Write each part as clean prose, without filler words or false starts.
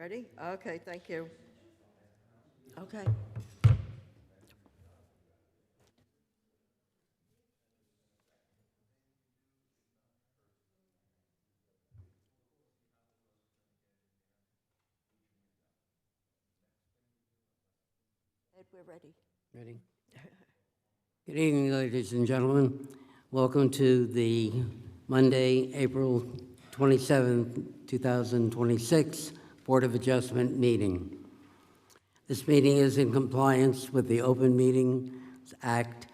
Ready? Okay, thank you. Okay. Ed, we're ready. Ready? Good evening, ladies and gentlemen. Welcome to the Monday, April 27th, 2026 Board of Adjustment meeting. This meeting is in compliance with the Open Meetings Act,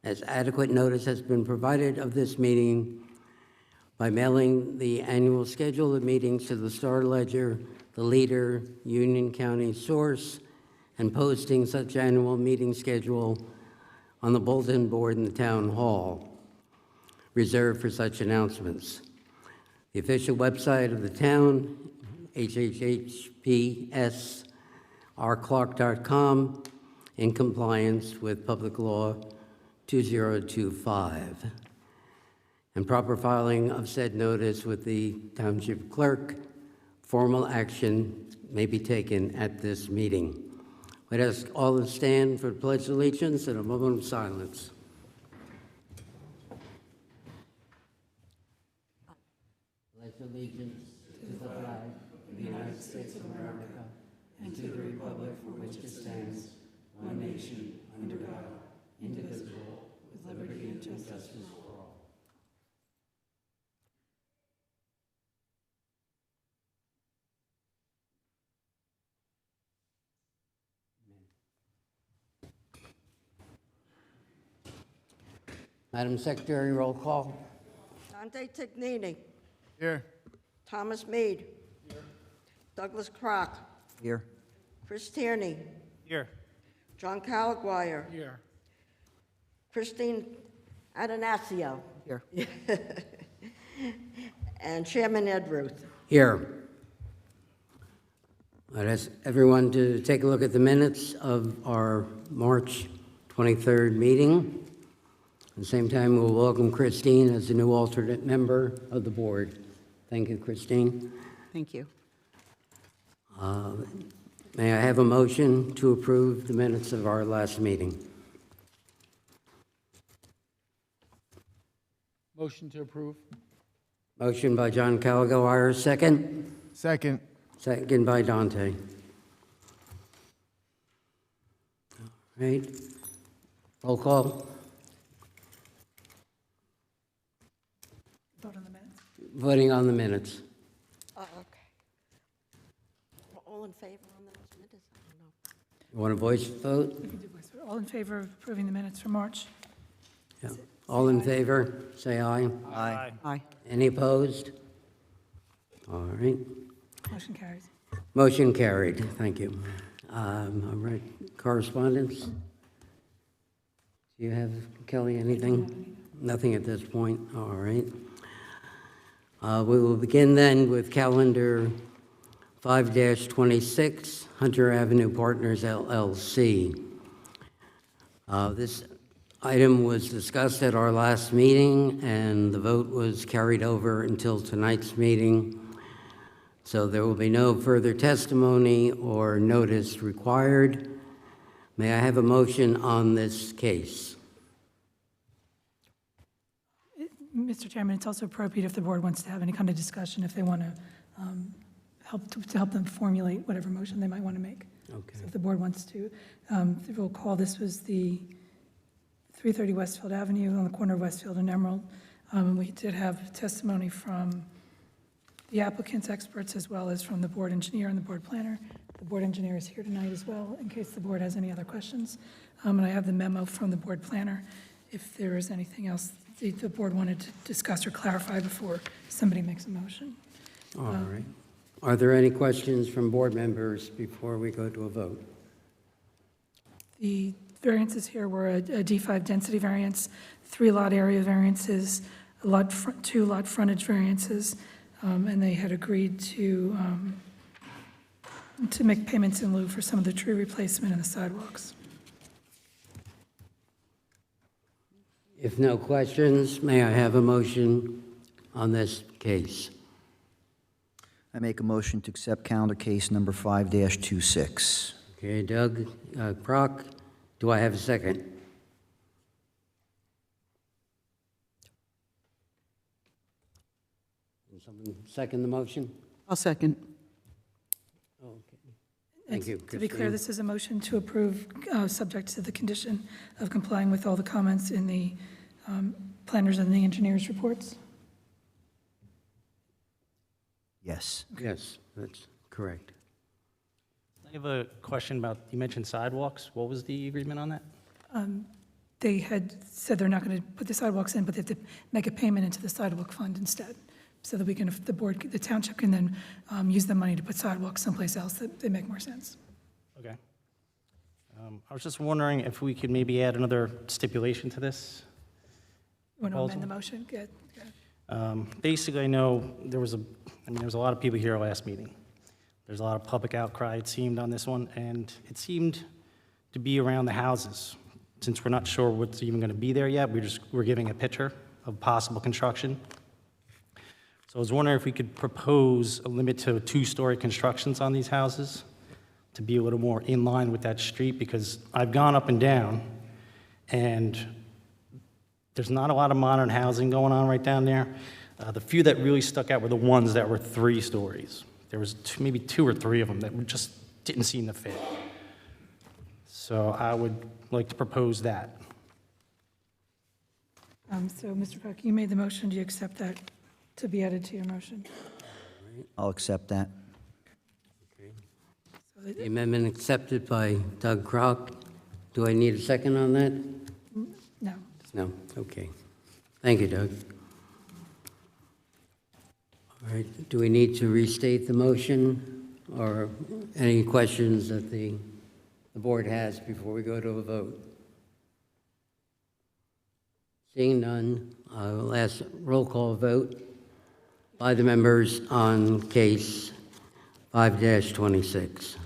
as adequate notice has been provided of this meeting by mailing the annual schedule of meetings to the Star Ledger, the Leader, Union County Source, and posting such annual meeting schedule on the bulletin board in the town hall, reserved for such announcements. The official website of the town, hhhpsrclark.com, in compliance with Public Law 2025. And proper filing of said notice with the township clerk. Formal action may be taken at this meeting. Let us all stand for the Pledge of Allegiance and a moment of silence. Pledge allegiance to the flag of the United States of America and to the republic for which it stands, one nation, under God, indivisible, with liberty and justice for all. Madam Secretary, roll call. Dante Tignini. Here. Thomas Mead. Here. Douglas Crock. Here. Chris Tierney. Here. John Calaguire. Here. Christine Adanasio. Here. And Chairman Ed Ruth. Here. Let us, everyone, to take a look at the minutes of our March 23rd meeting. At the same time, we'll welcome Christine as a new alternate member of the board. Thank you, Christine. Thank you. May I have a motion to approve the minutes of our last meeting? Motion to approve. Motion by John Calaguire, second. Second. Second by Dante. All right. Roll call. Vote on the minutes. Voting on the minutes. Oh, okay. All in favor on those minutes? I don't know. You want a voice vote? We can do voice vote. All in favor of approving the minutes for March? Yeah. All in favor, say aye. Aye. Aye. Any opposed? All right. Motion carries. Motion carried. Thank you. All right. Correspondence? Do you have, Kelly, anything? Nothing at this point. All right. We will begin then with calendar 5-26, Hunter Avenue Partners, LLC. This item was discussed at our last meeting, and the vote was carried over until tonight's meeting. So there will be no further testimony or notice required. May I have a motion on this case? Mr. Chairman, it's also appropriate if the board wants to have any kind of discussion, if they want to help them formulate whatever motion they might want to make. Okay. So if the board wants to, the roll call, this was the 330 Westfield Avenue on the corner of Westfield and Emerald. We did have testimony from the applicant's experts as well as from the board engineer and the board planner. The board engineer is here tonight as well, in case the board has any other questions. And I have the memo from the board planner if there is anything else the board wanted to discuss or clarify before somebody makes a motion. All right. Are there any questions from board members before we go to a vote? The variances here were a D5 density variance, 3 lot area variances, 2 lot frontage variances, and they had agreed to make payments in lieu for some of the tree replacement and the sidewalks. If no questions, may I have a motion on this case? I make a motion to accept calendar case number 5-26. Okay, Doug Crock, do I have a second? Can someone second the motion? I'll second. Okay. Thank you, To be clear, Christine. this is a motion to approve, subject to the condition of complying with all the comments in the planners and the engineers' reports. Yes. Yes, that's correct. I have a question about, you mentioned sidewalks. What was the agreement on that? They had said they're not going to put the sidewalks in, but they have to make a payment into the sidewalk fund instead, so that we can, if the board, the township can then use the money to put sidewalks someplace else that they make more sense. Okay. I was just wondering if we could maybe add another stipulation to this. You want to Proposal? amend the motion? Good. Basically, I know there was a lot of people here last meeting. There's a lot of public outcry, it seemed, on this one, and it seemed to be around the houses. Since we're not sure what's even going to be there yet, we're giving a picture of possible construction. So I was wondering if we could propose a limit to 2-story constructions on these houses to be a little more in line with that street, because I've gone up and down, and there's not a lot of modern housing going on right down there. The few that really stuck out were the ones that were 3 stories. There was maybe 2 or 3 of them that just didn't seem to fit. So I would like to propose that. So, Mr. Cook, you made the motion. Do you accept that to be added to your motion? I'll accept that. So that- The amendment accepted by Doug Crock. Do I need a second on that? No. No, okay. Thank you, Doug. All right, do we need to restate the motion, or any questions that the board has before we go to a vote? Seeing none, I will ask roll call vote by the members on case 5-26.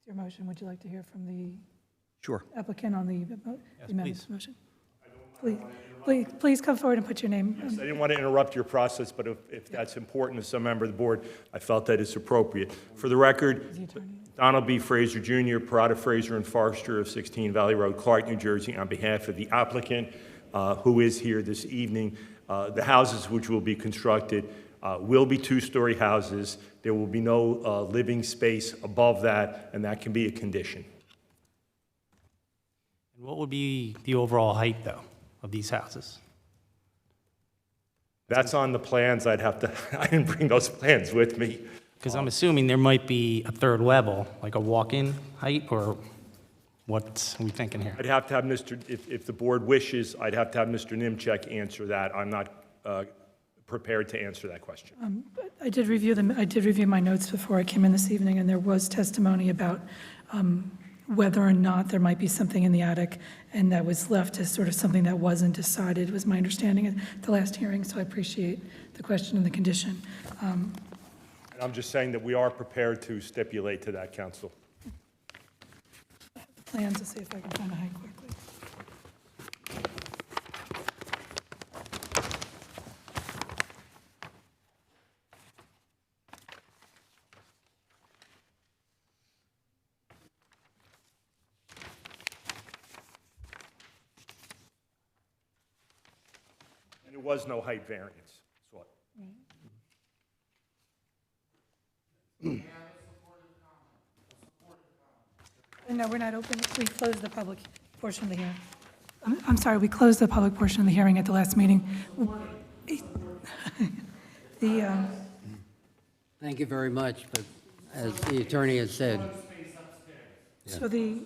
Your motion, would you like to hear from the Sure. applicant on the amendment please. motion? Please come forward and put your name. I didn't want to interrupt your process, but if that's important to some member of the board, I felt that it's appropriate. For the record, The attorney. Donald B. Fraser Jr., Parada Fraser and Forrester of 16 Valley Road, Clark, New Jersey, on behalf of the applicant who is here this evening. The houses which will be constructed will be 2-story houses. There will be no living space above that, and that can be a condition. And what would be the overall height, though, of these houses? That's on the plans. I didn't bring those plans with me. Because I'm assuming there might be a 3rd level, like a walk-in height, or what are we thinking here? I'd have to have if the board wishes, I'd have to have Mr. Nimchek answer that. I'm not prepared to answer that question. I did review my notes before I came in this evening, and there was testimony about whether or not there might be something in the attic, and that was left as sort of something that wasn't decided, was my understanding at the last hearing, so I appreciate the question and the condition. And I'm just saying that we are prepared to stipulate to that, counsel. Plans to see if I can find a height quickly. And there was no height variance. sought. No, we're not open. We closed the public portion of the hearing. I'm sorry, we closed the public portion of the hearing at the last meeting. The, Thank you very much, but as the attorney has said, so the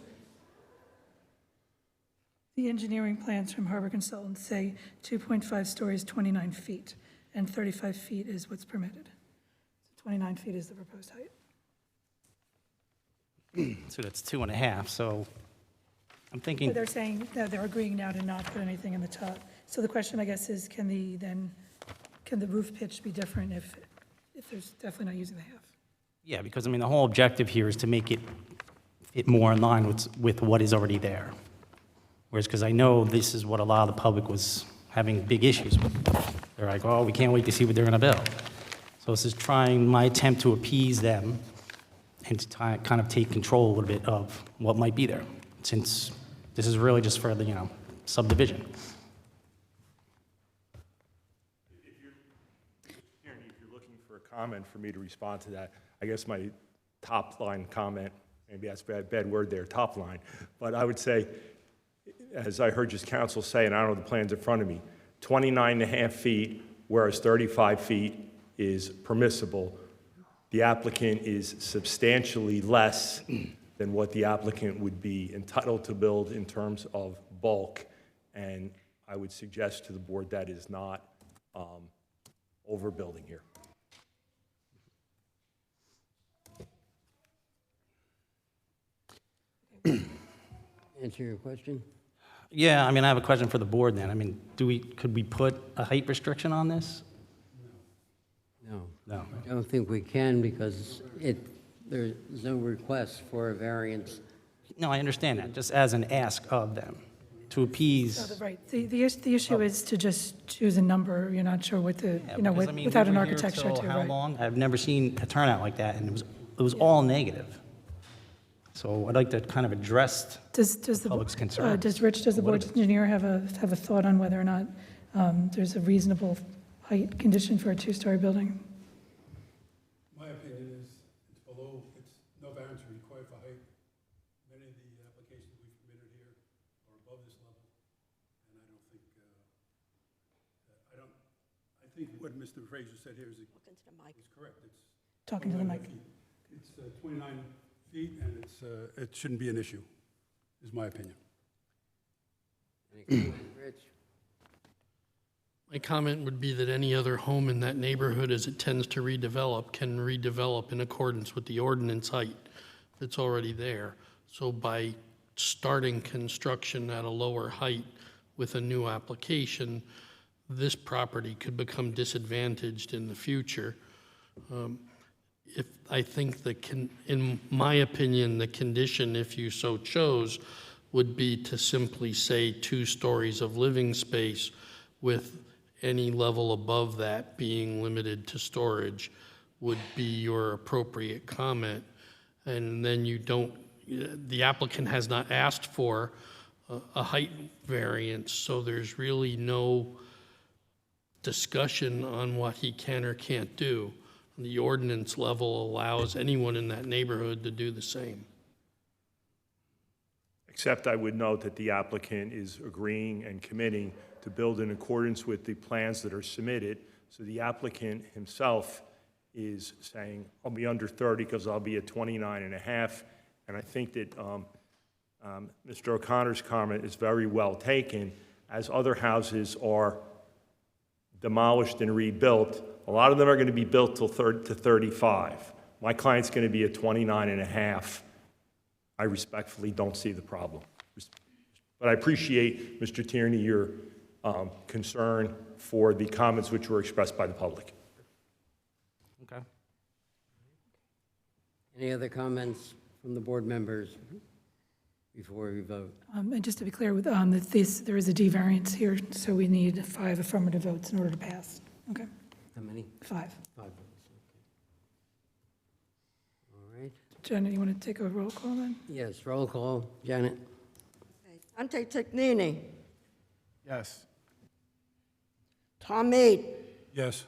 engineering plans from Harbor Consultants say 2.5 stories, 29 feet, and 35 feet is what's permitted. 29 feet is the proposed height. So that's 2.5, so I'm But thinking, they're saying that they're agreeing now to not put anything in the top. So the question, I guess, is can the roof pitch be different if if there's definitely not using the half. Yeah, because, I mean, the whole objective here is to make it fit more in line with what is already there. Whereas, because I know this is what a lot of the public was having big issues with. They're like, oh, we can't wait to see what they're going to build. So this is trying, my attempt to appease them and to kind of take control a little bit of what might be there, since this is really just for the, subdivision. Tierney, if you're looking for a comment for me to respond to that, I guess my top line comment, maybe that's a bad word there, top line, but I would say, as I heard just counsel say, and I don't know the plans in front of me, 29 and a half feet, whereas 35 feet is permissible. The applicant is substantially less than what the applicant would be entitled to build in terms of bulk, and I would suggest to the board that is not overbuilding here. Answer your question? Yeah, I mean, I have a question for the board then. I mean, could we put a height restriction on this? No. No. I don't think we can because there's no request for a variance. No, I understand that, just as an ask of them, to appease. Right, the issue is to just choose a number, you're not sure what the, Yeah, because, I mean, without we an were here architecture till too, how right? long? I've never seen a turnout like that, and it was all negative. So I'd like to kind of address, Does the public's concern. Does Rich, does the What board's engineer have a thought on whether or not there's a reasonable height condition for a two-story building? My opinion is it's below, it's no variance required for height. Many of the applications we've permitted here are above this level, and I think what Mr. Fraser said here is Look into the mic. correct. It's Talking to the mic. 29 feet. It's 29 feet, and it shouldn't be an issue, is my opinion. Any comment, Rich? My comment would be that any other home in that neighborhood, as it tends to redevelop, can redevelop in accordance with the ordinance height that's already there. So by starting construction at a lower height with a new application, this property could become disadvantaged in the future. If I think in my opinion, the condition, if you so chose, would be to simply say 2 stories of living space with any level above that being limited to storage would be your appropriate comment. And then the applicant has not asked for a height variance, so there's really no discussion on what he can or can't do. The ordinance level allows anyone in that neighborhood to do the same. Except I would note that the applicant is agreeing and committing to build in accordance with the plans that are submitted. So the applicant himself is saying, I'll be under 30 because I'll be at 29 and a half. And I think that Mr. O'Connor's comment is very well taken. As other houses are demolished and rebuilt, a lot of them are going to be built till 35. My client's going to be at 29 and a half. I respectfully don't see the problem. But I appreciate, Mr. Tierney, your concern for the comments which were expressed by the public. Okay. Any other comments from the board members before we vote? And just to be clear, there is a D variance here, so we need 5 affirmative votes in order to pass. Okay, How many? 5. 5 votes, okay. All right. Janet, you want to take a roll call then? Yes, roll call. Janet? Dante Tignini, Yes. Tom Mead, Yes.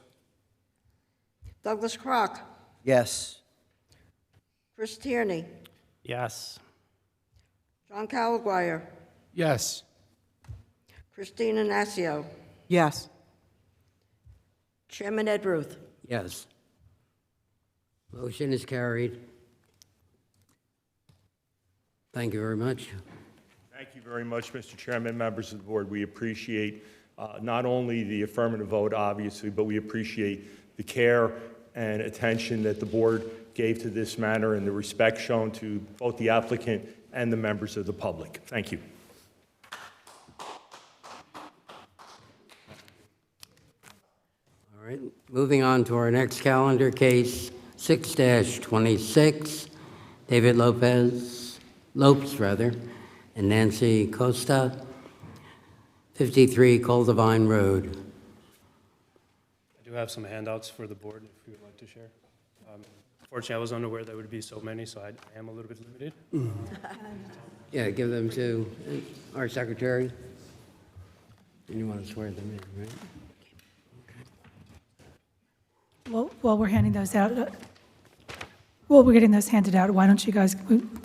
Douglas Crock, Yes. Chris Tierney, Yes. John Calaguaya, Yes. Christina Nassio, Yes. Chairman Ed Ruth. Yes. Motion is carried. Thank you very much. Thank you very much, Mr. Chairman, members of the board. We appreciate not only the affirmative vote, obviously, but we appreciate the care and attention that the board gave to this matter and the respect shown to both the applicant and the members of the public. Thank you. All right. right, moving on to our next calendar case, 6-26, David Lopes, and Nancy Costa, 53 Coldavine Road. I do have some handouts for the board if you would like to share. Fortunately, I was unaware there would be so many, so I am a little bit limited. Yeah, give them to our secretary. And you want to swear them in, right? Well, while we're handing those out, while we're getting those handed out, why don't you guys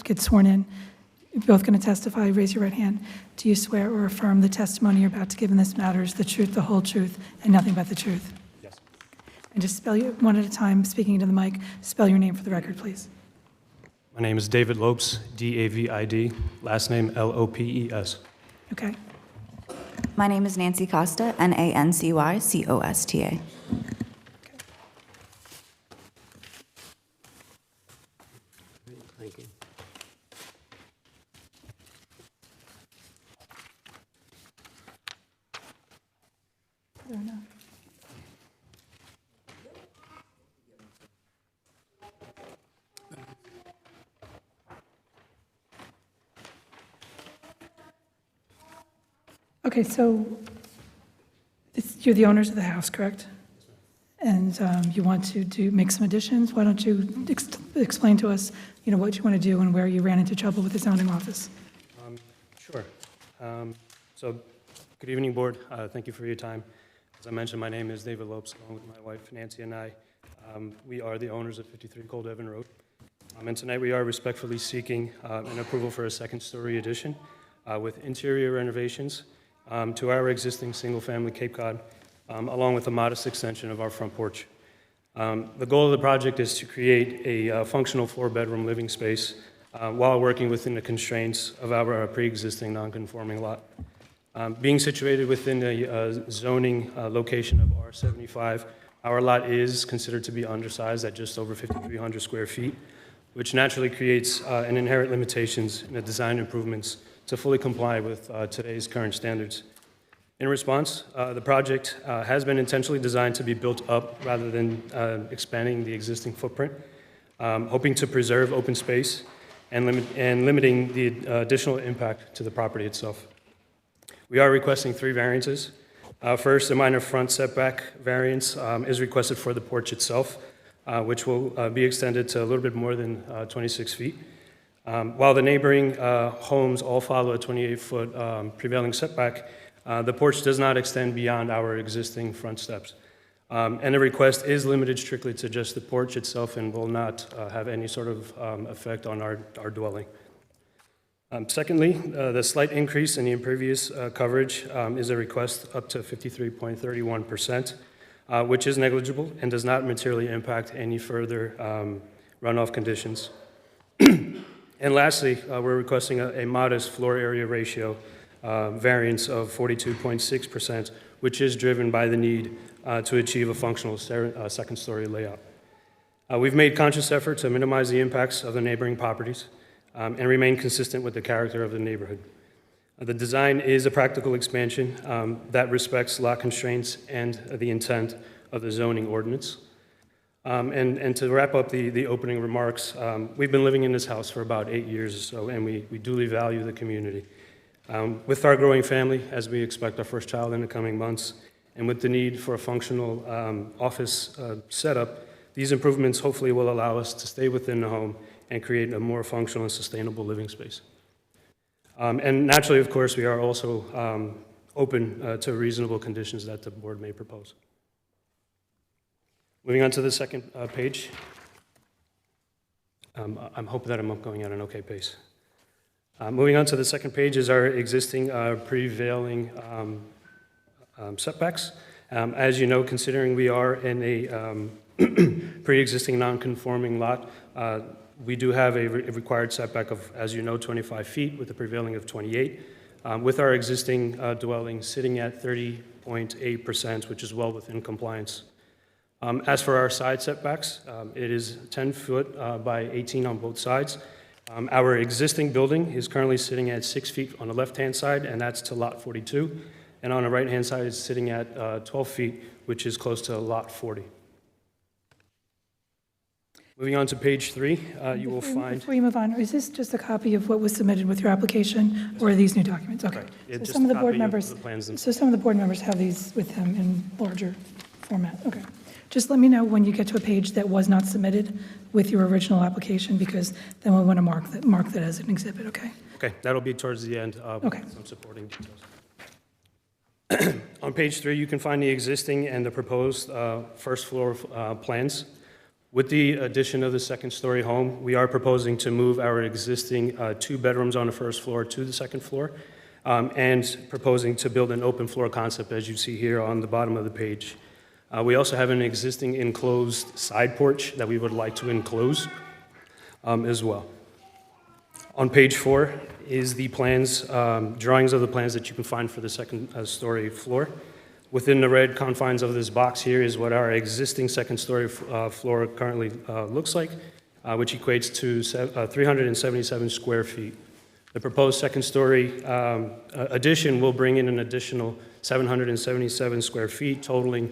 get sworn in? You're both going to testify. Raise your right hand. Do you swear or affirm the testimony you're about to give in this matter is the truth, the whole truth, and nothing but the truth? Yes. And just spell you one at a time, speaking into the mic. Spell your name for the record, please. My name is David Lopes, D-A-V-I-D, last name L-O-P-E-S. Okay. My name is Nancy Costa, Nancycosta. Thank you. Fair enough. Okay, so you're the owners of the house, correct? And you want to make some additions? Why don't you explain to us, what you want to do and where you ran into trouble with the zoning office? Sure. So, good evening, board. Thank you for your time. As I mentioned, my name is David Lopes, along with my wife Nancy and I. We are the owners of 53 Coldavine Road. And tonight we are respectfully seeking an approval for a second-story addition with interior renovations to our existing single-family Cape Cod, along with a modest extension of our front porch. The goal of the project is to create a functional four-bedroom living space while working within the constraints of our pre-existing non-conforming lot. Being situated within a zoning location of R75, our lot is considered to be undersized at just over 5,300 square feet, which naturally creates an inherent limitations in the design improvements to fully comply with today's current standards. In response, the project has been intentionally designed to be built up rather than expanding the existing footprint, hoping to preserve open space and limiting the additional impact to the property itself. We are requesting 3 variances. First, a minor front setback variance is requested for the porch itself, which will be extended to a little bit more than 26 feet. While the neighboring homes all follow a 28-foot prevailing setback, the porch does not extend beyond our existing front steps. And the request is limited strictly to just the porch itself and will not have any sort of effect on our dwelling. Secondly, the slight increase in the impervious coverage is a request up to 53.31%, which is negligible and does not materially impact any further runoff conditions. And lastly, we're requesting a modest floor area ratio variance of 42.6%, which is driven by the need to achieve a functional second-story layout. We've made conscious effort to minimize the impacts of the neighboring properties and remain consistent with the character of the neighborhood. The design is a practical expansion that respects lot constraints and the intent of the zoning ordinance. And to wrap up the opening remarks, we've been living in this house for about 8 years or so, and we duly value the community. With our growing family, as we expect our first child in the coming months, and with the need for a functional office setup, these improvements hopefully will allow us to stay within the home and create a more functional and sustainable living space. And naturally, of course, we are also open to reasonable conditions that the board may propose. Moving on to the second page. I'm hoping that I'm going at an okay pace. Moving on to the second page is our existing prevailing setbacks. As you know, considering we are in a pre-existing non-conforming lot, we do have a required setback of, as you know, 25 feet with a prevailing of 28, with our existing dwelling sitting at 30.8%, which is well within compliance. As for our side setbacks, it is 10 foot by 18 on both sides. Our existing building is currently sitting at 6 feet on the left-hand side, and that's to lot 42. and on the right-hand side, it's sitting at 12 feet, which is close to lot 40. Moving on to page 3, you will find... Before you move on, is this just a copy of what was submitted with your application, or are these new documents? Okay. Correct. Yeah, So just some of a the board copy of members, the plans themselves. so some of the board members have these with them in larger format. Okay. Just let me know when you get to a page that was not submitted with your original application, because then we want to mark that as an exhibit, okay? Okay, that'll be towards the end, Okay. with some supporting details. On page 3, you can find the existing and the proposed first floor plans. With the addition of the second-story home, we are proposing to move our existing 2 bedrooms on the first floor to the second floor, and proposing to build an open floor concept, as you see here on the bottom of the page. We also have an existing enclosed side porch that we would like to enclose as well. On page 4 is the plans, drawings of the plans that you can find for the second-story floor. Within the red confines of this box here is what our existing second-story floor currently looks like, which equates to 377 square feet. The proposed second-story addition will bring in an additional 777 square feet, totaling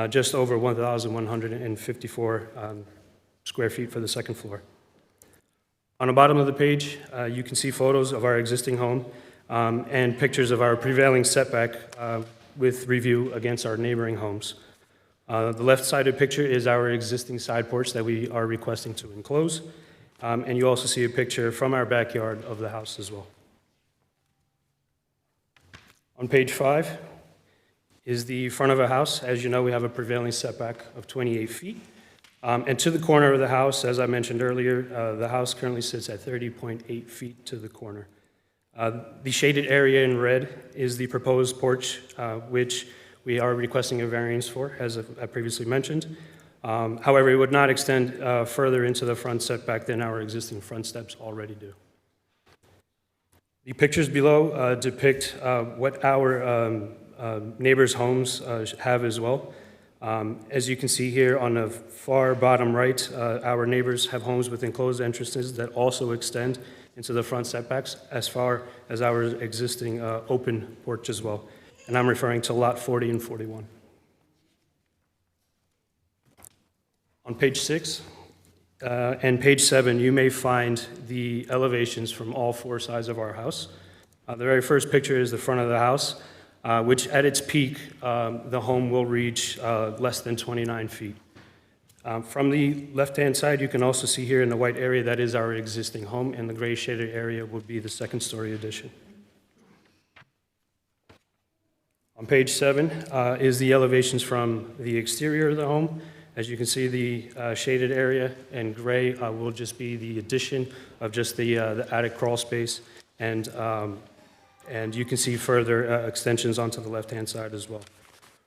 just over 1,154 square feet for the second floor. On the bottom of the page, you can see photos of our existing home and pictures of our prevailing setback with review against our neighboring homes. The left-sided picture is our existing side porch that we are requesting to enclose, and you also see a picture from our backyard of the house as well. On page 5 is the front of a house. As you know, we have a prevailing setback of 28 feet. And to the corner of the house, as I mentioned earlier, the house currently sits at 30.8 feet to the corner. The shaded area in red is the proposed porch, which we are requesting a variance for, as I previously mentioned. However, it would not extend further into the front setback than our existing front steps already do. The pictures below depict what our neighbors' homes have as well. As you can see here on the far bottom right, our neighbors have homes with enclosed entrances that also extend into the front setbacks as far as our existing open porch as well. And I'm referring to lot 40 and 41. On page 6 and page 7, you may find the elevations from all 4 sides of our house. The very first picture is the front of the house, which at its peak, the home will reach less than 29 feet. From the left-hand side, you can also see here in the white area that is our existing home, and the gray shaded area would be the second-story addition. On page 7 is the elevations from the exterior of the home. As you can see, the shaded area and gray will just be the addition of just the attic crawl space, and you can see further extensions onto the left-hand side as well.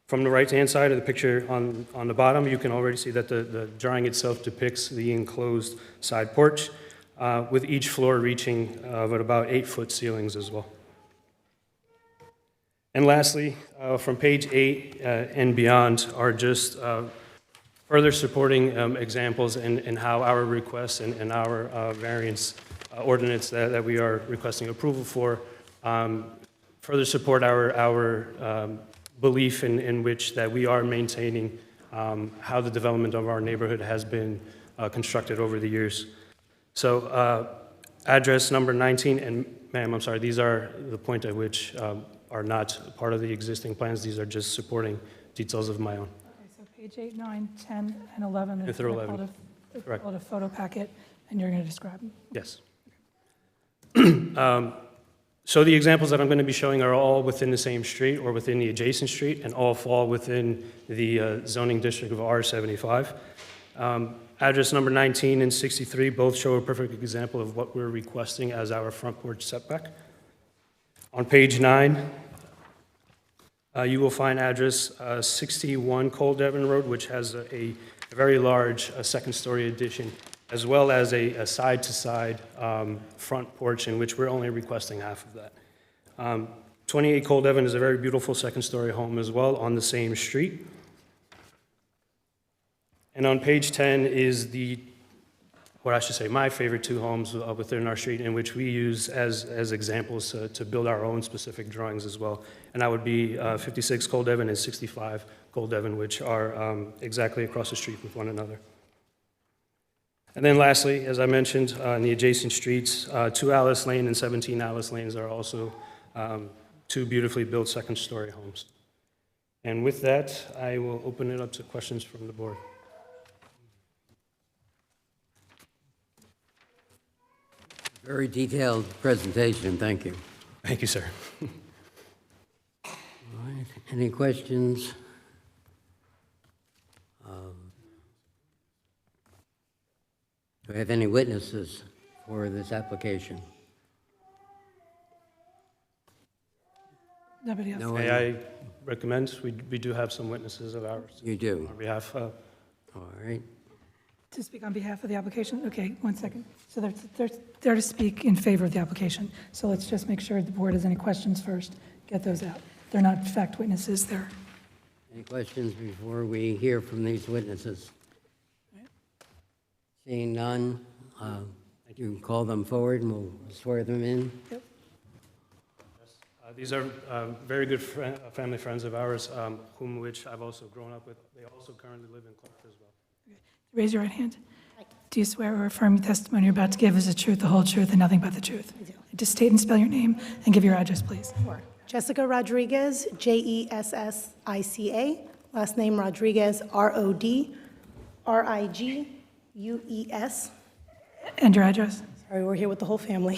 From the right-hand side of the picture on the bottom, you can already see that the drawing itself depicts the enclosed side porch, with each floor reaching at about 8-foot ceilings as well. And lastly, from page 8 and beyond are just further supporting examples in how our requests and our variance ordinance that we are requesting approval for further support our belief in which that we are maintaining how the development of our neighborhood has been constructed over the years. So address number 19, and ma'am, I'm sorry, these are the point at which are not part of the existing plans. These are just supporting details of my own. Okay, so page 8, 9, 10, and 11. Fifth or 11. Correct. Called a photo packet, and you're going to describe them. Yes. So the examples that I'm going to be showing are all within the same street or within the adjacent street, and all fall within the zoning district of R75. Address number 19 and 63 both show a perfect example of what we're requesting as our front porch setback. On page 9, you will find address 61 Cold Devon Road, which has a very large second-story addition, as well as a side-to-side front porch, in which we're only requesting half of that. 28 Cold Devon is a very beautiful second-story home as well on the same street. And on page 10 is the or I should say, my favorite two homes within our street, in which we use as examples to build our own specific drawings as well. And that would be 56 Cold Devon and 65 Cold Devon, which are exactly across the street with one another. And then lastly, as I mentioned, in the adjacent streets, 2 Alice Lane and 17 Alice Lanes are also 2 beautifully built second-story homes. And with that, I will open it up to questions from the board. Very detailed presentation, thank you. Thank you, sir. All right, any questions? Do we have any witnesses for this application? Nobody else? No May one? I recommend, we do have some witnesses of ours You do? on behalf of. All right. To speak on behalf of the application? Okay, one second. So they're to speak in favor of the application. So let's just make sure the board has any questions first. Get those out. They're not fact witnesses, they're, Any questions before we hear from these witnesses? Seeing none, you can call them forward and we'll swear them in. These are very good family friends of ours, which I've also grown up with. They also currently live in Clark as well. raise your right hand. Do you swear or affirm the testimony you're about to give is the truth, the whole truth, and nothing but the truth? I do. Just state and spell your name and give your address, please. Sure. Jessica Rodriguez, Jessica, last name Rodriguez, Rodriguez. And your address? Sorry, we're here with the whole family.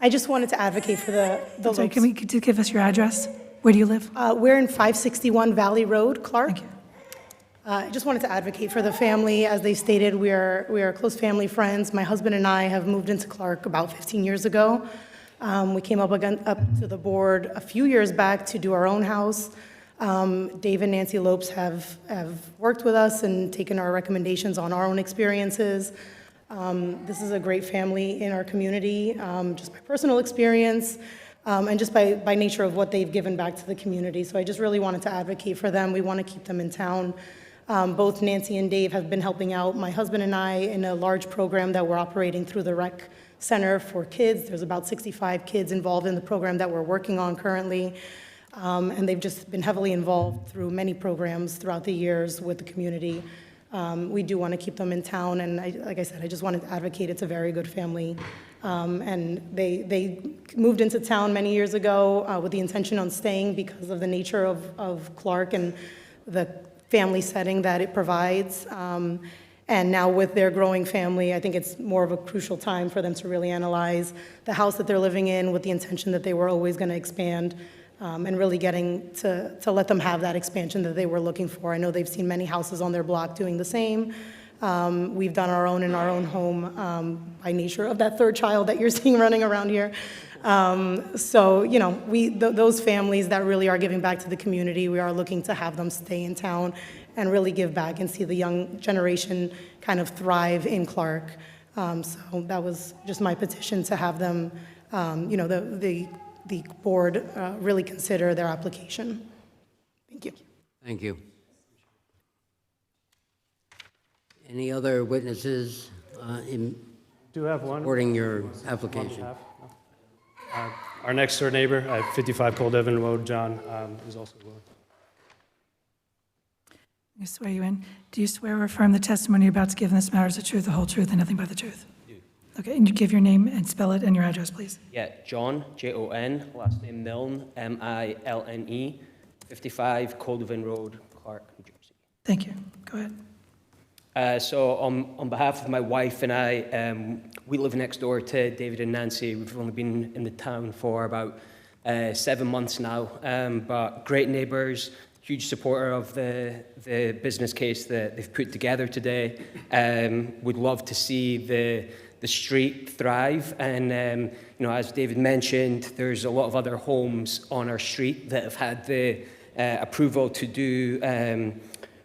I just wanted to advocate for the Sorry, Lopes. could you give us your address? Where do you live? We're in 561 Valley Road, Clark. Thank you. I just wanted to advocate for the family. As they stated, we are close family friends. My husband and I have moved into Clark about 15 years ago. We came up to the board a few years back to do our own house. Dave and Nancy Lopes have worked with us and taken our recommendations on our own experiences. This is a great family in our community, just by personal experience, and just by nature of what they've given back to the community. So I just really wanted to advocate for them. We want to keep them in town. Both Nancy and Dave have been helping out my husband and I in a large program that we're operating through the Rec Center for Kids. There's about 65 kids involved in the program that we're working on currently. And they've just been heavily involved through many programs throughout the years with the community. We do want to keep them in town, and like I said, I just wanted to advocate. It's a very good family. And they moved into town many years ago with the intention on staying because of the nature of Clark and the family setting that it provides. And now with their growing family, I think it's more of a crucial time for them to really analyze the house that they're living in with the intention that they were always going to expand. And really getting to let them have that expansion that they were looking for. I know they've seen many houses on their block doing the same. We've done our own in our own home by nature of that third child that you're seeing running around here. So, you know, those families that really are giving back to the community, we are looking to have them stay in town and really give back and see the young generation kind of thrive in Clark. So that was just my petition to have them, you know, the board really consider their application. Thank you. Thank you. Any other witnesses in Do have one. supporting your On application? behalf, no. Our next door neighbor, 55 Cold Devon Road, John, is also willing. I swear you in. Do you swear or affirm the testimony you're about to give in this matter is the truth, the whole truth, and nothing but the truth? Okay, and you give your name and spell it and your address, please. Yeah, John, Jon, last name Milne, Milne, 55 Coldevin Road, Clark, New Jersey. Thank you. Go ahead. So on behalf of my wife and I, we live next door to David and Nancy. We've only been in the town for about 7 months now, but great neighbors, huge supporter of the business case that they've put together today. Would love to see the street thrive, and you know, as David mentioned, there's a lot of other homes on our street that have had the approval to do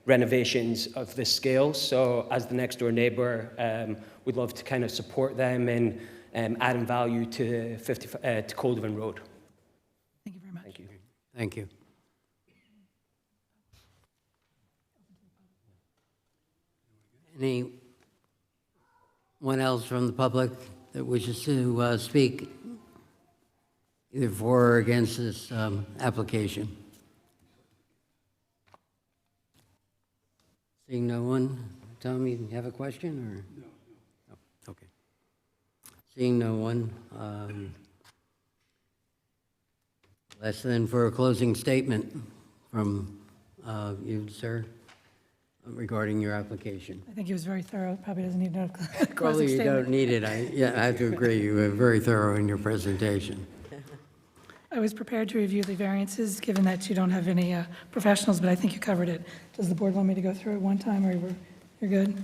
renovations of this scale. So as the next door neighbor, we'd love to kind of support them and adding value to Coldevin Road. Thank you very much. Thank you. Thank you. Any Anyone else from the public that wishes to speak either for or against this application? Seeing no one, Tom, you have a question, or? No. Okay. Seeing no one, less than for a closing statement from you, sir, regarding your application. I think he was very thorough, probably doesn't need a closing Probably you statement. don't need it. I have to agree, you were very thorough in your presentation. I was prepared to review the variances, given that you don't have any professionals, but I think you covered it. Does the board want me to go through it one time, or you're good?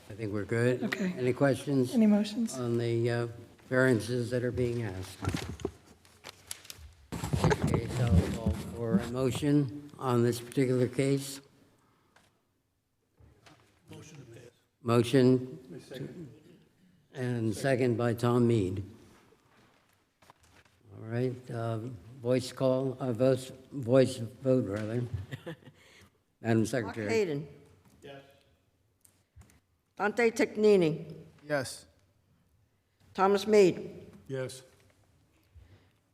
I think we're good. Okay. Any questions Any motions? on the variances that are being asked? In which case, I'll call for a motion on this particular case. Motion and second by Tom Mead. All right, voice call, voice vote, rather. Madam Mark Secretary. Hayden. Yes. Dante Technini. Yes. Thomas Mead. Yes.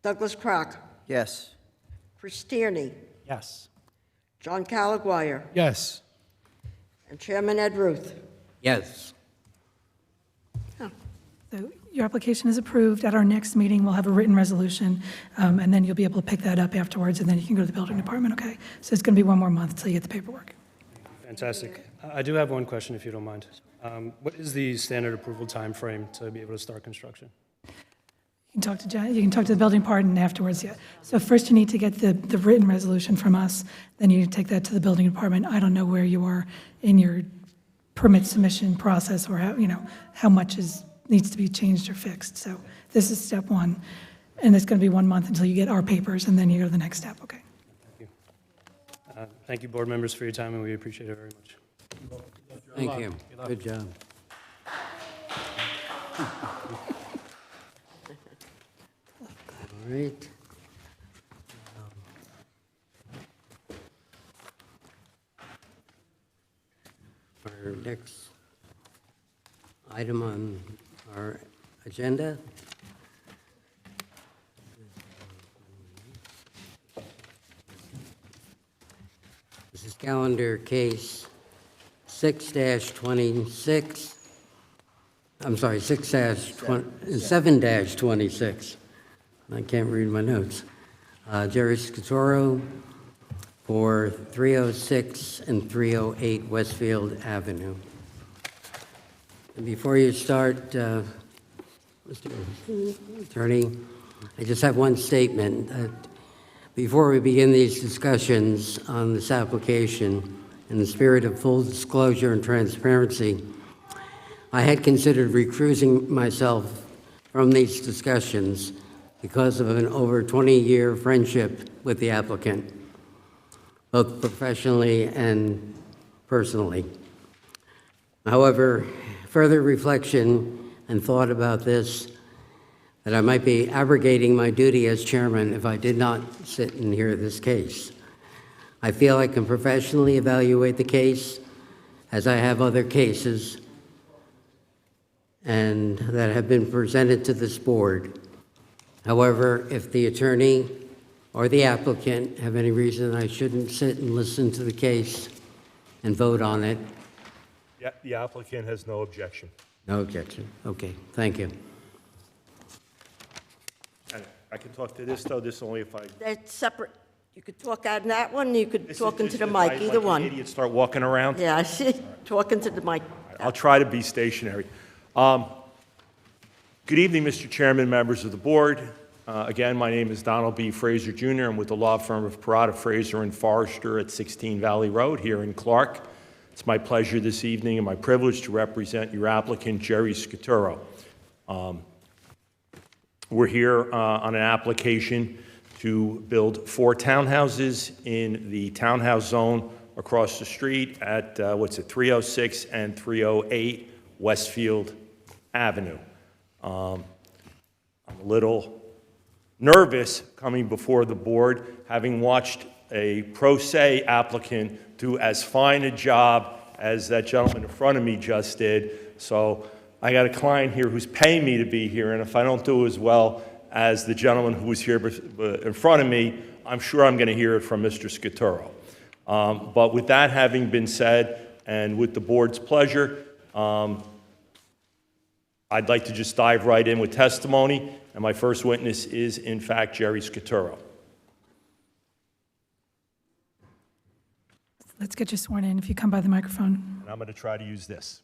Douglas Crock. Yes. Chris Tierney. Yes. John Calaguire. Yes. And Chairman Ed Ruth. Yes. So your application is approved. At our next meeting, we'll have a written resolution, and then you'll be able to pick that up afterwards, and then you can go to the building department, okay? So it's going to be one more month until you get the paperwork. Fantastic. I do have one question, if you don't mind. What is the standard approval time frame to be able to start construction? You can talk to Jen, you can talk to the building department afterwards, yeah. So first you need to get the written resolution from us, then you take that to the building department. I don't know where you are in your permit submission process, or how much needs to be changed or fixed. So this is step one, and it's going to be 1 month until you get our papers, and then you go to the next step, okay? Thank you. Thank you, board members, for your time, and we appreciate it very much. Thank you. Good job. All right. Our next item on our agenda this is calendar case 6-26. I'm sorry, 7-26. I can't read my notes. Jerry Scatoro for 306 and 308 Westfield Avenue. And before you start, Mr. Attorney, I just have one statement. Before we begin these discussions on this application, in the spirit of full disclosure and transparency, I had considered recusing myself from these discussions because of an over 20-year friendship with the applicant, both professionally and personally. However, further reflection and thought about this, that I might be abrogating my duty as chairman if I did not sit and hear this case. I feel I can professionally evaluate the case as I have other cases and that have been presented to this board. However, if the attorney or the applicant have any reason I shouldn't sit and listen to the case and vote on it. Yeah, the applicant has no objection. No objection. Okay, thank you. And I can talk to this, though, this only if I... That's separate. You could talk on that one, you could This is talk into just the if mic, I, either like an one. idiot, start walking around? Yeah, I see, talking to the mic. I'll try to be stationary. Good evening, Mr. Chairman, members of the board. Again, my name is Donald B. Fraser, Jr. I'm with the law firm of Parada, Fraser, and Forrester at 16 Valley Road here in Clark. It's my pleasure this evening and my privilege to represent your applicant, Jerry Scaturo. We're here on an application to build 4 townhouses in the townhouse zone across the street at, 306 and 308 Westfield Avenue. I'm a little nervous coming before the board, having watched a pro se applicant do as fine a job as that gentleman in front of me just did. So I got a client here who's paying me to be here, and if I don't do as well as the gentleman who was here in front of me, I'm sure I'm going to hear it from Mr. Scaturo. But with that having been said, and with the board's pleasure, I'd like to just dive right in with testimony, and my first witness is, in fact, Jerry Scaturo. Let's get you sworn in if you come by the microphone. And I'm going to try to use this.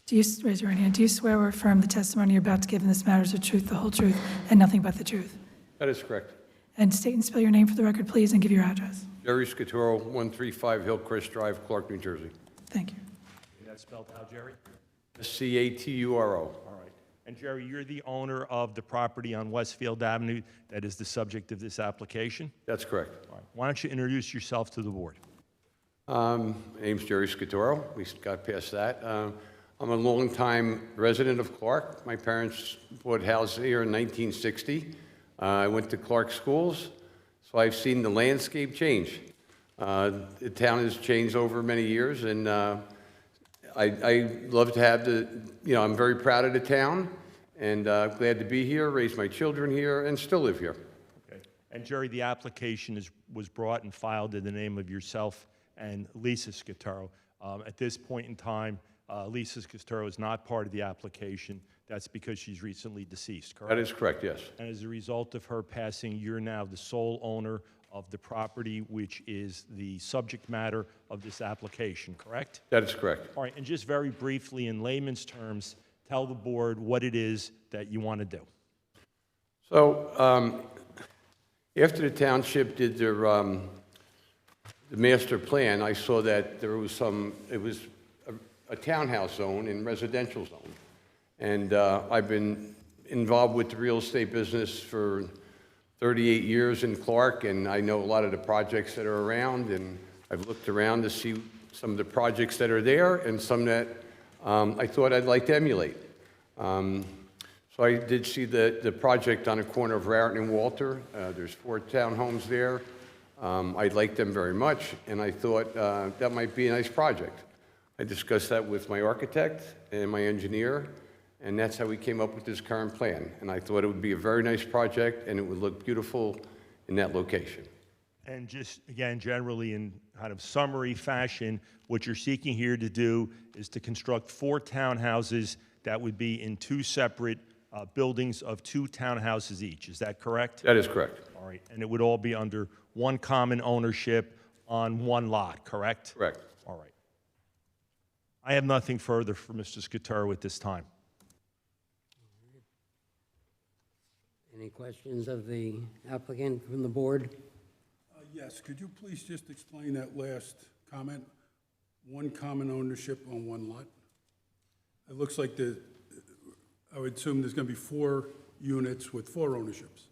Do you, raise your right hand, do you swear or affirm the testimony you're about to give in this matter is the truth, the whole truth, and nothing but the truth? That is correct. And state and spell your name for the record, please, and give your address. Jerry Scaturo, 135 Hillcrest Drive, Clark, New Jersey. Thank you. Is that spelled out, Jerry? Scaturo. All right. And Jerry, you're the owner of the property on Westfield Avenue that is the subject of this application? That's correct. All right. Why don't you introduce yourself to the board? My name's Jerry Scaturo. We got past that. I'm a longtime resident of Clark. My parents bought houses here in 1960. I went to Clark schools, so I've seen the landscape change. The town has changed over many years, and I love to have I'm very proud of the town, and glad to be here, raise my children here, and still live here. Okay. And Jerry, the application was brought and filed in the name of yourself and Lisa Scaturo. At this point in time, Lisa Scaturo is not part of the application. That's because she's recently deceased, correct? That is correct, yes. And as a result of her passing, you're now the sole owner of the property, which is the subject matter of this application, correct? That is correct. All right, and just very briefly, in layman's terms, tell the board what it is that you want to do. So, after the township did their the master plan, I saw that there was it was a townhouse zone and residential zone. And I've been involved with the real estate business for 38 years in Clark, and I know a lot of the projects that are around, and I've looked around to see some of the projects that are there and some that I thought I'd like to emulate. So I did see the project on the corner of Raritan and Walter. There's 4 townhomes there. I liked them very much, and I thought that might be a nice project. I discussed that with my architect and my engineer, and that's how we came up with this current plan. And I thought it would be a very nice project, and it would look beautiful in that location. And just, again, generally in kind of summary fashion, what you're seeking here to do is to construct 4 townhouses that would be in 2 separate buildings of 2 townhouses each. Is that correct? That is correct. All right. And it would all be under one common ownership on one lot, correct? Correct. All right. I have nothing further for Mr. Scaturo at this time. Any questions of the applicant from the board? Yes, could you please just explain that last comment? One common ownership on one lot? It looks like I would assume there's going to be 4 units with 4 ownerships.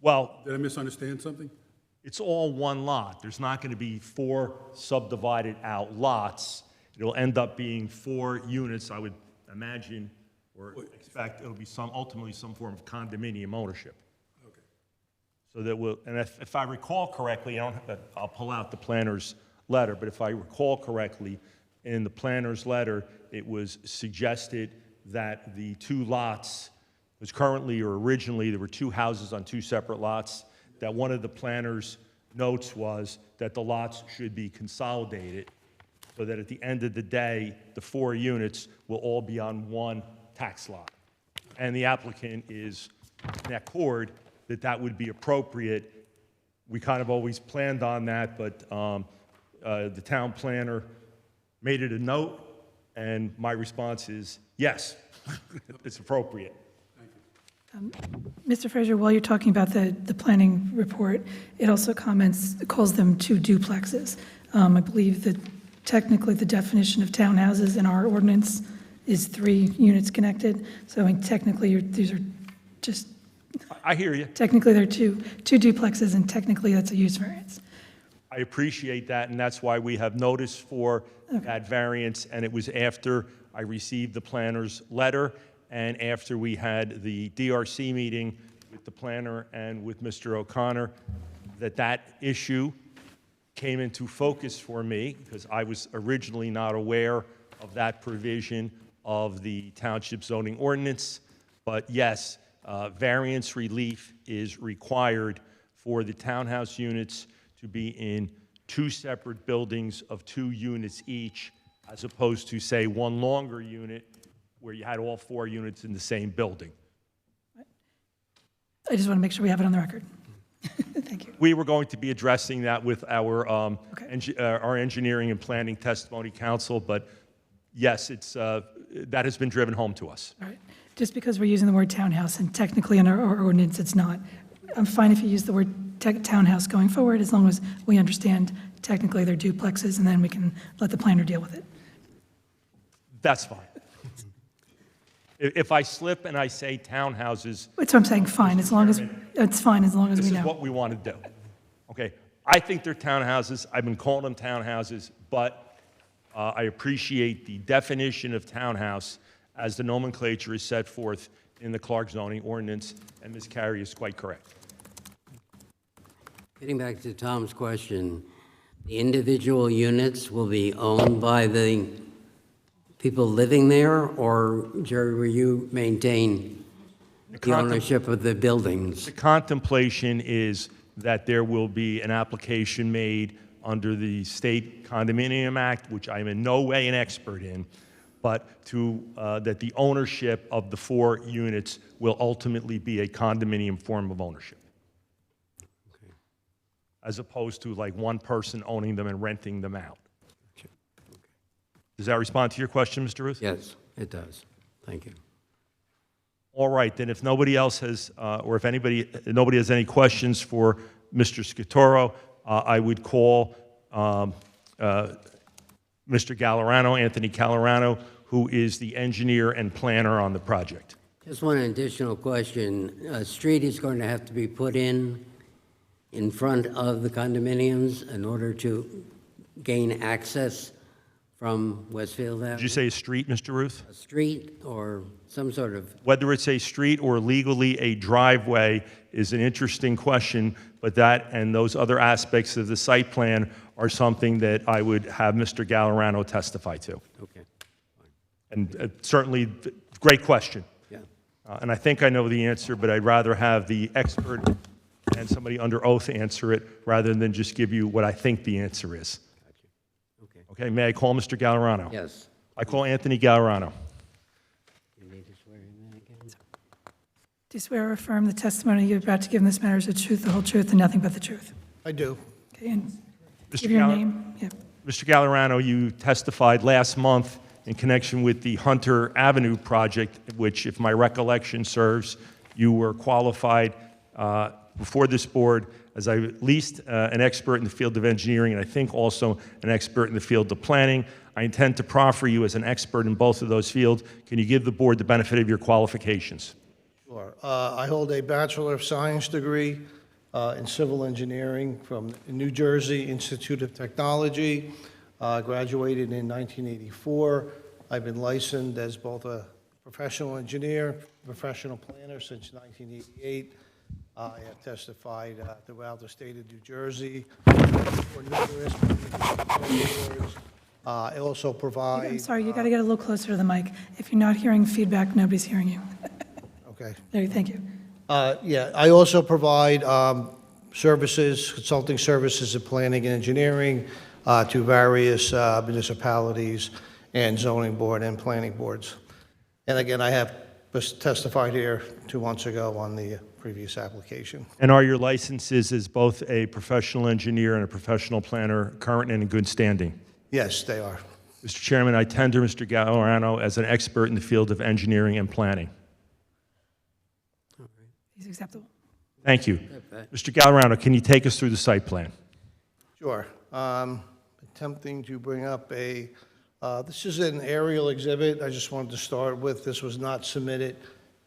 Well, did I misunderstand something? It's all one lot. There's not going to be 4 subdivided out lots. It'll end up being 4 units, I would imagine, or expect it'll be ultimately some form of condominium ownership. Okay. So that will, and if I recall correctly, I'll pull out the planner's letter, but if I recall correctly, in the planner's letter, it was suggested that the 2 lots, was currently or originally there were 2 houses on 2 separate lots, that one of the planner's notes was that the lots should be consolidated so that at the end of the day, the 4 units will all be on one tax lot. And the applicant is in accord that that would be appropriate. We kind of always planned on that, but the town planner made it a note, and my response is yes, it's appropriate. Mr. Fraser, while you're talking about the planning report, it also calls them 2 duplexes. I believe that technically the definition of townhouses in our ordinance is 3 units connected. So I mean, technically, these are just... I hear you. Technically, they're two duplexes, and technically that's a use variance. I appreciate that, and that's why we have notice for that variance, and it was after I received the planner's letter and after we had the DRC meeting with the planner and with Mr. O'Connor that issue came into focus for me because I was originally not aware of that provision of the township zoning ordinance. But yes, variance relief is required for the townhouse units to be in 2 separate buildings of 2 units each, as opposed to, say, one longer unit where you had all 4 units in the same building. I just want to make sure we have it on the record. Thank you. We were going to be addressing that with our, our engineering and planning testimony council, but yes, it's, that has been driven home to us. All right. Just because we're using the word townhouse, and technically in our ordinance, it's not. I'm fine if you use the word townhouse going forward, as long as we understand technically they're duplexes, and then we can let the planner deal with it. That's fine. If I slip and I say townhouses, That's what I'm saying, fine, as long as, it's fine, as long as this we is know. what we want to do. Okay, I think they're townhouses. I've been calling them townhouses, but I appreciate the definition of townhouse as the nomenclature is set forth in the Clark zoning ordinance, and Ms. Carey is quite correct. Getting back to Tom's question, the individual units will be owned by the people living there, or, Jerry, will you maintain the ownership of the buildings? The contemplation is that there will be an application made under the State Condominium Act, which I'm in no way an expert in, but to, that the ownership of the 4 units will ultimately be a condominium form of ownership, as opposed to like one person owning them and renting them out. Does that respond to your question, Mr. Ruth? Yes, it does. Thank you. All right, then if nobody else has, or if nobody has any questions for Mr. Scatoro, I would call Mr. Gallerano, Anthony Gallerano, who is the engineer and planner on the project. Just one additional question. A street is going to have to be put in front of the condominiums in order to gain access from Westfield Avenue? Did you say a street, Mr. Ruth? A street or some sort of... Whether it's a street or legally a driveway is an interesting question, but that and those other aspects of the site plan are something that I would have Mr. Gallerano testify to. Okay. And certainly, great question. Yeah. And I think I know the answer, but I'd rather have the expert and somebody under oath answer it rather than just give you what I think the answer is. Okay, may I call Mr. Gallerano? Yes. I call Anthony Gallerano. You need to swear him in again? Do you swear or affirm the testimony you're about to give in this matter is the truth, the whole truth, and nothing but the truth? I do. Okay, and Mr. give your Galler- name. Yeah. Mr. Gallerano, you testified last month in connection with the Hunter Avenue project, which, if my recollection serves, you were qualified before this board as at least an expert in the field of engineering, and I think also an expert in the field of planning. I intend to proffer you as an expert in both of those fields. Can you give the board the benefit of your qualifications? Sure. I hold a Bachelor of Science degree in civil engineering from New Jersey Institute of Technology. Graduated in 1984. I've been licensed as both a professional engineer, professional planner since 1988. I have testified throughout the state of New Jersey for numerous boards. I also provide... I'm sorry, you got to get a little closer to the mic. If you're not hearing feedback, nobody's hearing you. Okay. There, thank you. Yeah, I also provide services, consulting services in planning and engineering to various municipalities and zoning board and planning boards. And again, I have testified here 2 months ago on the previous application. And are your licenses as both a professional engineer and a professional planner current and in good standing? Yes, they are. Mr. Chairman, I tender Mr. Gallerano as an expert in the field of engineering and planning. He's acceptable. Thank you. Mr. Gallerano, can you take us through the site plan? Sure. Attempting to bring up this is an aerial exhibit. I just wanted to start with, this was not submitted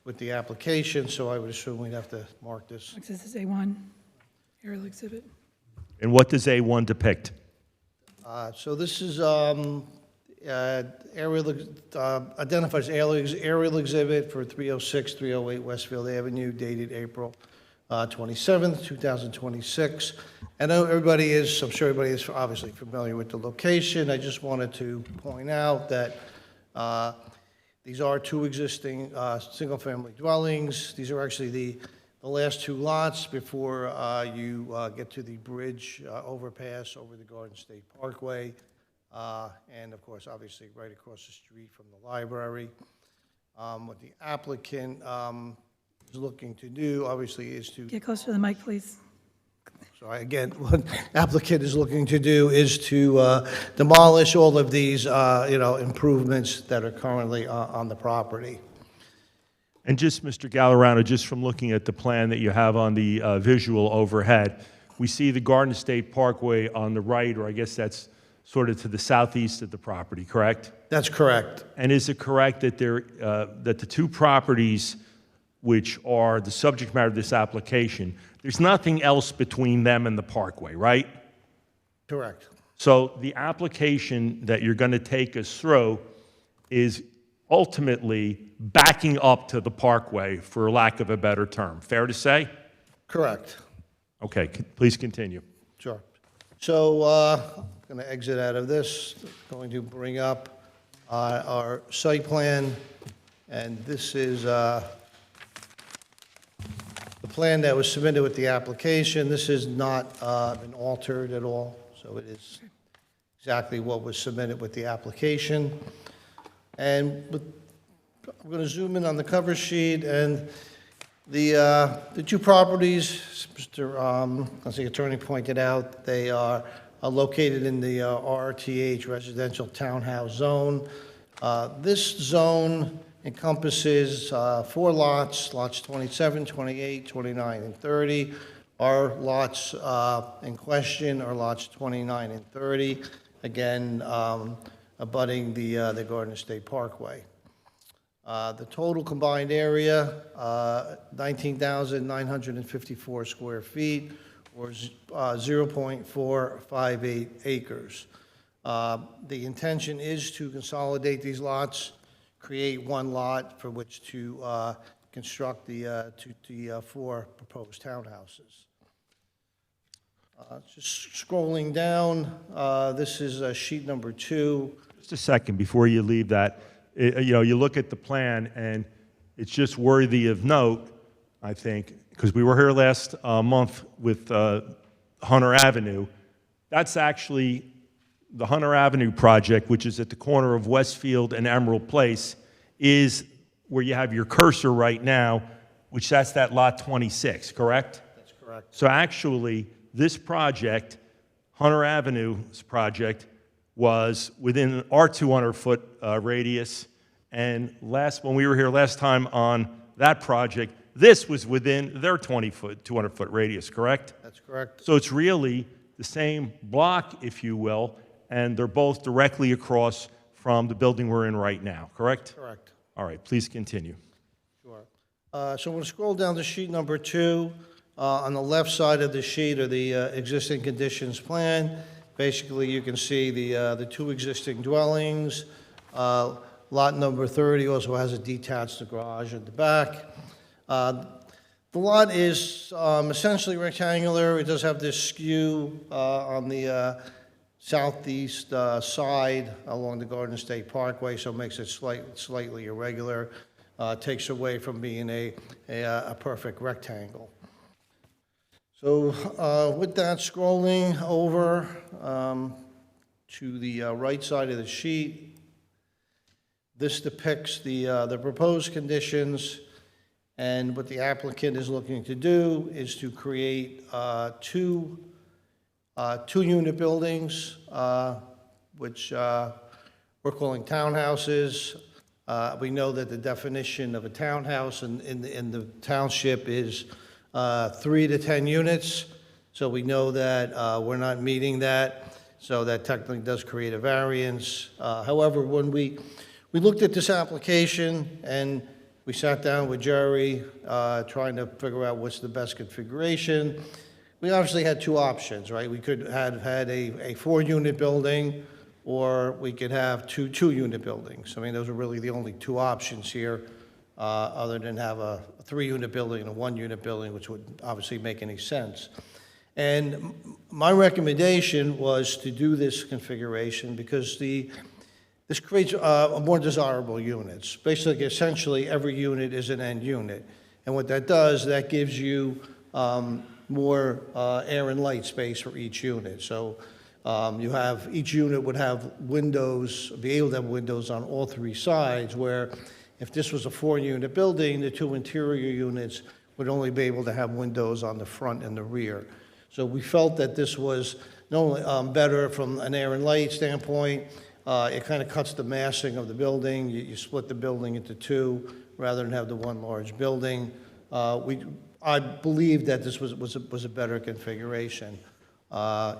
with the application, so I would assume we'd have to mark this. This is A1, aerial exhibit. And what does A1 depict? So this is identifies aerial exhibit for 306, 308 Westfield Avenue, dated April 27th, 2026. I know everybody is, I'm sure everybody is obviously familiar with the location. I just wanted to point out that These are two existing single-family dwellings. These are actually the last two lots before you get to the bridge overpass over the Garden State Parkway, and of course, obviously, right across the street from the library. What the applicant is looking to do, obviously, is to... Get closer to the mic, please. Sorry, again, what applicant is looking to do is to demolish all of these, improvements that are currently on the property. And just, Mr. Gallerano, just from looking at the plan that you have on the visual overhead, we see the Garden State Parkway on the right, or I guess that's sort of to the southeast of the property, correct? That's correct. And is it correct that that the two properties which are the subject matter of this application, there's nothing else between them and the parkway, right? Correct. So the application that you're going to take us through is ultimately backing up to the parkway, for lack of a better term. Fair to say? Correct. Okay, please continue. Sure. So I'm going to exit out of this, going to bring up our site plan, and this is the plan that was submitted with the application. This has not been altered at all, so it is exactly what was submitted with the application. And I'm going to zoom in on the cover sheet, and the two properties, as the attorney pointed out, they are located in the RTH residential townhouse zone. This zone encompasses 4 lots, lots 27, 28, 29, and 30. Our lots in question are lots 29 and 30, again, abutting the Garden State Parkway. The total combined area, 19,954 square feet, or 0.458 acres. The intention is to consolidate these lots, create one lot for which to construct the 4 proposed townhouses. Just scrolling down, this is sheet number 2. Just a second before you leave that. You look at the plan, and it's just worthy of note, I think, because we were here last month with Hunter Avenue. That's actually the Hunter Avenue project, which is at the corner of Westfield and Emerald Place, is where you have your cursor right now, which that's that lot 26, correct? That's correct. So actually, this project, Hunter Avenue's project, was within our 200-foot radius, and when we were here last time on that project, this was within their 200-foot radius, correct? That's correct. So it's really the same block, if you will, and they're both directly across from the building we're in right now, correct? Correct. All right, please continue. Sure. So I'm going to scroll down to sheet number 2. On the left side of the sheet are the existing conditions plan. Basically, you can see the 2 existing dwellings. Lot number 30 also has a detached garage at the back. The lot is essentially rectangular. It does have this skew on the southeast side along the Garden State Parkway, so it makes it slightly irregular. Takes away from being a perfect rectangle. So with that, scrolling over to the right side of the sheet, this depicts the proposed conditions, and what the applicant is looking to do is to create 2 unit buildings, which we're calling townhouses. We know that the definition of a townhouse in the township is 3 to 10 units, so we know that we're not meeting that, so that technically does create a variance. However, when we looked at this application and we sat down with Jerry trying to figure out what's the best configuration, we obviously had 2 options, right? We could have had a 4-unit building, or we could have 2 2-unit buildings. I mean, those are really the only 2 options here, other than have a 3-unit building and a 1-unit building, which would obviously make any sense. And my recommendation was to do this configuration because the This creates more desirable units. Basically, essentially, every unit is an end unit. And what that does, that gives you more air and light space for each unit. So each unit would have windows, be able to have windows on all three sides, where if this was a 4-unit building, the 2 interior units would only be able to have windows on the front and the rear. So we felt that this was not only better from an air and light standpoint, it kind of cuts the massing of the building. You split the building into 2 rather than have the one large building. I believe that this was a better configuration,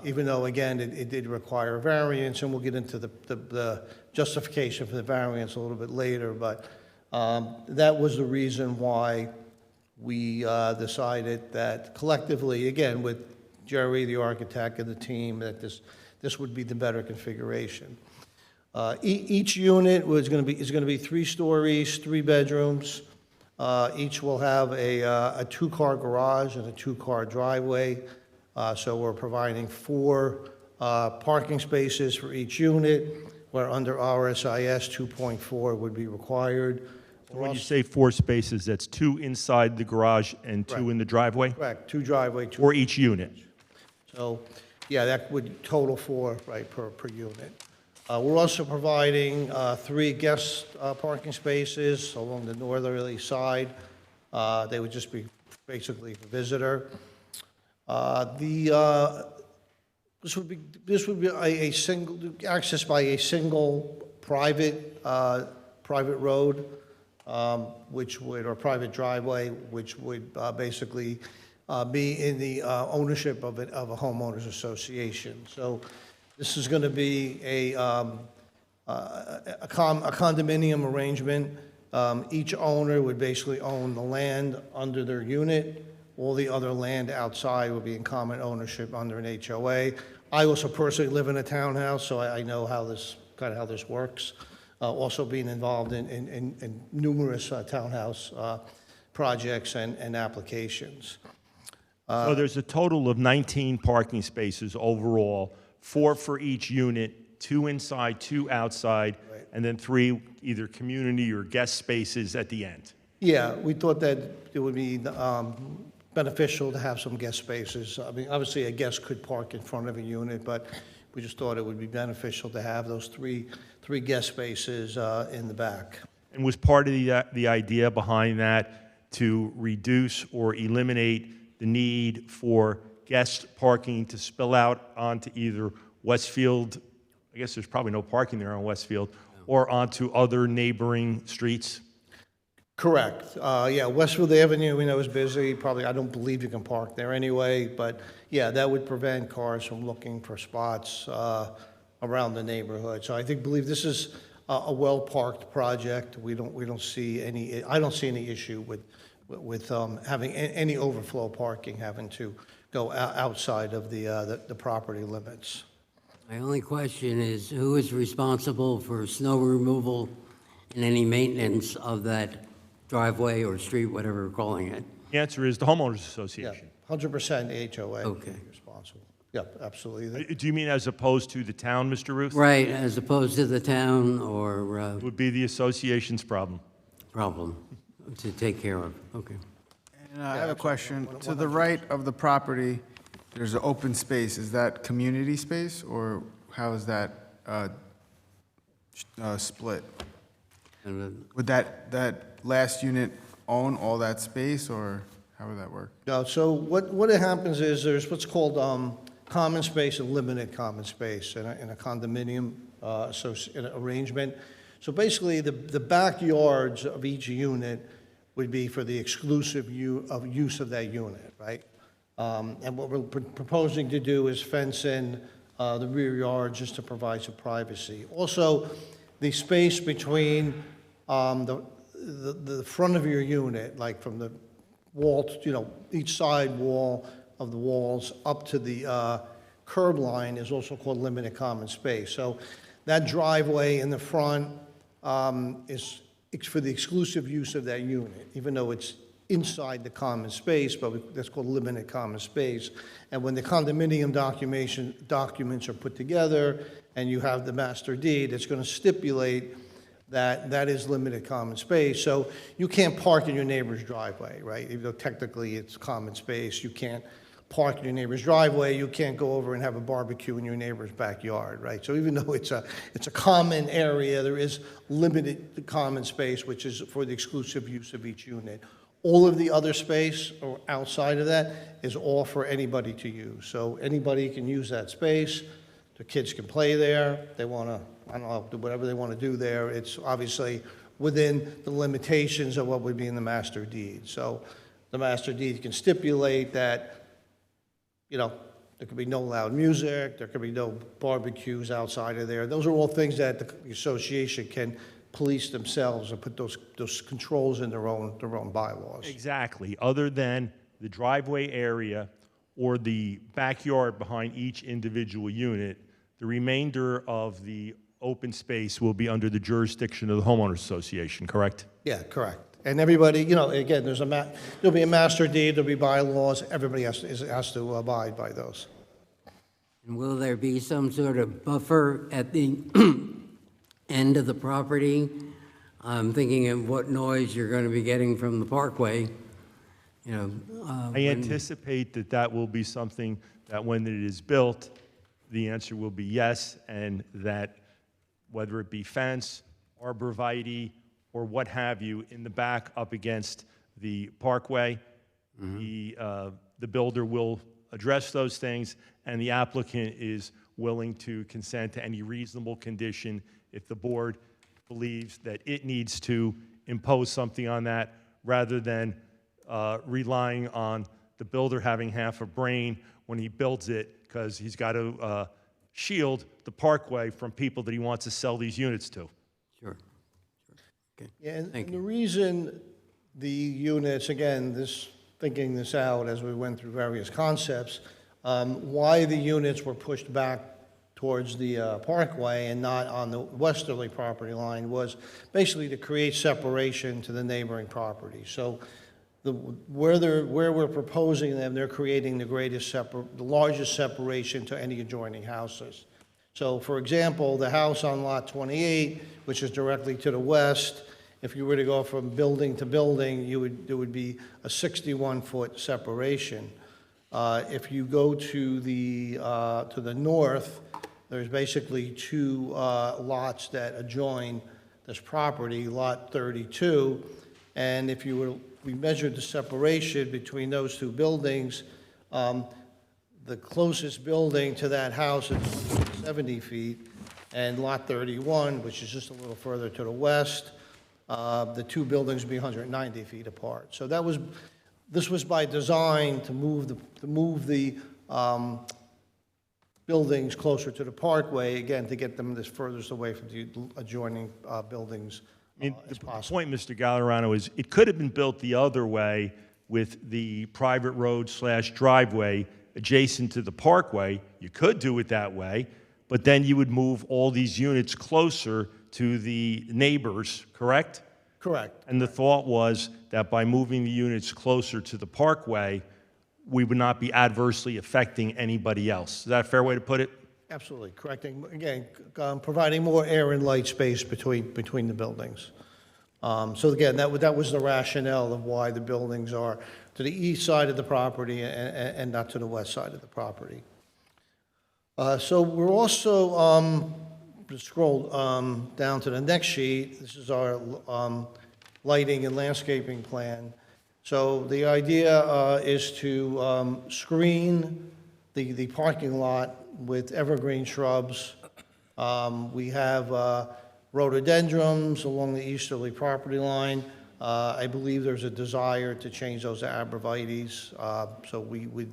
even though, again, it did require a variance, and we'll get into the justification for the variance a little bit later, but that was the reason why we decided that collectively, again, with Jerry, the architect, and the team, that this would be the better configuration. Each unit is going to be 3 stories, 3 bedrooms. Each will have a 2-car garage and a 2-car driveway. So we're providing 4 parking spaces for each unit, where under RSIS 2.4 would be required. When you say 4 spaces, that's 2 inside the garage and 2 in the driveway? Correct, 2 driveway, 2. For each unit? So, yeah, that would total 4, right, per unit. We're also providing 3 guest parking spaces along the northerly side. They would just be basically for visitor. This would be a single access by a single private road, or private driveway, which would basically be in the ownership of a homeowners association. So this is going to be a condominium arrangement. Each owner would basically own the land under their unit. All the other land outside would be in common ownership under an HOA. I also personally live in a townhouse, so I know how this works. Also being involved in numerous townhouse projects and applications. So there's a total of 19 parking spaces overall, 4 for each unit, 2 inside, 2 outside, and then 3 either community or guest spaces at the end. Yeah, we thought that it would be beneficial to have some guest spaces. I mean, obviously, a guest could park in front of a unit, but we just thought it would be beneficial to have those three guest spaces in the back. And was part of the idea behind that to reduce or eliminate the need for guest parking to spill out onto either Westfield, I guess there's probably no parking there on Westfield, or onto other neighboring streets? Correct. Yeah, Westfield Avenue, we know is busy. Probably, I don't believe you can park there anyway, but yeah, that would prevent cars from looking for spots around the neighborhood. So I believe this is a well-parked project. I don't see any issue with having any overflow parking having to go outside of the property limits. My only question is, who is responsible for snow removal and any maintenance of that driveway or street, whatever we're calling it? The answer is the homeowners association. Yeah, 100% the HOA would Okay. be responsible. Yep, absolutely. Do you mean as opposed to the town, Mr. Ruth? Right, as opposed to the town or Would be the association's problem. problem to take care of. Okay. And I have a question. To the right of the property, there's an open space. Is that community space, or how is that split? Would that last unit own all that space, or how would that work? No, so what happens is there's what's called common space and limited common space in a condominium arrangement. So basically, the backyards of each unit would be for the exclusive use of that unit, right? And what we're proposing to do is fence in the rear yard just to provide some privacy. Also, the space between the front of your unit, like from the wall, each side wall of the walls up to the curb line, is also called limited common space. So that driveway in the front is for the exclusive use of that unit, even though it's inside the common space, but that's called limited common space. And when the condominium documents are put together and you have the master deed, it's going to stipulate that that is limited common space. So you can't park in your neighbor's driveway, right? Even though technically it's common space, you can't park in your neighbor's driveway, you can't go over and have a barbecue in your neighbor's backyard, right? So even though it's a common area, there is limited common space, which is for the exclusive use of each unit. All of the other space or outside of that is all for anybody to use. So anybody can use that space. The kids can play there. They want to, I don't know, do whatever they want to do there. It's obviously within the limitations of what would be in the master deed. So the master deed can stipulate that, you know, there could be no loud music, there could be no barbecues outside of there. Those are all things that the association can police themselves and put those controls in their own bylaws. Exactly, other than the driveway area or the backyard behind each individual unit, the remainder of the open space will be under the jurisdiction of the homeowners association, correct? Yeah, correct. And everybody, you know, again, there'll be a master deed, there'll be bylaws, everybody has to abide by those. And will there be some sort of buffer at the end of the property? I'm thinking of what noise you're going to be getting from the parkway, you know. I anticipate that that will be something that when it is built, the answer will be yes, and that whether it be fence, arborvitae, or what have you, in the back up against the parkway, the builder will address those things, and the applicant is willing to consent to any reasonable condition if the board believes that it needs to impose something on that, rather than relying on the builder having half a brain when he builds it, because he's got to shield the parkway from people that he wants to sell these units to. Sure. Okay. Yeah, and Thank the you. reason the units, again, thinking this out as we went through various concepts, why the units were pushed back towards the parkway and not on the westerly property line was basically to create separation to the neighboring property. So where we're proposing them, they're creating the largest separation to any adjoining houses. So, for example, the house on Lot 28, which is directly to the west, if you were to go from building to building, there would be a 61-foot separation. If you go to the north, there's basically two lots that adjoin this property, Lot 32, and if we measured the separation between those two buildings, the closest building to that house is 70 feet, and Lot 31, which is just a little further to the west, the two buildings would be 190 feet apart. So this was by design to move the buildings closer to the parkway, again, to get them this furthest away from the adjoining buildings as possible. The point, Mr. Gallerano, is it could have been built the other way with the private road / driveway adjacent to the parkway. You could do it that way, but then you would move all these units closer to the neighbors, correct? Correct. And the thought was that by moving the units closer to the parkway, we would not be adversely affecting anybody else. Is that a fair way to put it? Absolutely, correcting, again, providing more air and light space between the buildings. So again, that was the rationale of why the buildings are to the east side of the property and not to the west side of the property. So we're also, just scroll down to the next sheet, this is our lighting and landscaping plan. So the idea is to screen the parking lot with evergreen shrubs. We have rhododendrons along the easterly property line. I believe there's a desire to change those to arborvitaes. So we would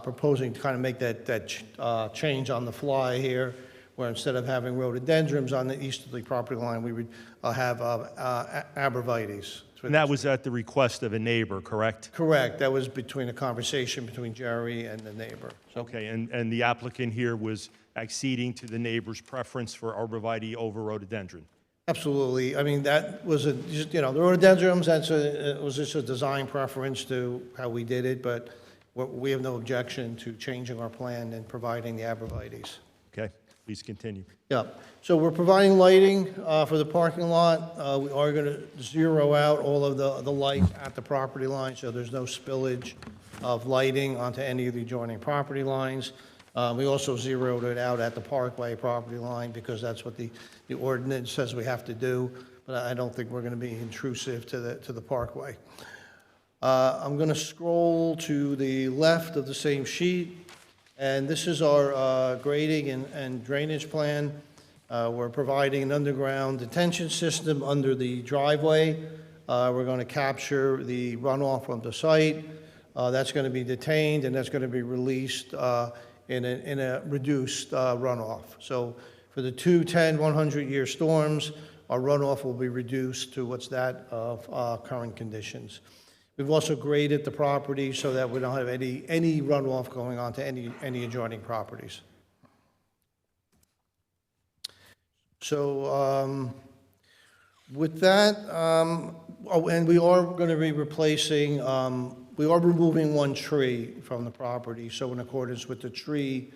proposing to kind of make that change on the fly here, where instead of having rhododendrons on the easterly property line, we would have arborvitaes. And that was at the request of a neighbor, correct? Correct. That was between a conversation between Jerry and the neighbor. Okay, and the applicant here was acceding to the neighbor's preference for arborvitae over rhododendron? Absolutely. I mean, that was the rhododendrons, it was just a design preference to how we did it, but we have no objection to changing our plan and providing the arborvitae's. Okay, please continue. Yeah, so we're providing lighting for the parking lot. We are going to zero out all of the lights at the property line, so there's no spillage of lighting onto any of the adjoining property lines. We also zeroed it out at the Parkway property line because that's what the ordinance says we have to do, but I don't think we're going to be intrusive to the Parkway. I'm going to scroll to the left of the same sheet, and this is our grading and drainage plan. We're providing an underground detention system under the driveway. We're going to capture the runoff from the site. That's going to be detained, and that's going to be released in a reduced runoff. So for the 2, 10, 100-year storms, our runoff will be reduced to what's that of current conditions. We've also graded the property so that we don't have any runoff going on to any adjoining properties. So with that, and we are going to be replacing, we are removing one tree from the property. So in accordance with the tree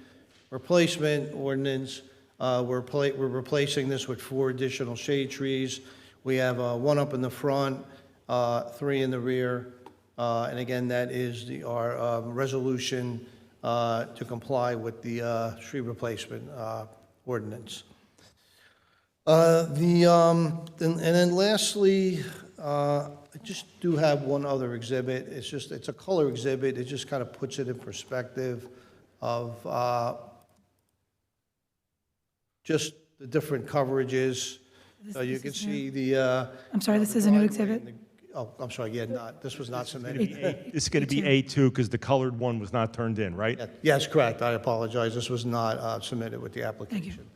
replacement ordinance, we're replacing this with 4 additional shade trees. We have 1 up in the front, 3 in the rear, and again, that is our resolution to comply with the tree replacement ordinance. And then lastly, I just do have one other exhibit. It's a color exhibit. It just kind of puts it in perspective of just the different coverages. You can see the. I'm sorry, this is a new exhibit? Oh, I'm sorry, yeah, this was not submitted. It's going to be A2 because the colored one was not turned in, right? Yes, correct. I apologize. This was not submitted with the application.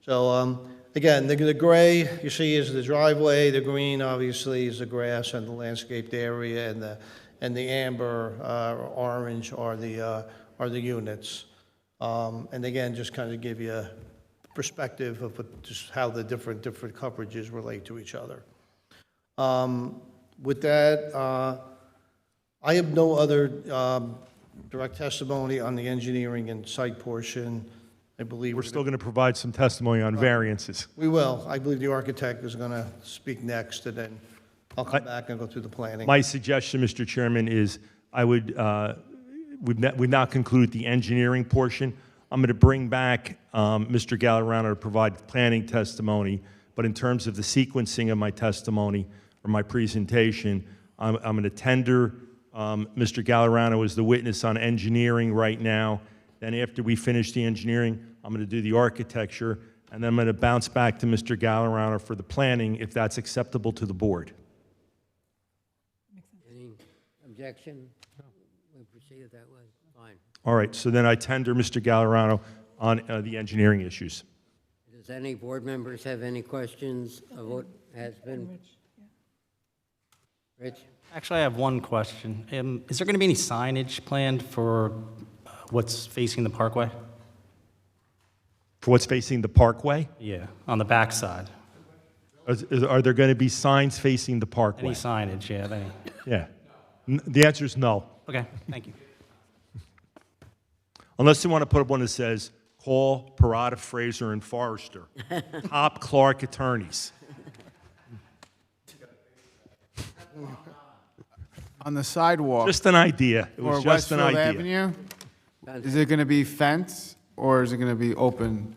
So, again, the gray you see is the driveway. The green, obviously, is the grass and the landscaped area, and the amber orange are the units. And again, just kind of give you a perspective of just how the different coverages relate to each other. With that, I have no other direct testimony on the engineering and site portion. I believe We're still going to provide some testimony on variances. we will. I believe the architect is going to speak next, and then I'll come back and go through the planning. My suggestion, Mr. Chairman, is we've not concluded the engineering portion. I'm going to bring back Mr. Gallerano to provide planning testimony, but in terms of the sequencing of my testimony or my presentation, I'm going to tender Mr. Gallerano as the witness on engineering right now. Then after we finish the engineering, I'm going to do the architecture, and then I'm going to bounce back to Mr. Gallerano for the planning, if that's acceptable to the board. Any objection? We proceed that way? Fine. All right, so then I tender Mr. Gallerano on the engineering issues. Does any board members have any questions of what has been? Rich? Actually, I have one question. Is there going to be any signage planned for what's facing the Parkway? For what's facing the Parkway? Yeah, on the back side. Are there going to be signs facing the Parkway? Any signage, yeah, any. Yeah. The answer is no. Okay, thank you. Unless you want to put up one that says, call Parada, Fraser, and Forrester, top Clark attorneys. On the sidewalk. Just an idea. It was or just an Westfield idea. Avenue, is it going to be fence or is it going to be open?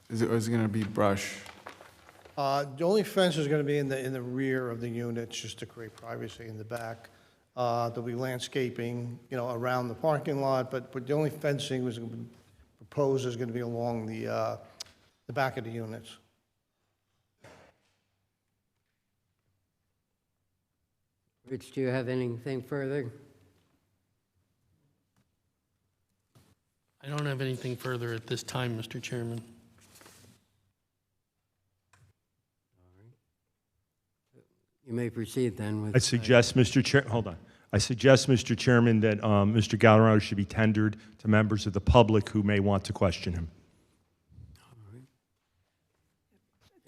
Or is it going to be brush? The only fence is going to be in the rear of the units, just to create privacy in the back. There'll be landscaping, around the parking lot, but the only fencing was proposed is going to be along the back of the units. Rich, do you have anything further? I don't have anything further at this time, Mr. Chairman. You may proceed then with. I suggest, Mr. Chair, hold on. I suggest, Mr. Chairman, that Mr. Gallerano should be tendered to members of the public who may want to question him.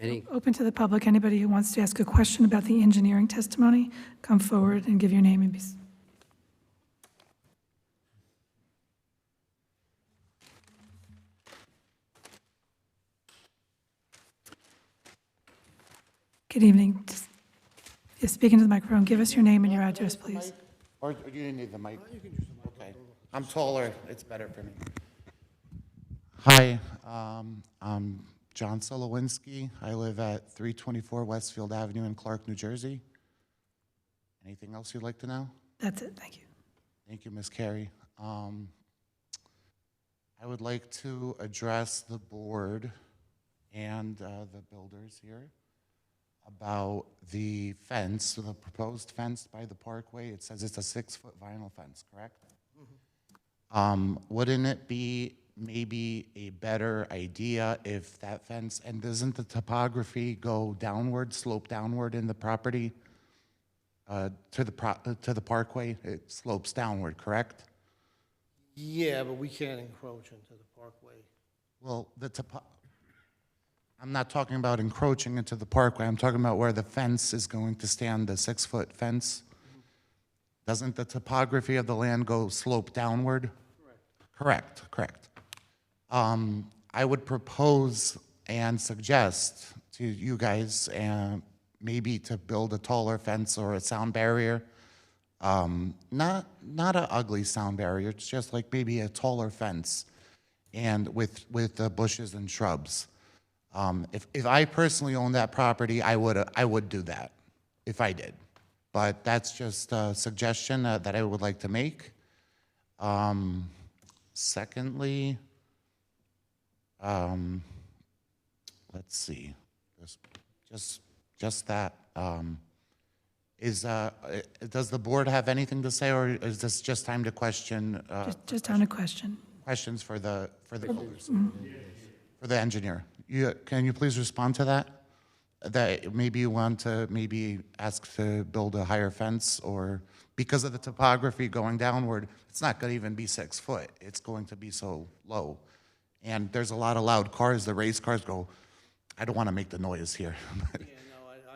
Any, Open to the public. Anybody who wants to ask a question about the engineering testimony, come forward and give your name and be. Good evening. Yes, speak into the microphone. Give us your name and your address, please. Or you didn't need the mic? Okay. I'm taller, it's better for me. Hi, I'm John Solowinski. I live at 324 Westfield Avenue in Clark, New Jersey. Anything else you'd like to know? That's it. Thank you. Thank you, Ms. Carey. I would like to address the board and the builders here about the fence, the proposed fence by the parkway. It says it's a 6-foot vinyl fence, correct? Wouldn't it be maybe a better idea if that fence, and doesn't the topography go downward, slope downward in the property to the parkway? It slopes downward, correct? Yeah, but we can't encroach into the parkway. Well, I'm not talking about encroaching into the parkway. I'm talking about where the fence is going to stand, the 6-foot fence. Doesn't the topography of the land go slope downward? Correct. Correct. I would propose and suggest to you guys maybe to build a taller fence or a sound barrier. Not an ugly sound barrier. It's just like maybe a taller fence, and with bushes and shrubs. If I personally owned that property, I would do that if I did. But that's just a suggestion that I would like to make. Secondly, let's see, just that. Does the board have anything to say, or is this just time to question? Just time to question. Questions for the engineer. Can you please respond to that? That maybe you want to ask to build a higher fence, or because of the topography going downward, it's not going to even be 6 foot. It's going to be so low. And there's a lot of loud cars. The race cars go, I don't want to make the noise here. But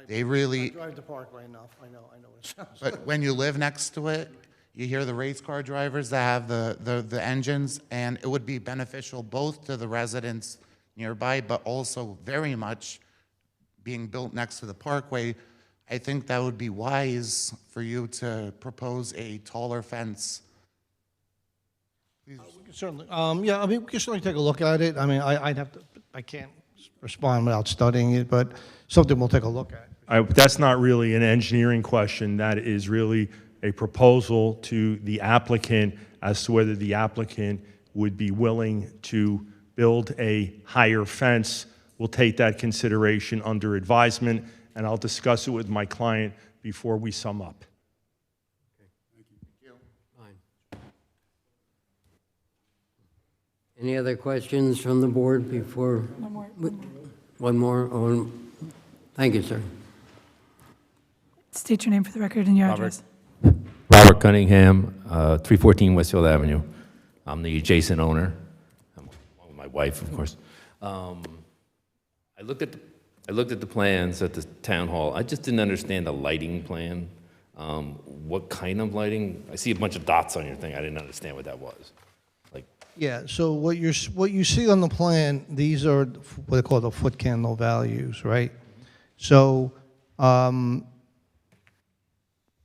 they really. I drive the parkway enough. I know what it sounds like. But when you live next to it, you hear the race car drivers that have the engines, and it would be beneficial both to the residents nearby, but also very much being built next to the parkway. I think that would be wise for you to propose a taller fence. We can certainly, yeah, I mean, we can certainly take a look at it. I mean, I can't respond without studying it, but something we'll take a look at. That's not really an engineering question. That is really a proposal to the applicant as to whether the applicant would be willing to build a higher fence. We'll take that consideration under advisement, and I'll discuss it with my client before we sum up. any other questions from the board before? One more. Oh, thank you, sir. State your name for the record and your address. Robert Cunningham, 314 Westfield Avenue. I'm the adjacent owner. I'm along with my wife, of course. I looked at the plans at the town hall. I just didn't understand the lighting plan. What kind of lighting? I see a bunch of dots on your thing. I didn't understand what that was. Like, Yeah, so what you see on the plan, these are what they call the foot candle values, right? So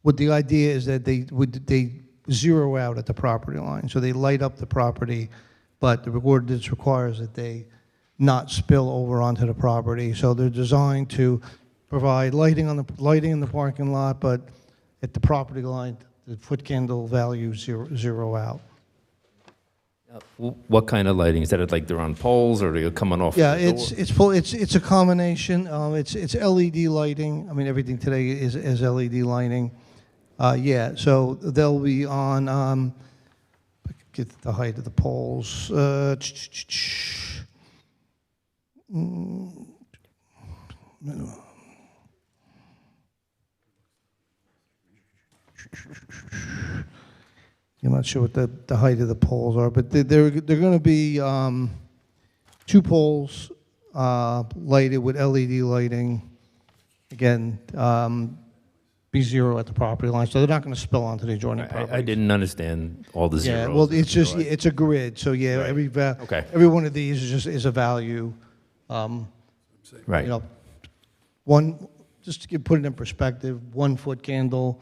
what the idea is that they zero out at the property line. So they light up the property, but the ordinance requires that they not spill over onto the property. So they're designed to provide lighting in the parking lot, but at the property line, the foot candle values zero out. what kind of lighting? Is that like they're on poles or they're coming off? Yeah, the door? it's a combination. It's LED lighting. I mean, everything today is LED lighting. Yeah, so they'll be on. Get the height of the poles. I'm not sure what the height of the poles are, but they're going to be 2 poles lighted with LED lighting. Again, be zero at the property line, so they're not going to spill onto the adjoining property. I didn't understand all the zeros. Yeah, well, it's just, so I- it's a grid, so yeah, Right. Okay. every one of these is a value. Right. You know, one, just to put it in perspective, 1 foot candle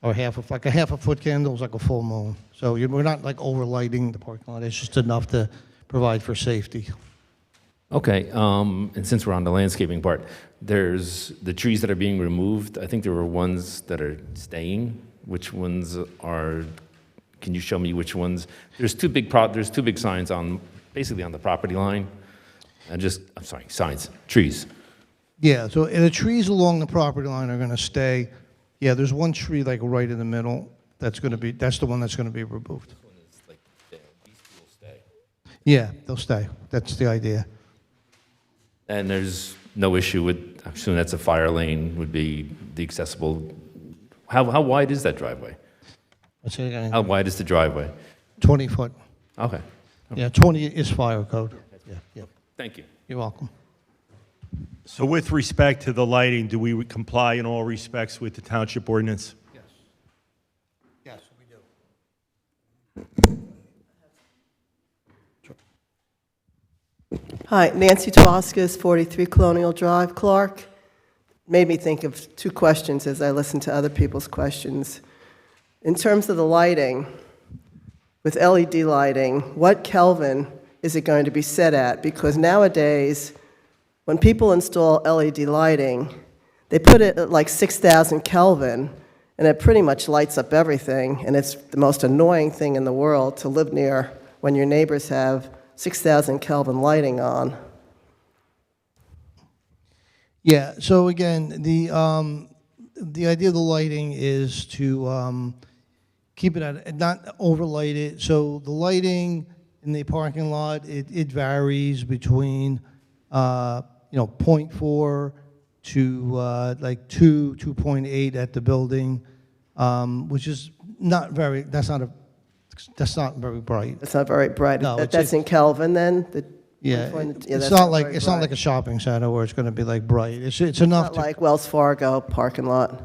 or like a half a foot candle is like a full moon. So we're not like overlighting the parking lot, it's just enough to provide for safety. Okay, and since we're on the landscaping part, there's the trees that are being removed. I think there were ones that are staying. Which ones are, can you show me which ones? There's two big signs on, basically on the property line. I'm sorry, signs, trees. Yeah, so the trees along the property line are going to stay. Yeah, there's one tree like right in the middle that's the one that's going to be removed. Yeah, they'll stay. That's the idea. And there's no issue with, I assume that's a fire lane, would be the accessible. How wide is that driveway? What's it again? How wide is the driveway? 20 foot. Okay. Yeah, 20 is fire code. Yeah. Thank you. You're welcome. So with respect to the lighting, do we comply in all respects with the township ordinance? Yes, we do. Hi, Nancy Twaskis, 43 Colonial Drive, Clark. Made me think of two questions as I listened to other people's questions. In terms of the lighting, with LED lighting, what Kelvin is it going to be set at? Because nowadays, when people install LED lighting, they put it at like 6,000 Kelvin, and it pretty much lights up everything, and it's the most annoying thing in the world to live near when your neighbors have 6,000 Kelvin lighting on. Yeah, so again, the idea of the lighting is to keep it at, not overlight it. So the lighting in the parking lot, it varies between, 0.4 to like 2.8 at the building, which is not very, that's not very bright. It's not very bright. No, That's in Kelvin then? Yeah, that's it's not like, very it's not bright. like a shopping center where it's going to be like bright. It's enough Not to, like Wells Fargo parking lot.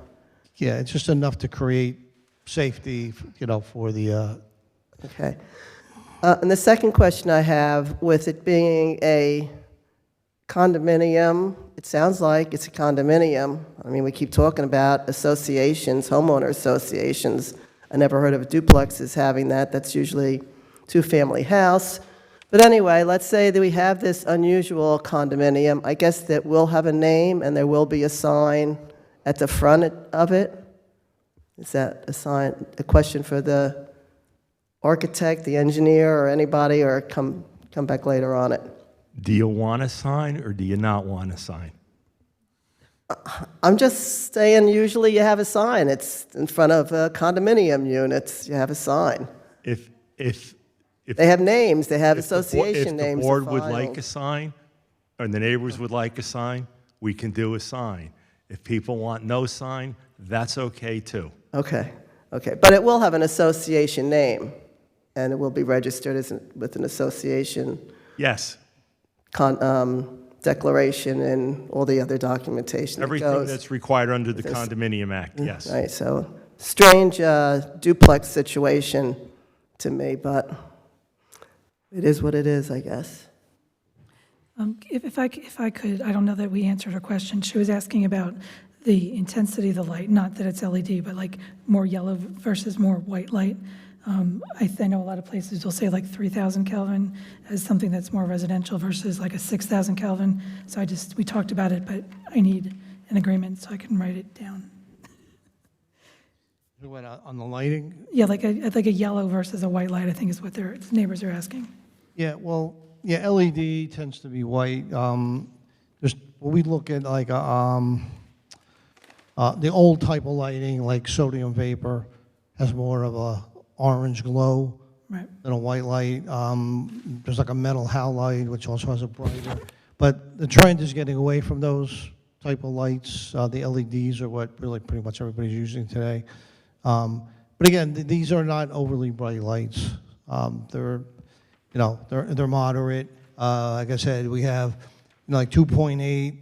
yeah, it's just enough to create safety, for the, Okay. And the second question I have, with it being a condominium, it sounds like it's a condominium. I mean, we keep talking about associations, homeowner associations. I never heard of duplexes having that. That's usually two-family house. But anyway, let's say that we have this unusual condominium. I guess that will have a name and there will be a sign at the front of it. Is that a question for the architect, the engineer, or anybody, or come back later on it? Do you want a sign or do you not want a sign? I'm just saying, usually you have a sign. It's in front of condominium units. You have a sign. If They have names. They have if the bo- association names. If the board are would like filed. a sign, and the neighbors would like a sign, we can do a sign. If people want no sign, that's okay too. Okay. But it will have an association name, and it will be registered with an association Yes, declaration and all the other documentation that everything goes. that's required under the This- Condominium Act, yes. Right, so strange duplex situation to me, but it is what it is, I guess. If I could, I don't know that we answered her question. She was asking about the intensity of the light, not that it's LED, but like more yellow versus more white light. I know a lot of places will say like 3,000 Kelvin as something that's more residential versus like a 6,000 Kelvin. So we talked about it, but I need an agreement so I can write it down. You went on the lighting? Yeah, like a yellow versus a white light, I think is what their neighbors are asking. Yeah, well, yeah, LED tends to be white. We look at like the old type of lighting, like sodium vapor, has more of a orange glow Right. than a white light. There's like a metal halide, which also has a brighter. But the trend is getting away from those type of lights. The LEDs are what really pretty much everybody's using today. But again, these are not overly bright lights. They're moderate. Like I said, we have like 2.8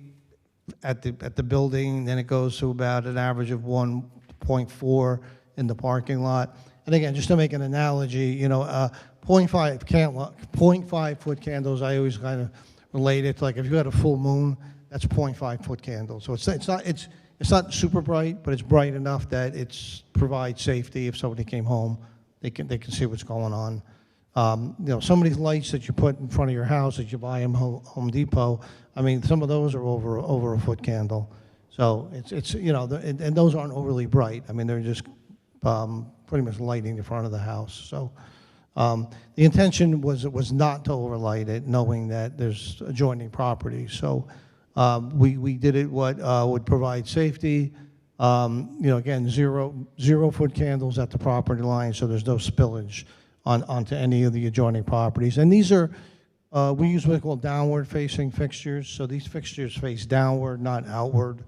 at the building, then it goes to about an average of 1.4 in the parking lot. And again, just to make an analogy, 0.5 foot candles, I always kind of relate it to, like, if you had a full moon, that's 0.5 foot candle. So it's not super bright, but it's bright enough that it provides safety. If somebody came home, they can see what's going on. Some of these lights that you put in front of your house that you buy in Home Depot, I mean, some of those are over a foot candle. So it's and those aren't overly bright. I mean, they're just pretty much lighting the front of the house. So the intention was not to overlight it, knowing that there's adjoining property. So we did it what would provide safety. Again, zero foot candles at the property line, so there's no spillage onto any of the adjoining properties. And these are, we use what we call downward facing fixtures. So these fixtures face downward, not outward.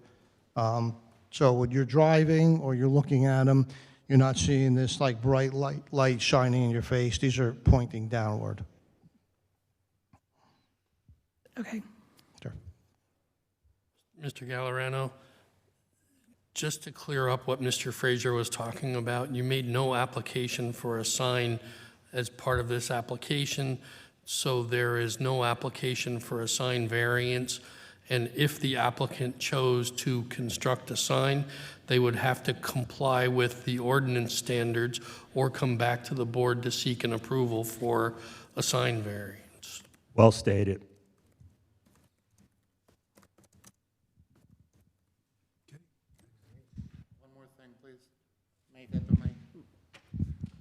So when you're driving or you're looking at them, you're not seeing this like bright light shining in your face. These are pointing downward. Okay. Sure. Mr. Gallerano, just to clear up what Mr. Frazier was talking about, you made no application for a sign as part of this application, so there is no application for a sign variance. And if the applicant chose to construct a sign, they would have to comply with the ordinance standards or come back to the board to seek an approval for a sign variance. Well stated.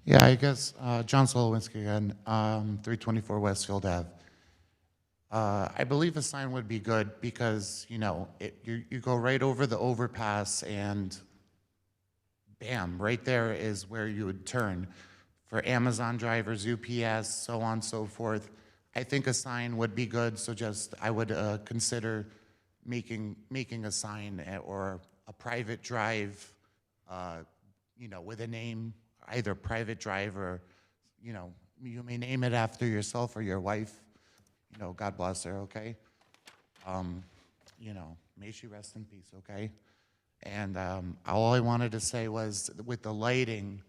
Yeah, I guess, John Solowinski again, 324 Westfield Ave. I believe a sign would be good because, you go right over the overpass and bam, right there is where you would turn. For Amazon drivers, UPS, so on and so forth, I think a sign would be good, so I would consider making a sign or a private drive, with a name, either private drive or, you may name it after yourself or your wife. God bless her, okay? May she rest in peace, okay? And all I wanted to say was, with the lighting,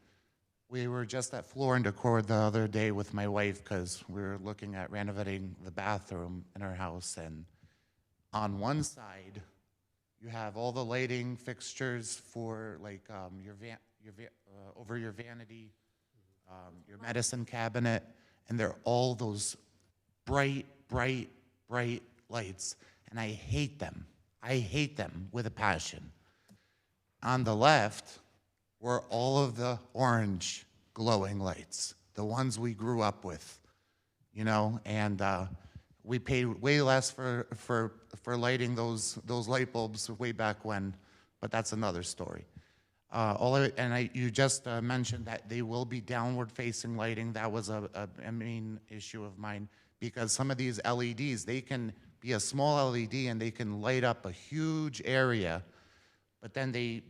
we were just at Floor and Decor the other day with my wife because we were looking at renovating the bathroom in our house. And on one side, you have all the lighting fixtures for like over your vanity, your medicine cabinet, and they're all those bright lights, and I hate them. I hate them with a passion. On the left were all of the orange glowing lights, the ones we grew up with, and we paid way less for lighting those light bulbs way back when, but that's another story. You just mentioned that they will be downward-facing lighting. That was a main issue of mine, because some of these LEDs, they can be a small LED and they can light up a huge area, but then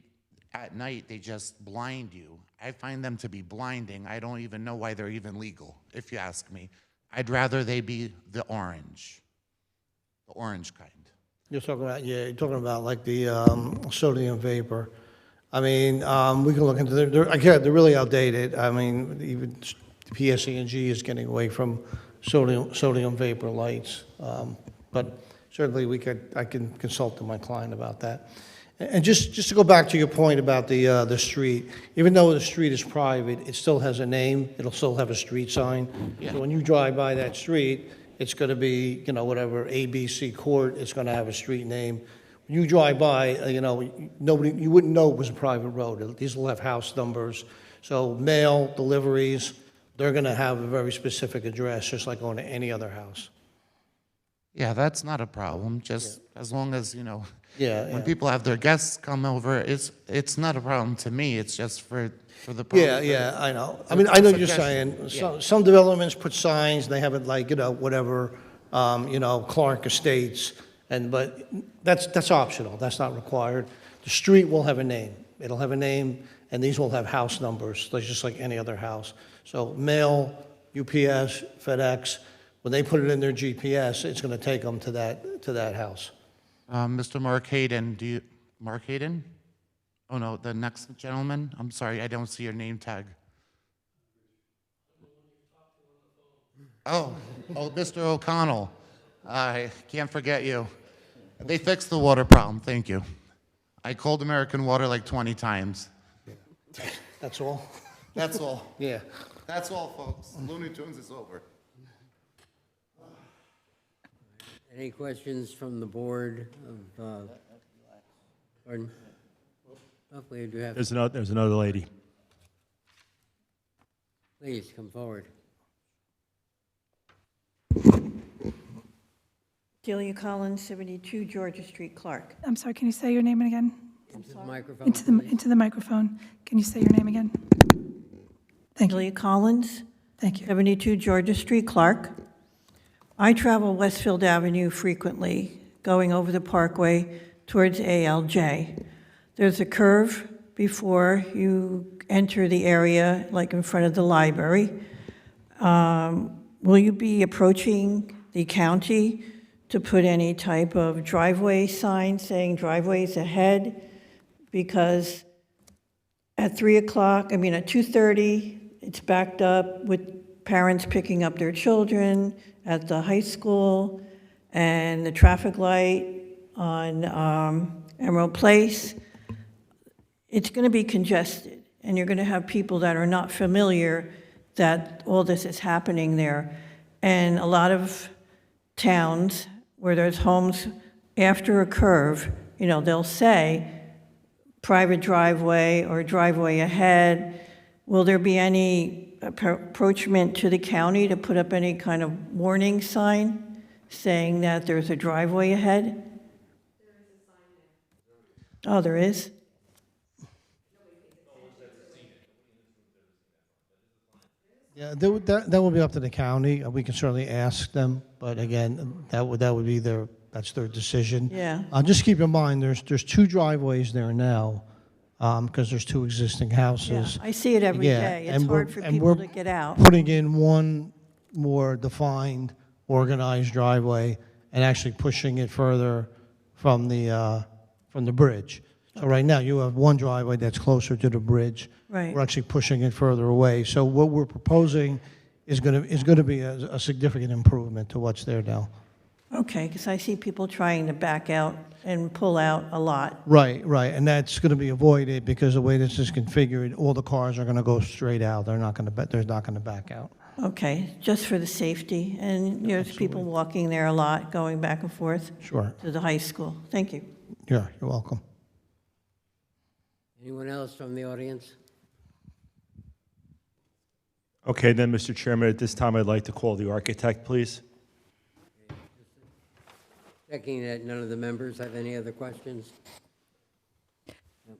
at night, they just blind you. I find them to be blinding. I don't even know why they're even legal, if you ask me. I'd rather they be the orange kind. You're talking about like the sodium vapor. I mean, we can look into they're really outdated. I mean, even PSE&G is getting away from sodium vapor lights. But certainly I can consult with my client about that. And just to go back to your point about the street, even though the street is private, it still has a name. It'll still have a street sign. Yeah. So when you drive by that street, it's going to be, whatever, ABC Court. It's going to have a street name. When you drive by, you wouldn't know it was a private road. These will have house numbers. So mail, deliveries, they're going to have a very specific address, just like on any other house. Yeah, that's not a problem, just as long as, when people have their guests come over, it's not a problem to me, it's just for the public. Yeah, I know. I mean, I know you're saying, some developments put signs, they have it like, whatever, Clark Estates, but that's optional, that's not required. The street will have a name. It'll have a name, and these will have house numbers, just like any other house. So mail, UPS, FedEx, when they put it in their GPS, it's going to take them to that house. Mr. Mark Hayden, Mark Hayden? Oh, no, the next gentleman. I'm sorry, I don't see your name tag. Oh, Mr. O'Connell. I can't forget you. They fixed the water problem, thank you. I called American Water like 20 times. That's all? That's all. Yeah. That's all, folks. Looney Tunes is over. Any questions from the board of, pardon? Hopefully you do have, There's another lady. please come forward. Delia Collins, 72 Georgia Street, Clark. I'm sorry, can you say your name again? Into the microphone, Into the microphone. Can you say your name again? Thank you. Delia Collins. Thank you. 72 Georgia Street, Clark. I travel Westfield Avenue frequently, going over the Parkway towards ALJ. There's a curve before you enter the area, like in front of the library. Will you be approaching the county to put any type of driveway sign saying driveways ahead? Because at 3 o'clock, at 2:30, it's backed up with parents picking up their children at the high school, and the traffic light on Emerald Place. It's going to be congested, and you're going to have people that are not familiar that all this is happening there. And a lot of towns where there's homes after a curve, they'll say private driveway or driveway ahead. Will there be any approachment to the county to put up any kind of warning sign saying that there's a driveway ahead? There is a sign there. Oh, there is? Yeah, that will be up to the county. We can certainly ask them, but again, that would be that's their decision. Yeah. Just keep in mind, there's 2 driveways there now, because there's 2 existing Yeah, houses. I see it every Yeah, day. It's and we're- hard for and people we're to get out. Putting in one more defined, organized driveway and actually pushing it further from the bridge. So right now, you have one driveway that's closer to the bridge. Right. We're actually pushing it further away. So what we're proposing is going to be a significant improvement to what's there now. Okay, because I see people trying to back out and pull out a lot. Right, and that's going to be avoided because the way this is configured, all the cars are going to go straight out. They're not going to back out. Okay, just for the safety, and there's people walking there a lot, going back and forth Sure. to the high school. Thank you. Yeah, you're welcome. Anyone else from the audience? Okay, then, Mr. Chairman, at this time, I'd like to call the architect, please. Checking that none of the members have any other questions? No.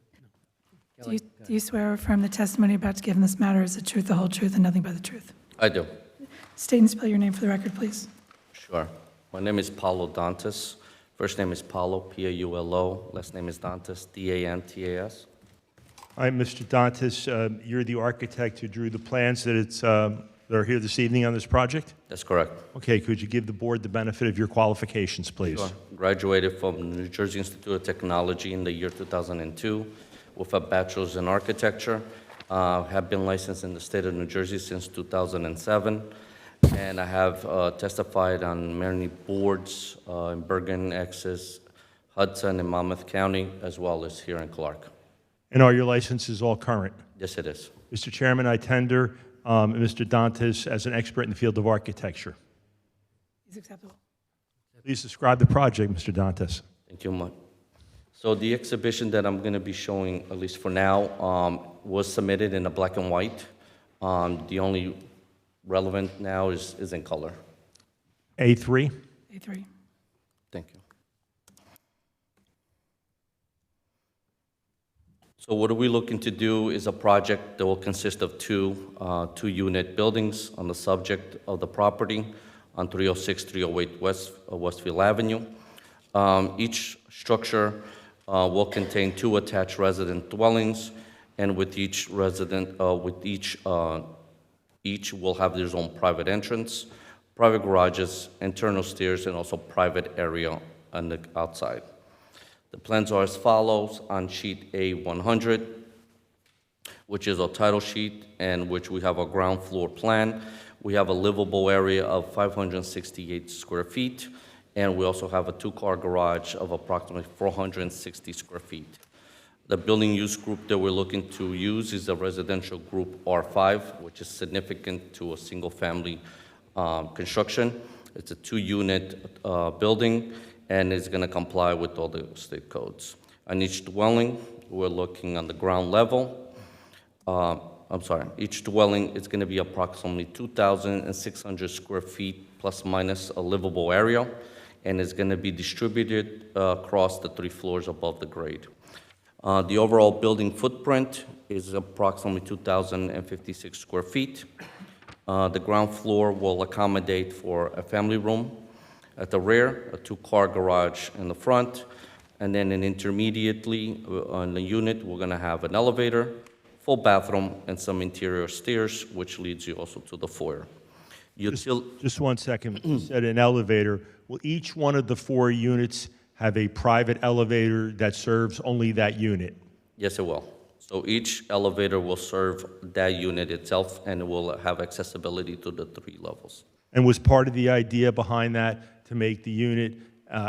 Do you swear or affirm the testimony about to give in this matter is the truth, the whole truth, and nothing but the truth? I do. State and spell your name for the record, please. Sure. My name is Paulo Dantas. First name is Paulo, Paulo. Last name is Dantas, Dantas. All right, Mr. Dantas, you're the architect who drew the plans that are here this evening on this project? That's correct. Okay, could you give the board the benefit of your qualifications, please? Sure. Graduated from New Jersey Institute of Technology in the year 2002 with a bachelor's in architecture. Have been licensed in the state of New Jersey since 2007. And I have testified on many boards in Bergen, Essex, Hudson, and Monmouth County, as well as here in Clark. And are your licenses all current? Yes, it is. Mr. Chairman, I tender Mr. Dantas as an expert in the field of architecture. Is acceptable. Please describe the project, Mr. Dantas. Thank you much. So the exhibition that I'm going to be showing, at least for now, was submitted in a black and white. The only relevant now is in color. A3? A3. Thank you. So what are we looking to do is a project that will consist of two-unit buildings on the subject of the property on 306, 308 Westfield Avenue. Each structure will contain 2 attached resident dwellings, and with each resident, each will have their own private entrance. private garages, internal stairs, and also private area on the outside. The plans are as follows on sheet A100, which is our title sheet, and which we have a ground floor plan. We have a livable area of 568 square feet, and we also have a two-car garage of approximately 460 square feet. The building use group that we're looking to use is a residential group R5, which is significant to a single-family construction. It's a 2-unit building, and it's going to comply with all the state codes. On each dwelling, we're looking on the ground level. Each dwelling is going to be approximately 2,600 square feet plus minus a livable area, and it's going to be distributed across the 3 floors above the grade. The overall building footprint is approximately 2,056 square feet. The ground floor will accommodate for a family room at the rear, a 2-car garage in the front, and then intermediately on the unit, we're going to have an elevator, full bathroom, and some interior stairs, which leads you also to the foyer. Just 1 second. You said an elevator. Will each one of the 4 units have a private elevator that serves only that unit? Yes, it will. So each elevator will serve that unit itself, and it will have accessibility to the 3 levels. And was part of the idea behind that to make the unit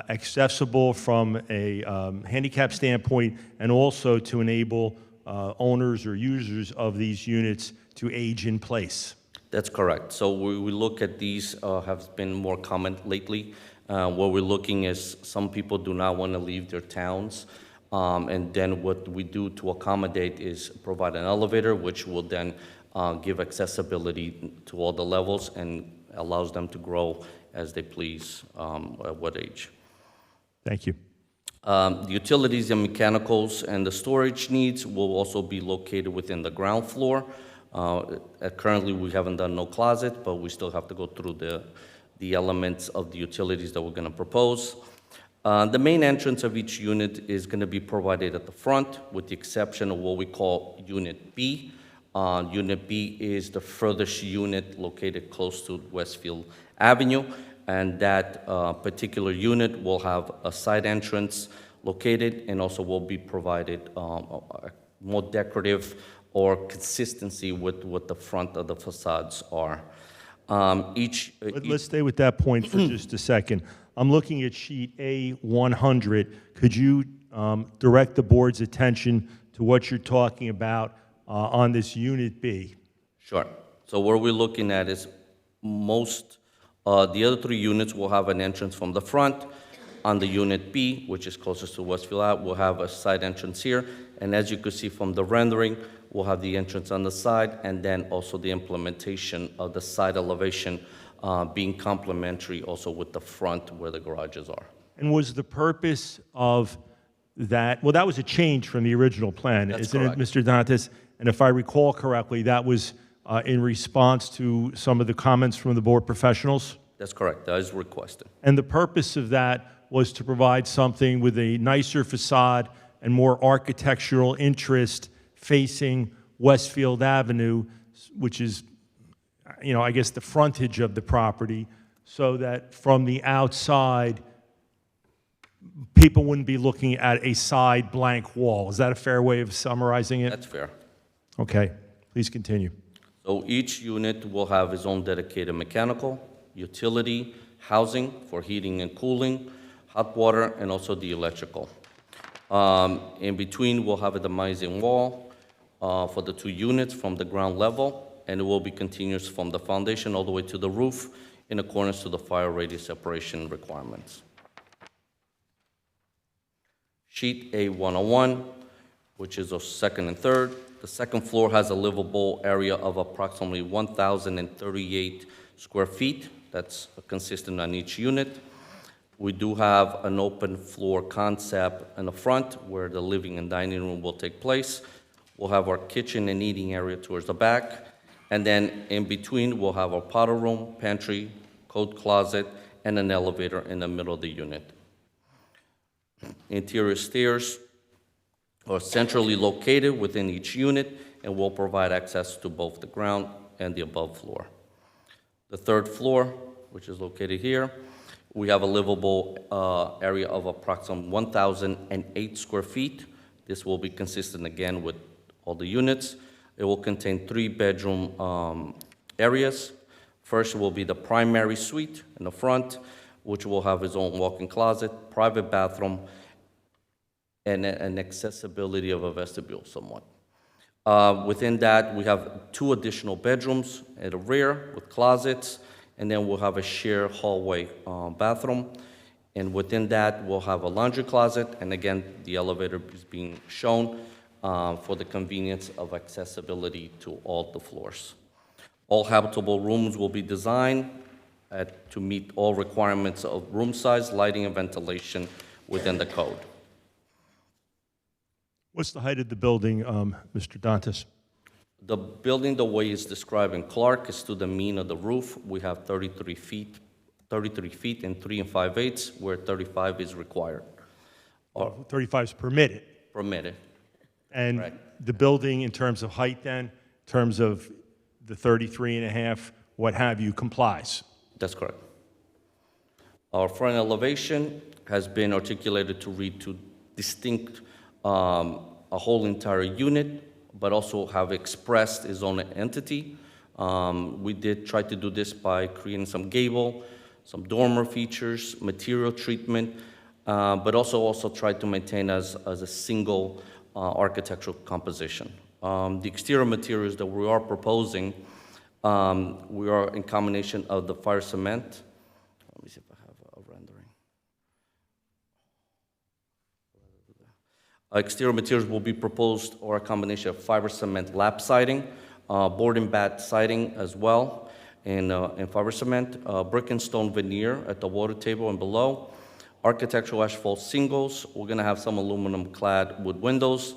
accessible from a handicap standpoint, and also to enable owners or users of these units to age in place? That's correct. So we look at these, have been more common lately. What we're looking is some people do not want to leave their towns, and then what we do to accommodate is provide an elevator, which will then give accessibility to all the levels and allows them to grow as they please at what age. Thank you. The utilities and mechanicals and the storage needs will also be located within the ground floor. Currently, we haven't done no closet, but we still have to go through the elements of the utilities that we're going to propose. The main entrance of each unit is going to be provided at the front, with the exception of what we call Unit B. Unit B is the furthest unit located close to Westfield Avenue, and that particular unit will have a side entrance located, and also will be provided more decorative or consistency with what the front of the facades are. Let's stay with that point for just a second. I'm looking at sheet A100. Could you direct the board's attention to what you're talking about on this Unit B? Sure. So what we're looking at is the other 3 units will have an entrance from the front. On the Unit B, which is closest to Westfield Ave, we'll have a side entrance here. And as you can see from the rendering, we'll have the entrance on the side, and then also the implementation of the side elevation being complementary also with the front where the garages are. And was the purpose of that, well, that was a change from the original plan, That's isn't correct. it, Mr. Donatis? And if I recall correctly, that was in response to some of the comments from the board professionals? That's correct. That is requested. And the purpose of that was to provide something with a nicer facade and more architectural interest facing Westfield Avenue, which is, I guess, the frontage of the property, so that from the outside, people wouldn't be looking at a side blank wall. Is that a fair way of summarizing it? That's fair. Okay, please continue. So each unit will have its own dedicated mechanical, utility, housing for heating and cooling, hot water, and also the electrical. In between, we'll have a demising wall for the 2 units from the ground level, and it will be continuous from the foundation all the way to the roof in accordance to the fire radius separation requirements. Sheet A101, which is our second and third. The second floor has a livable area of approximately 1,038 square feet. That's consistent on each unit. We do have an open floor concept in the front where the living and dining room will take place. We'll have our kitchen and eating area towards the back. And then in between, we'll have our powder room, pantry, coat closet, and an elevator in the middle of the unit. Interior stairs are centrally located within each unit and will provide access to both the ground and the above floor. The third floor which is located here. We have a livable area of approximately 1,008 square feet. This will be consistent again with all the units. It will contain 3-bedroom areas. First will be the primary suite in the front, which will have its own walk-in closet, private bathroom, and an accessibility of a vestibule somewhat. Within that, we have 2 additional bedrooms at the rear with closets, and then we'll have a shared hallway bathroom. And within that, we'll have a laundry closet, and again, the elevator is being shown for the convenience of accessibility to all the floors. All habitable rooms will be designed to meet all requirements of room size, lighting, and ventilation within the code. What's the height of the building, Mr. Dantas? The building, the way it's described in Clark, is to the mean of the roof. We have 33 feet and 3 5/8, where 35 is required. 35 is permitted. Permitted. And Right. the building, in terms of height then, in terms of the 33.5, what have you, complies? That's correct. Our front elevation has been articulated to read to distinct a whole entire unit, but also have expressed its own entity. We did try to do this by creating some gable, some dormer features, material treatment, but also tried to maintain as a single architectural composition. The exterior materials that we are proposing, we are in combination of the fire cement. Let me see if I have a rendering. Exterior materials will be proposed or a combination of fiber cement lap siding, board and bat siding as well, and fiber cement, brick and stone veneer at the water table and below, architectural asphalt shingles. We're going to have some aluminum clad wood windows,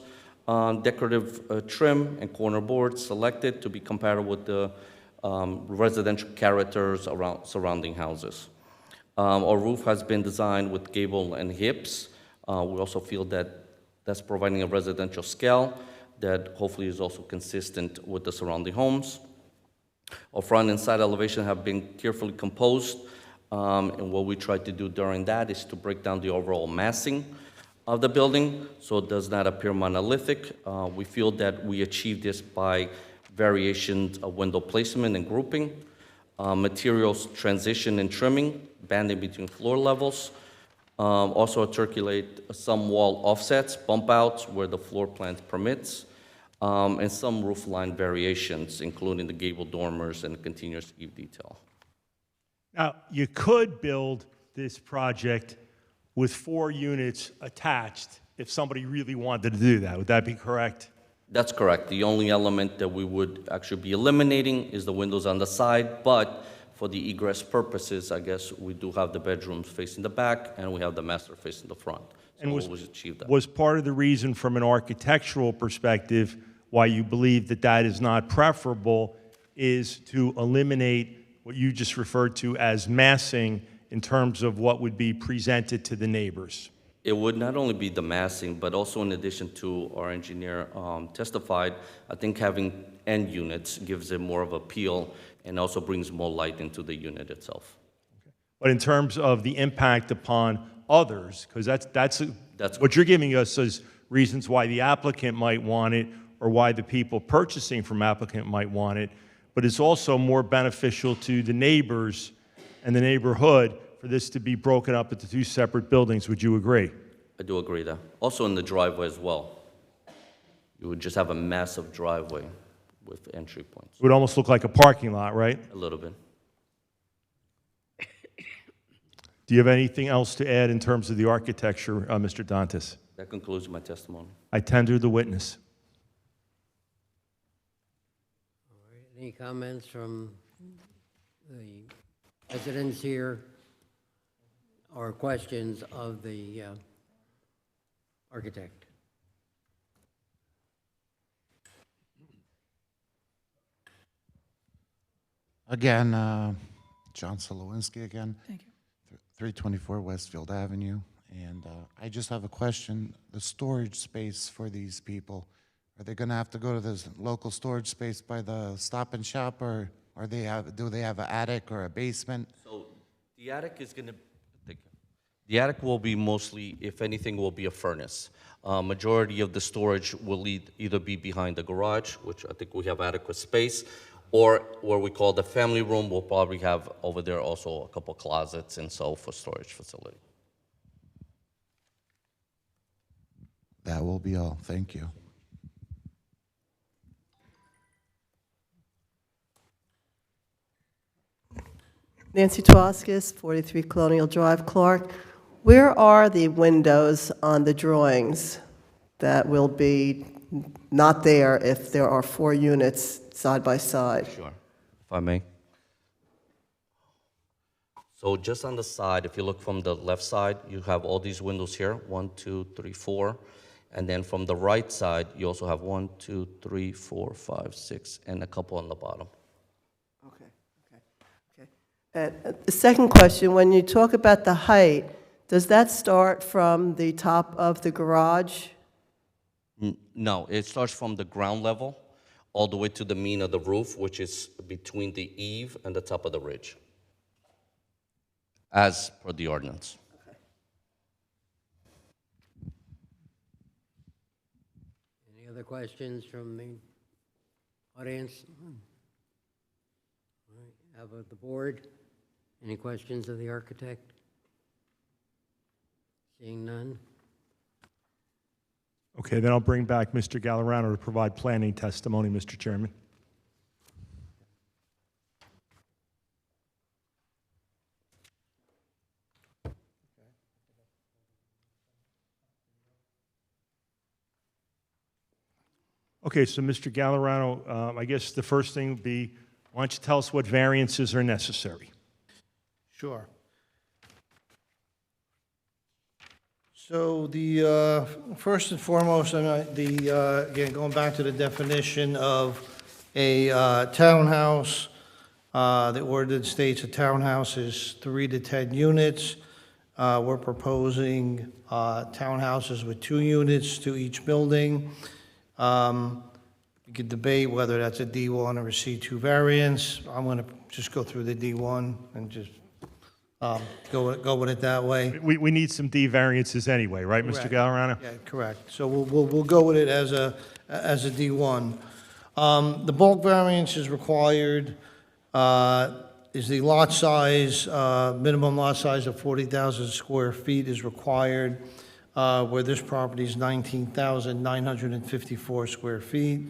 decorative trim and corner boards selected to be compatible with the residential characters around surrounding houses. Our roof has been designed with gable and hips. We also feel that that's providing a residential scale that hopefully is also consistent with the surrounding homes. Our front and side elevation have been carefully composed, and what we tried to do during that is to break down the overall massing of the building so it does not appear monolithic. We feel that we achieved this by variations of window placement and grouping, materials transition and trimming, banding between floor levels, also articulate some wall offsets, bump outs where the floor plan permits, and some roof line variations, including the gable dormers and continuous eave detail. Now, you could build this project with 4 units attached if somebody really wanted to do that. Would that be correct? That's correct. The only element that we would actually be eliminating is the windows on the side, but for the egress purposes, I guess we do have the bedrooms facing the back and we have the master facing the front. So And we'll achieve that. was part of the reason from an architectural perspective why you believe that that is not preferable is to eliminate what you just referred to as massing in terms of what would be presented to the neighbors? It would not only be the massing, but also in addition to our engineer testified, I think having end units gives it more of appeal and also brings more light into the unit itself. But in terms of the impact upon others, because that's what you're giving us as reasons why the applicant might want it or why the people purchasing from applicant might want it, but it's also more beneficial to the neighbors and the neighborhood for this to be broken up into 2 separate buildings. Would you agree? I do agree that. Also in the driveway as well. You would just have a massive driveway with entry points. It would almost look like a parking lot, right? A little bit. Do you have anything else to add in terms of the architecture, Mr. Dantas? That concludes my testimony. I tender the witness. Any comments from the residents here or questions of the architect? Again, John Solowinski again. Thank you. 324 Westfield Avenue. And I just have a question. The storage space for these people, are they going to have to go to this local storage space by the Stop and Shop, or Or do they have an attic or a basement? So the attic is going to, the attic will be mostly, if anything, will be a furnace. Majority of the storage will either be behind the garage, which I think we have adequate space, or where we call the family room, we'll probably have over there also a couple closets and so for storage facility. That will be all. Thank you. Nancy Twaskis, 43 Colonial Drive, Clark. Where are the windows on the drawings that will be not there if there are 4 units side by side? Sure, if I may. So just on the side, if you look from the left side, you have all these windows here, 1, 2, 3, 4. And then from the right side, you also have 1, 2, 3, 4, 5, 6, and a couple on the bottom. The second question, when you talk about the height, does that start from the top of the garage? No, it starts from the ground level all the way to the mean of the roof, which is between the eave and the top of the ridge, as per the ordinance. Any other questions from the audience? All right, how about the board? Any questions of the architect? Seeing none? Okay, then I'll bring back Mr. Gallerano to provide planning testimony, Mr. Chairman. Okay, so Mr. Gallerano, I guess the first thing would be, why don't you tell us what variances are necessary? Sure. So the first and foremost, again, going back to the definition of a townhouse, the ordinance states a townhouse is 3 to 10 units. We're proposing townhouses with 2 units to each building. You could debate whether that's a D1 or a C2 variance. I'm going to just go through the D1 and just go with it that way. We need some D variances anyway, right, Mr. Correct. Gallerano? Yeah, correct. So we'll go with it as a D1. The bulk variance is required, is the lot size, minimum lot size of 40,000 square feet is required, where this property is 19,954 square feet.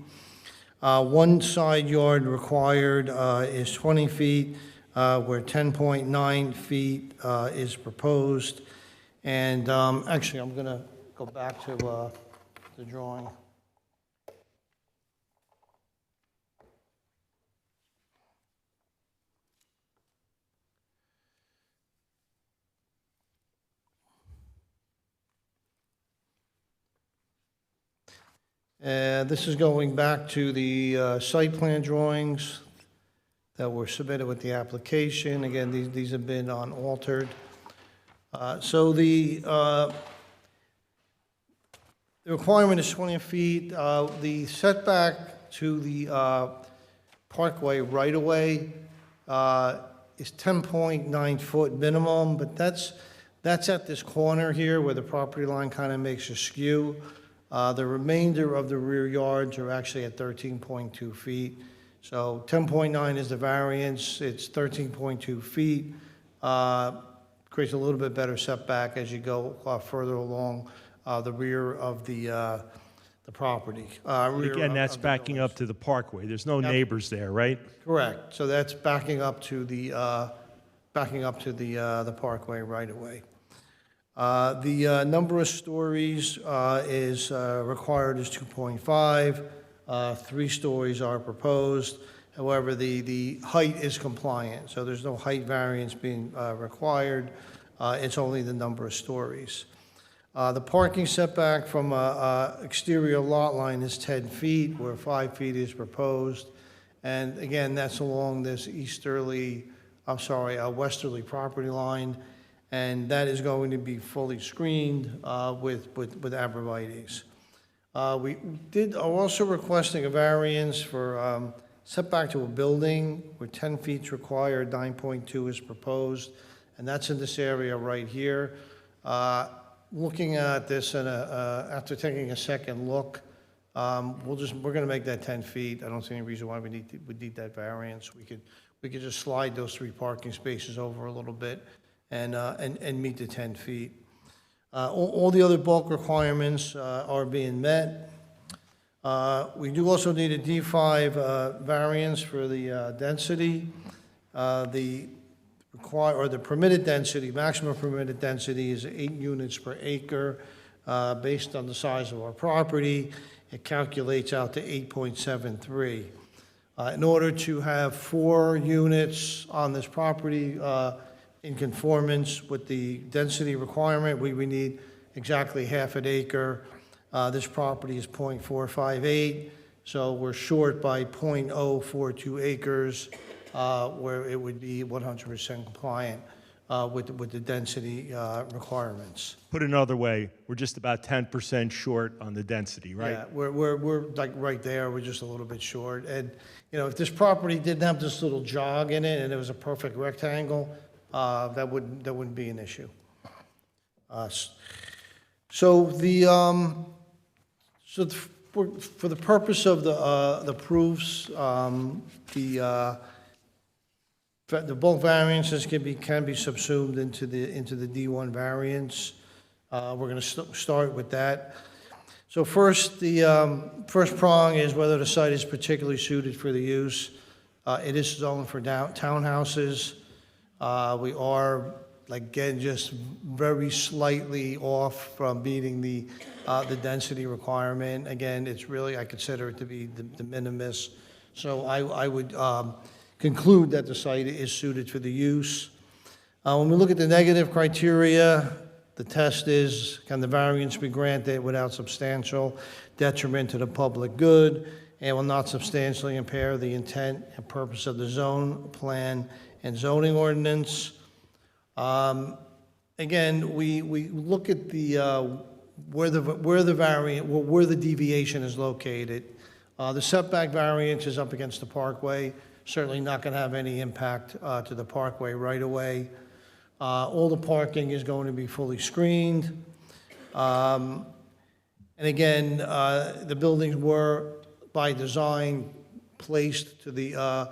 One side yard required is 20 feet, where 10.9 feet is proposed. And actually, I'm going to go back to the drawing. This is going back to the site plan drawings that were submitted with the application. Again, these have been unaltered. So the requirement is 20 feet. The setback to the Parkway right-of-way is 10.9 foot minimum, but that's at this corner here where the property line kind of makes a skew. The remainder of the rear yards are actually at 13.2 feet. So 10.9 is the variance, it's 13.2 feet. Creates a little bit better setback as you go further along the rear of the property. Again, that's backing up to the Parkway. There's no neighbors there, right? Correct. So that's backing up to the Parkway right away. The number of stories is required is 2.5. 3 stories are proposed. However, the height is compliant, so there's no height variance being required. It's only the number of stories. The parking setback from exterior lot line is 10 feet, where 5 feet is proposed. And again, that's along this westerly property line. And that is going to be fully screened with arborvitaes. We are also requesting a variance for Setback to a building where 10 feet is required, 9.2 is proposed, and that's in this area right here. Looking at this and after taking a second look, we're going to make that 10 feet. I don't see any reason why we need that variance. We could just slide those 3 parking spaces over a little bit and meet the 10 feet. All the other bulk requirements are being met. We do also need a D5 variance for the density. The permitted density, maximum permitted density is 8 units per acre. Based on the size of our property, it calculates out to 8.73. In order to have 4 units on this property in conformance with the density requirement, we need exactly half an acre. This property is .458, so we're short by .042 acres, where it would be 100% compliant with the density requirements. Put another way, we're just about 10% short on the density, right? Yeah, we're like right there, we're just a little bit short. And, you know, if this property didn't have this little jog in it and it was a perfect rectangle, that wouldn't be an issue. So for the purpose of the proofs, the bulk variances can be subsumed into the D1 variance. We're going to start with that. So first, the first prong is whether the site is particularly suited for the use. It is zoned for townhouses. We are, again, just very slightly off from meeting the density requirement. Again, it's really, I consider it to be de minimis. So I would conclude that the site is suited for the use. When we look at the negative criteria, the test is, can the variance be granted without substantial detriment to the public good and will not substantially impair the intent and purpose of the zone, plan, and zoning ordinance? Again, we look at the where the deviation is located. The setback variance is up against the parkway. Certainly not going to have any impact to the parkway right away. All the parking is going to be fully screened. And again, the buildings were, by design, placed to the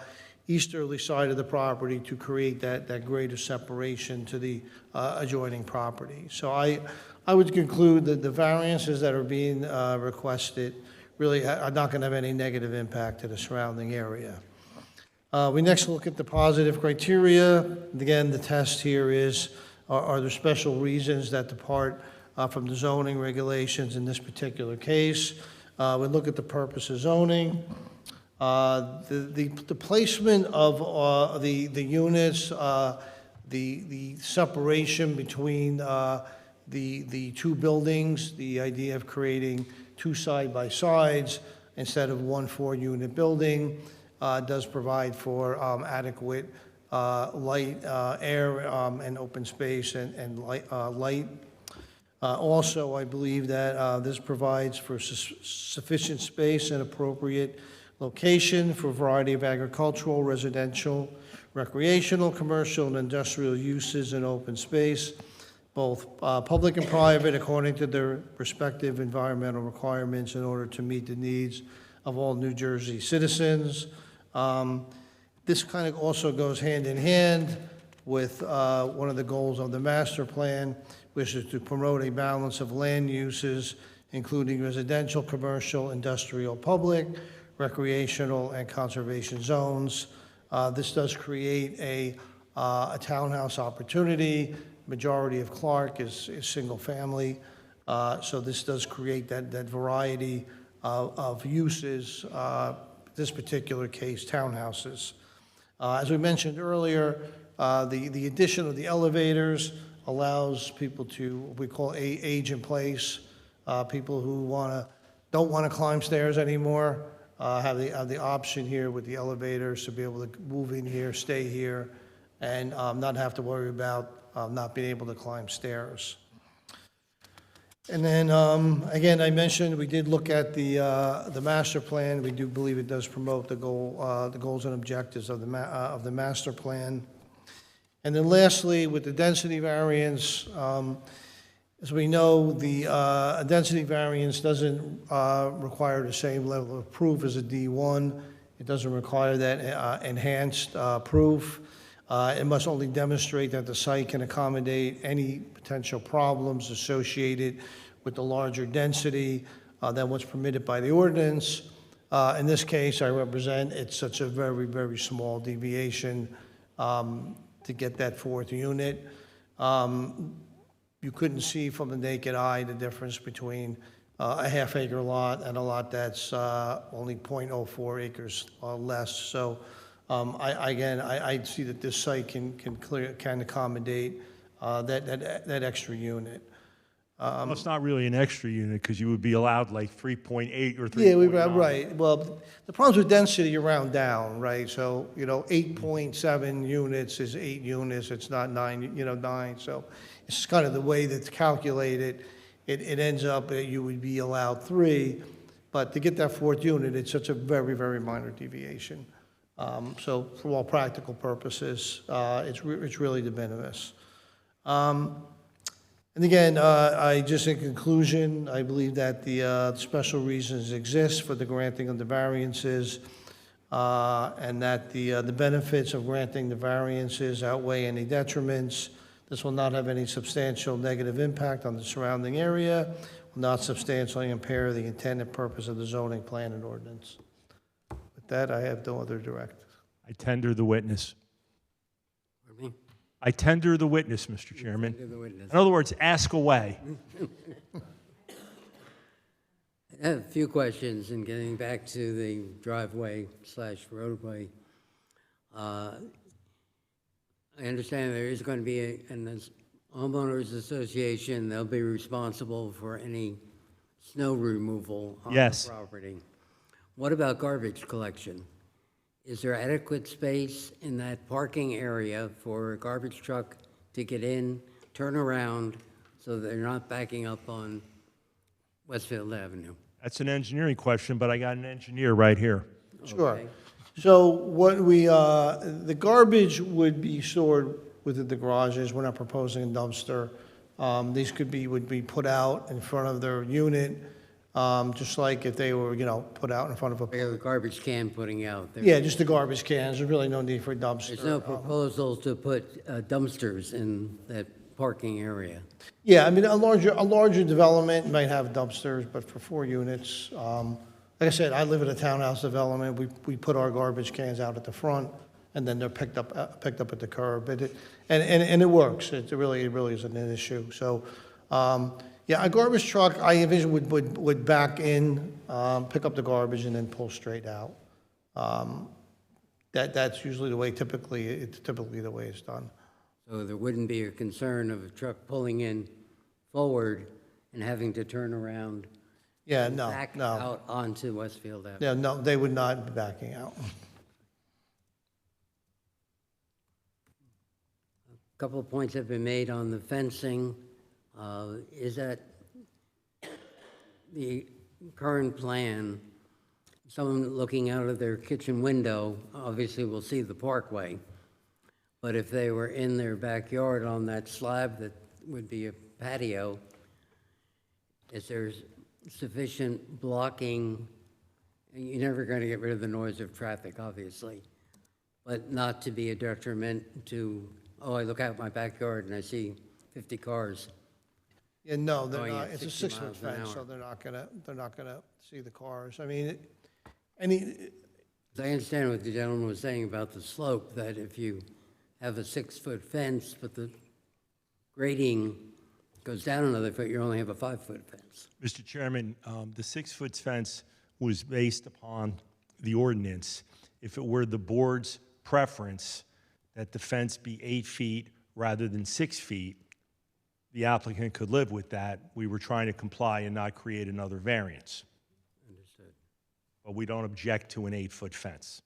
easterly side of the property to create that greater separation to the adjoining property. So I would conclude that the variances that are being requested really are not going to have any negative impact to the surrounding area. We next look at the positive criteria. Again, the test here is, are there special reasons that depart from the zoning regulations in this particular case? We look at the purpose of zoning. The placement of the units, the separation between the 2 buildings, the idea of creating 2 side-by-sides instead of 1 4-unit building, does provide for adequate light, air, and open space and light. Also, I believe that this provides for sufficient space and appropriate location for a variety of agricultural, residential, recreational, commercial, and industrial uses in open space, both public and private, according to their respective environmental requirements in order to meet the needs of all New Jersey citizens. This kind of also goes hand in hand with one of the goals of the master plan, which is to promote a balance of land uses, including residential, commercial, industrial, public, recreational, and conservation zones. This does create a townhouse opportunity. Majority of Clark is single family, so this does create that variety of uses. This particular case, townhouses. As we mentioned earlier, the addition of the elevators allows people to, what we call age in place. People who don't want to climb stairs anymore have the option here with the elevators to be able to move in here, stay here, and not have to worry about not being able to climb stairs. And then, again, I mentioned, we did look at the master plan. We do believe it does promote the goals and objectives of the master plan. And then lastly, with the density variance, as we know, the density variance doesn't require the same level of proof as a D1. It doesn't require that enhanced proof. It must only demonstrate that the site can accommodate any potential problems associated with the larger density than what's permitted by the ordinance. In this case, I represent, it's such a very, very small deviation to get that fourth unit. You couldn't see from the naked eye the difference between a half-acre lot and a lot that's only 0.04 acres less. So I see that this site can accommodate that extra unit. Well, it's not really an extra unit, because you would be allowed like 3.8 or 3.9. Yeah, right. Well, the problems with density, you round down, right? So, 8.7 units is 8 units, it's not 9, 9. So it's kind of the way that's calculated. It ends up that you would be allowed 3, but to get that fourth unit, it's such a very, very minor deviation. So for all practical purposes, it's really de minimis. And again, in conclusion, I believe that the special reasons exist for the granting of the variances, and that the benefits of granting the variances outweigh any detriments. This will not have any substantial negative impact on the surrounding area, will not substantially impair the intent and purpose of the zoning plan and ordinance. With that, I have no other directives. I tender the witness. Pardon me? I tender the witness, Mr. Chairman. Tender the witness. In other words, ask away. I have a few questions, and getting back to the driveway/roadway. I understand there is going to be a homeowners association. They'll be responsible for any snow removal on Yes. the property. What about garbage collection? Is there adequate space in that parking area for a garbage truck to get in, turn around, so they're not backing up on Westfield Avenue? That's an engineering question, but I got an engineer right here. Sure. Okay. So what the garbage would be stored within the garages. We're not proposing a dumpster. These would be put out in front of their unit, just like if they were, put out in front of A garbage can putting out. Yeah, just the garbage cans. There's really no need for a dumpster. There's no proposal to put dumpsters in that parking area. Yeah, I mean, a larger development might have dumpsters, but for 4 units, like I said, I live in a townhouse development. We put our garbage cans out at the front, and then they're picked up at the curb. And it works. It really isn't an issue. So, yeah, a garbage truck, I envision would back in, pick up the garbage, and then pull straight out. That's usually the way. Typically the way it's done. So there wouldn't be a concern of a truck pulling in forward and having to turn around. Yeah, and no, back no. out onto Westfield Avenue. Yeah, no, they would not be backing out. A couple of points have been made on the fencing. Is that the current plan? Someone looking out of their kitchen window obviously will see the parkway. But if they were in their backyard on that slab that would be a patio, is there sufficient blocking? You're never going to get rid of the noise of traffic, obviously, but not to be a detriment to, oh, I look out my backyard and I see 50 cars. Yeah, no, they're going not. at It's a 60 6-foot miles an fence, hour. so they're not gonna see the cars. I mean, I understand what the gentleman was saying about the slope, that if you have a 6-foot fence, but the grading goes down another foot, you only have a 5-foot fence. Mr. Chairman, the 6-foot fence was based upon the ordinance. If it were the board's preference that the fence be 8 feet rather than 6 feet, the applicant could live with that. We were trying to comply and not create another variance. Understood. But we don't object to an 8-foot fence.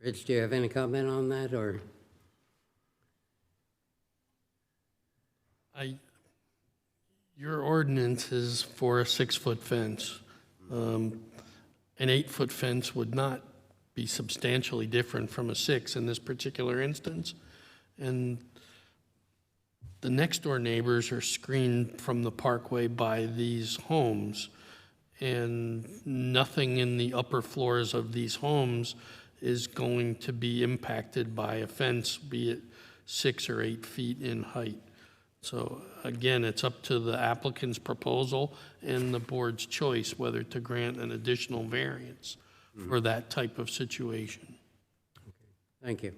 Rich, do you have any comment on that, or? Your ordinance is for a 6-foot fence. An 8-foot fence would not be substantially different from a 6 in this particular instance. And the next door neighbors are screened from the parkway by these homes. And nothing in the upper floors of these homes is going to be impacted by a fence, be it 6 or 8 feet in height. So again, it's up to the applicant's proposal and the board's choice whether to grant an additional variance for that type of situation. Thank you.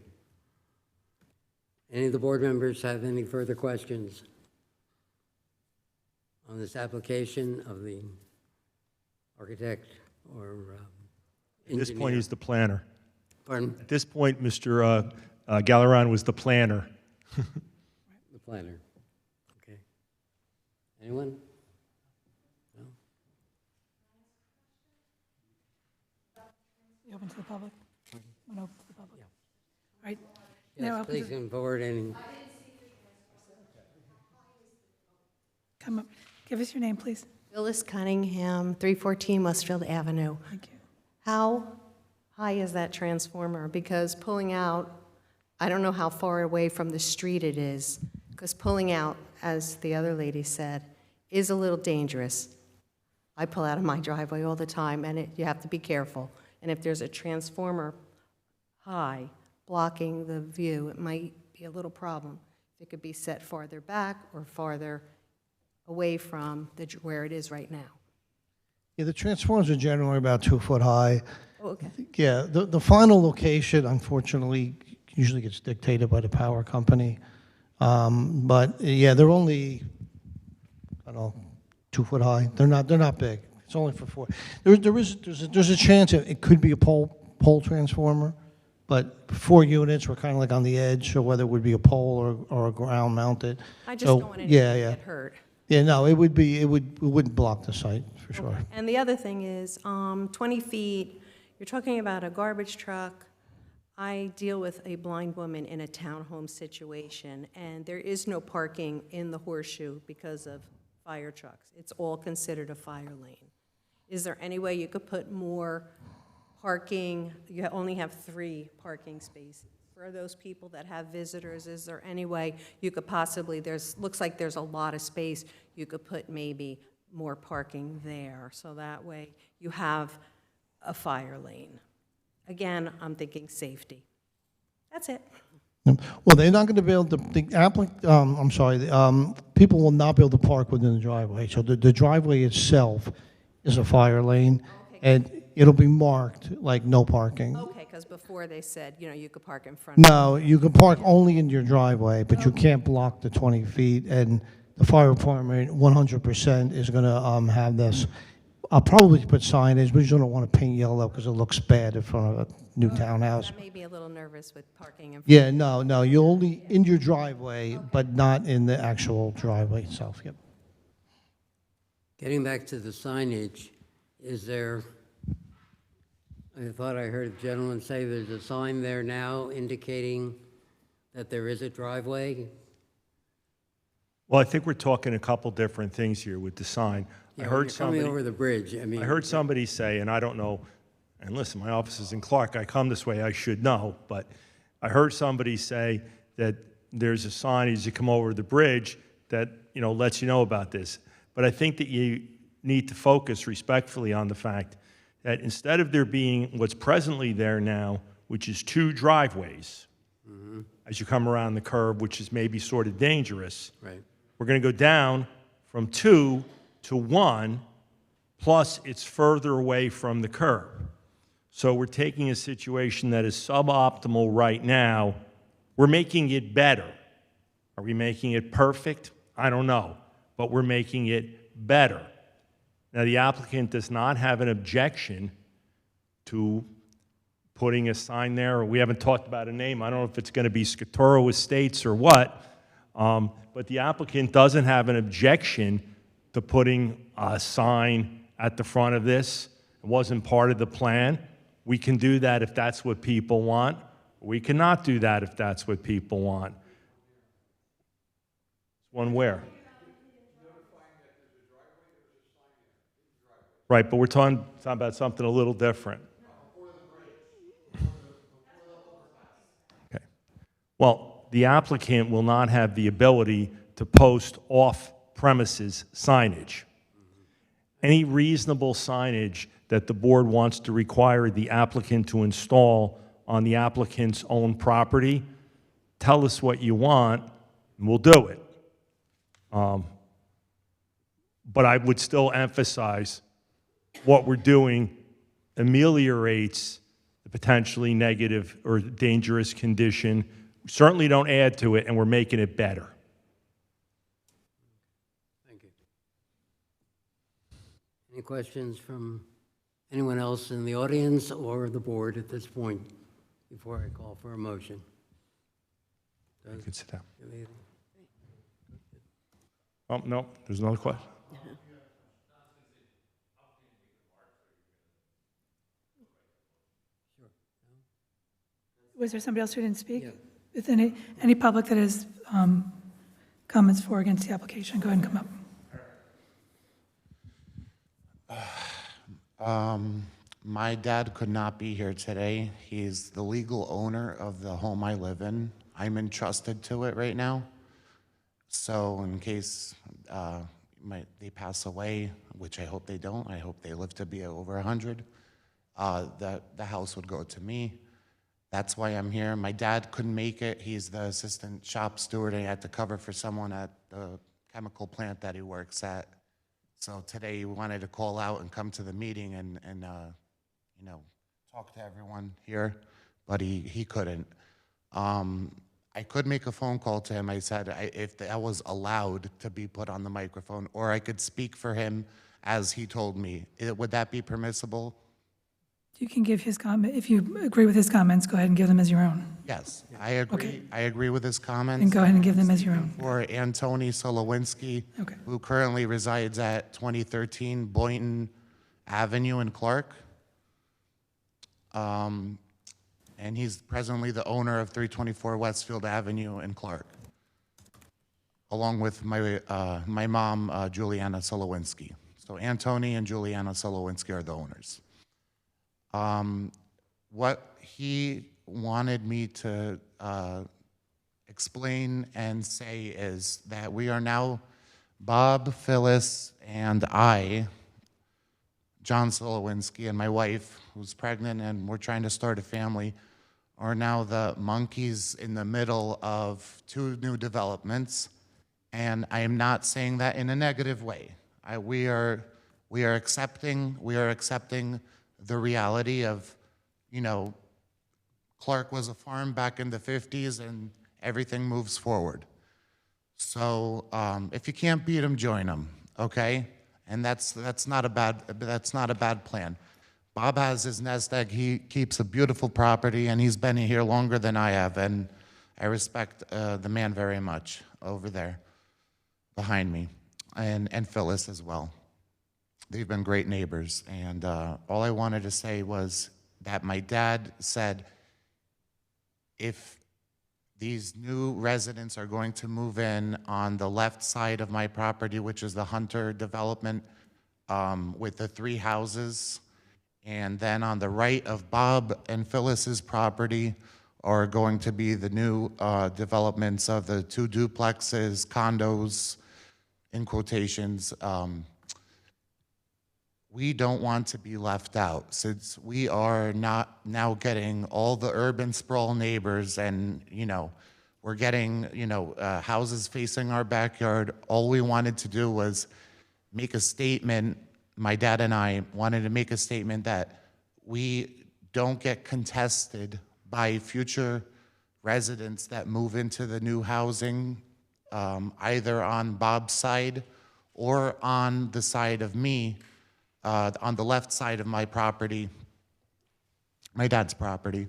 Any of the board members have any further questions on this application of the architect or At this point, engineer? he's the planner. Pardon? At this point, Mr. Galleron was the planner. The planner. Okay. Anyone? No? You open to the public? Want to open to the public? All right. Now Yes, open please to- come forward and Come up. Give us your name, please. Phyllis Cunningham, 314 Westfield Avenue. Thank you. How high is that transformer? Because pulling out, I don't know how far away from the street it is, because pulling out, as the other lady said, is a little dangerous. I pull out of my driveway all the time, and you have to be careful. And if there's a transformer high blocking the view, it might be a little problem. It could be set farther back or farther away from where it is right now. Yeah, the transformers are generally about 2 foot high. Oh, okay. Yeah, the final location, unfortunately, usually gets dictated by the power company. But yeah, they're only, I don't know, 2 foot high. They're not big. It's only for 4. There's a chance it could be a pole transformer, but 4 units, we're kind of like on the edge, so whether it would be a pole or a ground mounted. I just So, don't want anyone to yeah. get hurt. Yeah, no, it wouldn't block the site, for sure. And the other thing is, 20 feet, you're talking about a garbage truck. I deal with a blind woman in a townhome situation, and there is no parking in the horseshoe because of fire trucks. It's all considered a fire lane. Is there any way you could put more parking? You only have 3 parking spaces. For those people that have visitors, is there any way you could possibly, looks like there's a lot of space, you could put maybe more parking there, so that way you have a fire lane? Again, I'm thinking safety. That's it. Well, they're not going to be able to, people will not be able to park within the driveway. So the driveway itself is a fire lane, and it'll be marked like no parking. Okay, because before they said, you could park in front. No, you can park only in your driveway, but you can't block the 20 feet, and the fire department 100% is going to have this. I'll probably put signage, but you don't want to paint yellow because it looks bad in front of a new townhouse. I may be a little nervous with parking in front. Yeah, no, you're only in your driveway, but not in the actual driveway itself, yep. getting back to the signage, is there, I thought I heard a gentleman say there's a sign there now indicating that there is a driveway? Well, I think we're talking a couple different things here with the sign. Yeah, I when heard you're coming somebody over the bridge, I mean. I heard somebody say, and I don't know, and listen, my office is in Clark, I come this way, I should know, but I heard somebody say that there's a sign as you come over the bridge that, lets you know about this. But I think that you need to focus respectfully on the fact that instead of there being what's presently there now, which is 2 driveways, as you come around the curve, which is maybe sort of dangerous. Right. We're going to go down from 2 to 1, plus it's further away from the curb. So we're taking a situation that is suboptimal right now. We're making it better. Are we making it perfect? I don't know, but we're making it better. Now, the applicant does not have an objection to putting a sign there, or we haven't talked about a name. I don't know if it's going to be Scotoro Estates or what, but the applicant doesn't have an objection to putting a sign at the front of this. It wasn't part of the plan. We can do that if that's what people want. We cannot do that if that's what people want. One where? Right, but we're talking about something a little different. Okay. Well, the applicant will not have the ability to post off-premises signage. Any reasonable signage that the board wants to require the applicant to install on the applicant's own property, tell us what you want, and we'll do it. But I would still emphasize what we're doing ameliorates the potentially negative or dangerous condition. We certainly don't add to it, and we're making it better. Thank you. Any questions from anyone else in the audience or the board at this point before I call for a motion? You can sit down. Oh, no, there's another question. Was there somebody else who didn't speak? If any public that has comments for or against the application, go ahead and come up. My dad could not be here today. He's the legal owner of the home I live in. I'm entrusted to it right now. So in case they pass away, which I hope they don't, I hope they live to be over 100, the house would go to me. That's why I'm here. My dad couldn't make it. He's the assistant shop steward. I had to cover for someone at the chemical plant that he works at. So today he wanted to call out and come to the meeting and you know, talk to everyone here, but he couldn't. I could make a phone call to him. I said if that was allowed to be put on the microphone, or I could speak for him as he told me. Would that be permissible? You can give his comment, if you agree with his comments, go ahead and give them as your own. Yes, I agree. Okay. I agree with his comments. And go ahead and give them as your own. For Antoni Solowinski, who currently resides at 2013 Boynton Avenue in Clark. And he's presently the owner of 324 Westfield Avenue in Clark, along with my mom, Juliana Solowinski. So Antoni and Juliana Solowinski are the owners. What he wanted me to explain and say is that we are now, Bob, Phyllis, and I, John Solowinski, and my wife, who's pregnant and we're trying to start a family, are now the monkeys in the middle of two new developments. And I am not saying that in a negative way. We are accepting the reality of, you know, Clark was a farm back in the 50s and everything moves forward. So if you can't beat them, join them, okay? And that's not a bad plan. Bob has his nest egg. He keeps a beautiful property, and he's been here longer than I have, and I respect the man very much over there behind me, and Phyllis as well. They've been great neighbors, and all I wanted to say was that my dad said if these new residents are going to move in on the left side of my property, which is the Hunter development with the 3 houses, and then on the right of Bob and Phyllis's property are going to be the new developments of the 2 duplexes, condos, in quotations. We don't want to be left out, since we are not now getting all the urban sprawl neighbors, and, you know, we're getting, you know, houses facing our backyard. All we wanted to do was make a statement. My dad and I wanted to make a statement that we don't get contested by future residents that move into the new housing, either on Bob's side or on the side of me, on the left side of my property, my dad's property,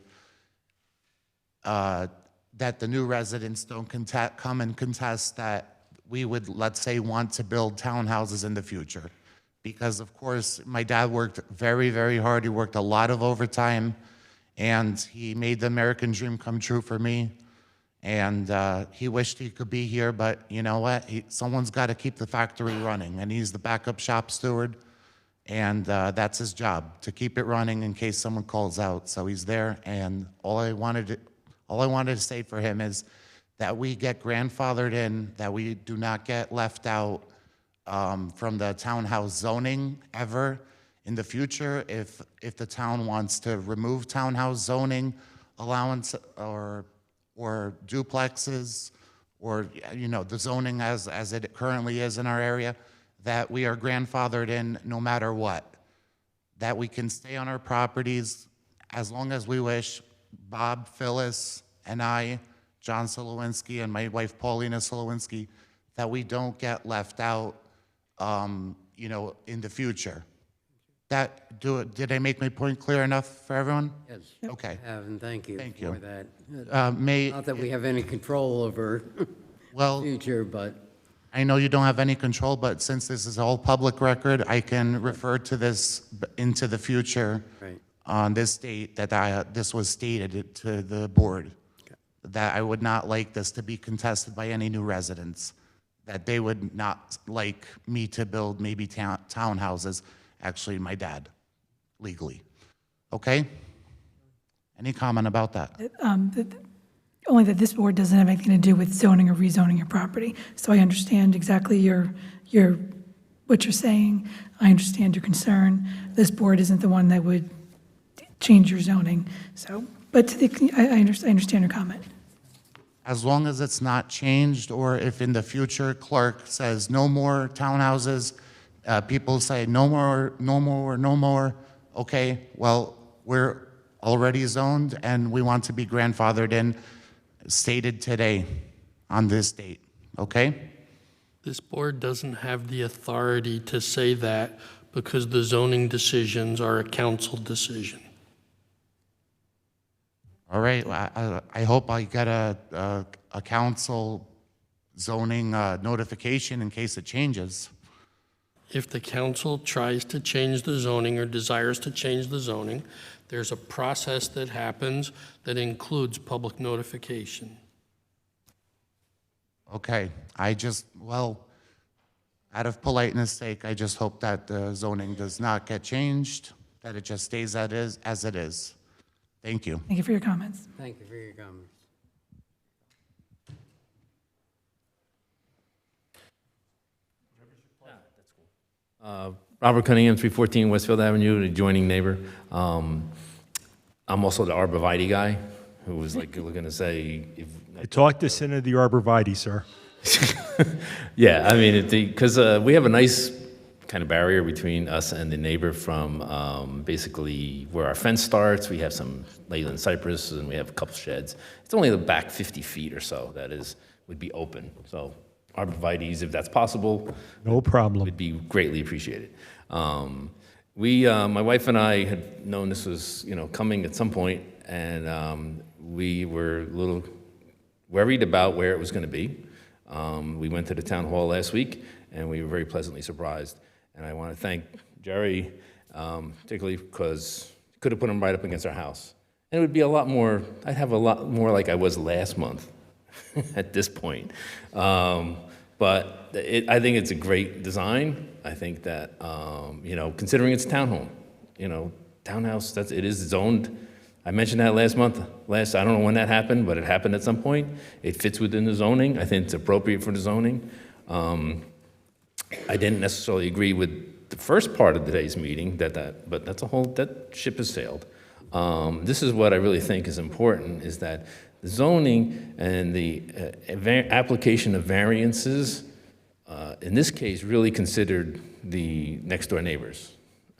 that the new residents don't come and contest that we would, let's say, want to build townhouses in the future. Because, of course, my dad worked very, very hard. He worked a lot of overtime, and he made the American dream come true for me. And he wished he could be here, but you know what? Someone's got to keep the factory running, and he's the backup shop steward. And that's his job, to keep it running in case someone calls out. So he's there, and all I wanted to say for him is that we get grandfathered in, that we do not get left out from the townhouse zoning ever in the future. If the town wants to remove townhouse zoning allowance or duplexes, or the zoning as it currently is in our area, that we are grandfathered in no matter what, that we can stay on our properties as long as we wish. Bob, Phyllis, and I, John Solowinski, and my wife Paulina Solowinski, that we don't get left out, in the future. Did I make my point clear enough for everyone? Yes. Okay. I have, and thank you Thank you. for that. Not that we have any control over Well, future, but I know you don't have any control, but since this is all public record, I can refer to this into the future Right. on this date that this was stated to the board, that I would not like this to be contested by any new residents, that they would not like me to build maybe townhouses, actually my dad, legally. Okay? Any comment about that? Only that this board doesn't have anything to do with zoning or rezoning your property. So I understand exactly what you're saying. I understand your concern. This board isn't the one that would change your zoning. So, but I understand your comment. As long as it's not changed, or if in the future Clark says no more townhouses, people say no more, no more, no more, okay, well, we're already zoned and we want to be grandfathered in, stated today on this date, okay? This board doesn't have the authority to say that because the zoning decisions are a council decision. All right, I hope I get a council zoning notification in case it changes. If the council tries to change the zoning or desires to change the zoning, there's a process that happens that includes public notification. Okay, well, out of politeness sake, I just hope that the zoning does not get changed, that it just stays as it is. Thank you. Thank you for your comments. thank you for your comments. Robert Cunningham, 314 Westfield Avenue, an adjoining neighbor. I'm also the arborvitae guy, who was like looking to say, I talked this into the arborvitae, sir. yeah, I mean, because we have a nice kind of barrier between us and the neighbor from basically where our fence starts. We have some Leyland cypress, and we have a couple sheds. It's only the back 50 feet or so that would be open. So arborvitaes, if that's possible, No problem. would be greatly appreciated. My wife and I had known this was, coming at some point, and we were a little worried about where it was going to be. We went to the town hall last week, and we were very pleasantly surprised. And I want to thank Jerry, particularly because he could have put him right up against our house. And it would be a lot more, I'd have a lot more like I was last month at this point. But I think it's a great design. I think that, considering it's a townhome, townhouse, it is zoned. I mentioned that last month. I don't know when that happened, but it happened at some point. It fits within the zoning. I think it's appropriate for the zoning. I didn't necessarily agree with the first part of today's meeting, but that ship has sailed. This is what I really think is important, is that the zoning and the application of variances, in this case, really considered the next door neighbors.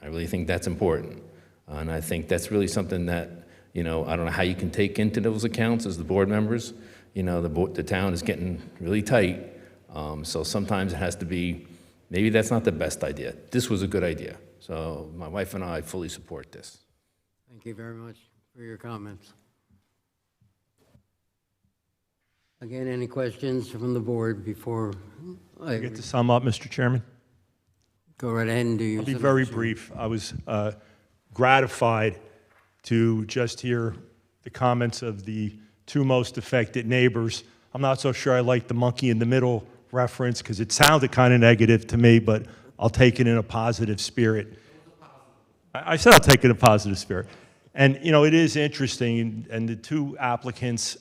I really think that's important. And I think that's really something that, I don't know how you can take into those accounts as the board members. The town is getting really tight. So sometimes it has to be, maybe that's not the best idea. This was a good idea. So my wife and I fully support this. Thank you very much for your comments. Again, any questions from the board before I Get to sum up, Mr. Chairman? go right ahead and do your I'll be very summation? brief. I was gratified to just hear the comments of the two most affected neighbors. I'm not so sure I like the monkey in the middle reference because it sounded kind of negative to me, but I'll take it in a positive spirit. I said I'll take it in a positive spirit. And, you know, it is interesting, and the two applications,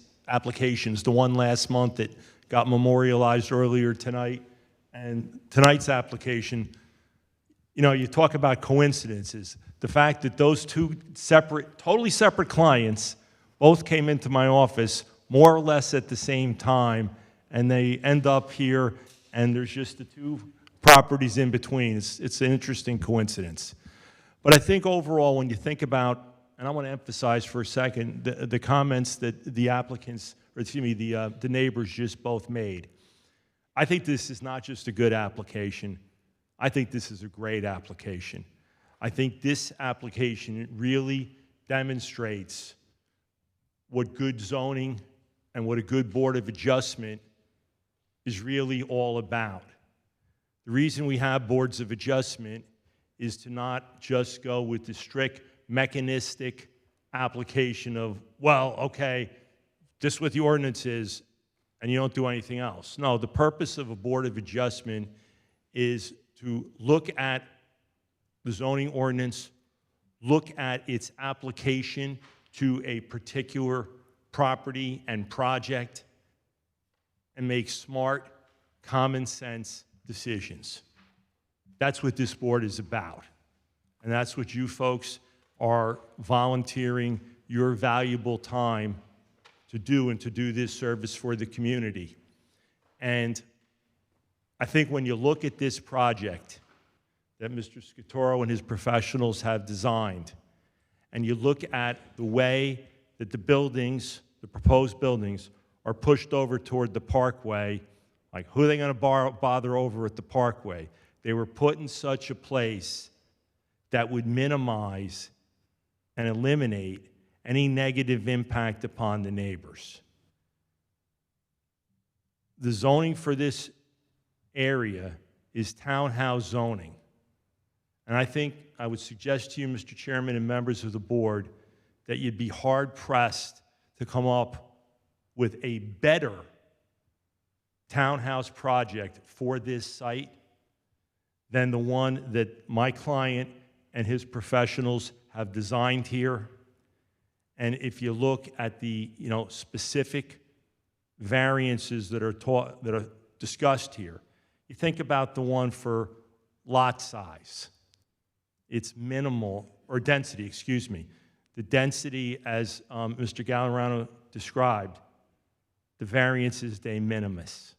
the one last month that got memorialized earlier tonight, and tonight's application, you know, you talk about coincidences. The fact that those two totally separate clients both came into my office more or less at the same time, and they end up here, and there's just the two properties in between. It's an interesting coincidence. But I think overall, when you think about, and I want to emphasize for a second, the comments that the applicants, or excuse me, the neighbors just both made. I think this is not just a good application. I think this is a great application. I think this application really demonstrates what good zoning and what a good Board of Adjustment is really all about. The reason we have boards of adjustment is to not just go with the strict mechanistic application of, well, okay, this is what the ordinance is, and you don't do anything else. No, the purpose of a Board of Adjustment is to look at the zoning ordinance, look at its application to a particular property and project, and make smart, common sense decisions. That's what this board is about. And that's what you folks are volunteering your valuable time to do, and to do this service for the community. And I think when you look at this project that Mr. Scatoro and his professionals have designed, and you look at the way that the buildings, the proposed buildings, are pushed over toward the parkway, like who are they going to bother over at the parkway? They were put in such a place that would minimize and eliminate any negative impact upon the neighbors. The zoning for this area is townhouse zoning. And I think I would suggest to you, Mr. Chairman and members of the board, that you'd be hard-pressed to come up with a better townhouse project for this site than the one that my client and his professionals have designed here. And if you look at the, you know, specific variances that are discussed here, you think about the one for lot size. It's minimal, or density, excuse me. The density, as Mr. Gallerano described, the variance is de minimis.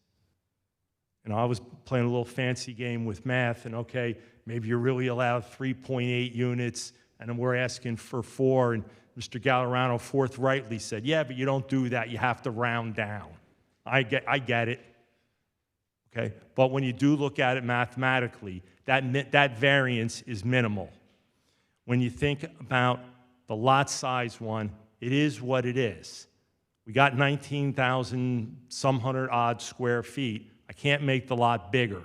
And I was playing a little fancy game with math, and okay, maybe you're really allowed 3.8 units, and we're asking for 4, and Mr. Gallerano forthrightly said, yeah, but you don't do that, you have to round down. I get it, okay? But when you do look at it mathematically, that variance is minimal. When you think about the lot size one, it is what it is. We got 19,000 some hundred odd square feet. I can't make the lot bigger.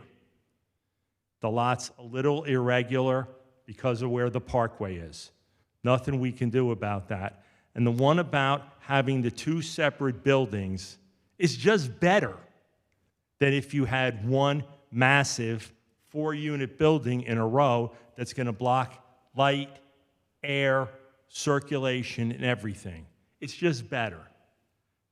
The lot's a little irregular because of where the parkway is. Nothing we can do about that. And the one about having the two separate buildings is just better than if you had one massive 4-unit building in a row that's going to block light, air, circulation, and everything. It's just better.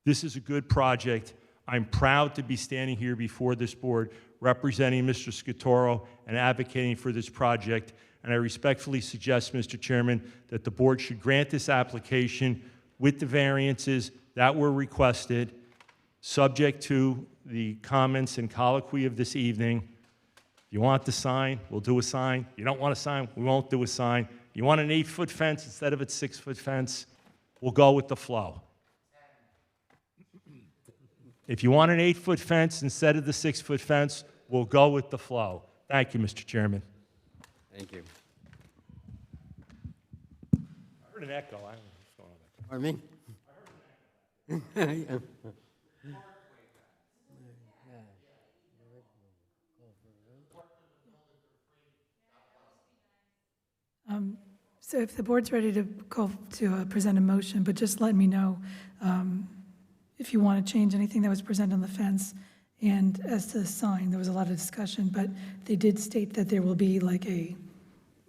This is a good project. I'm proud to be standing here before this board representing Mr. Scatoro and advocating for this project. And I respectfully suggest, Mr. Chairman, that the board should grant this application with the variances that were requested, subject to the comments and colloquy of this evening. If you want the sign, we'll do a sign. You don't want a sign, we won't do a sign. You want an 8-foot fence instead of a 6-foot fence, we'll go with the flow. If you want an 8-foot fence instead of the 6-foot fence, we'll go with the flow. Thank you, Mr. Chairman. Thank you. I heard an echo. I don't know what's going on. Pardon me? So if the board's ready to go to present a motion, but just let me know if you want to change anything that was presented on the fence. And as to the sign, there was a lot of discussion, but they did state that there will be like a,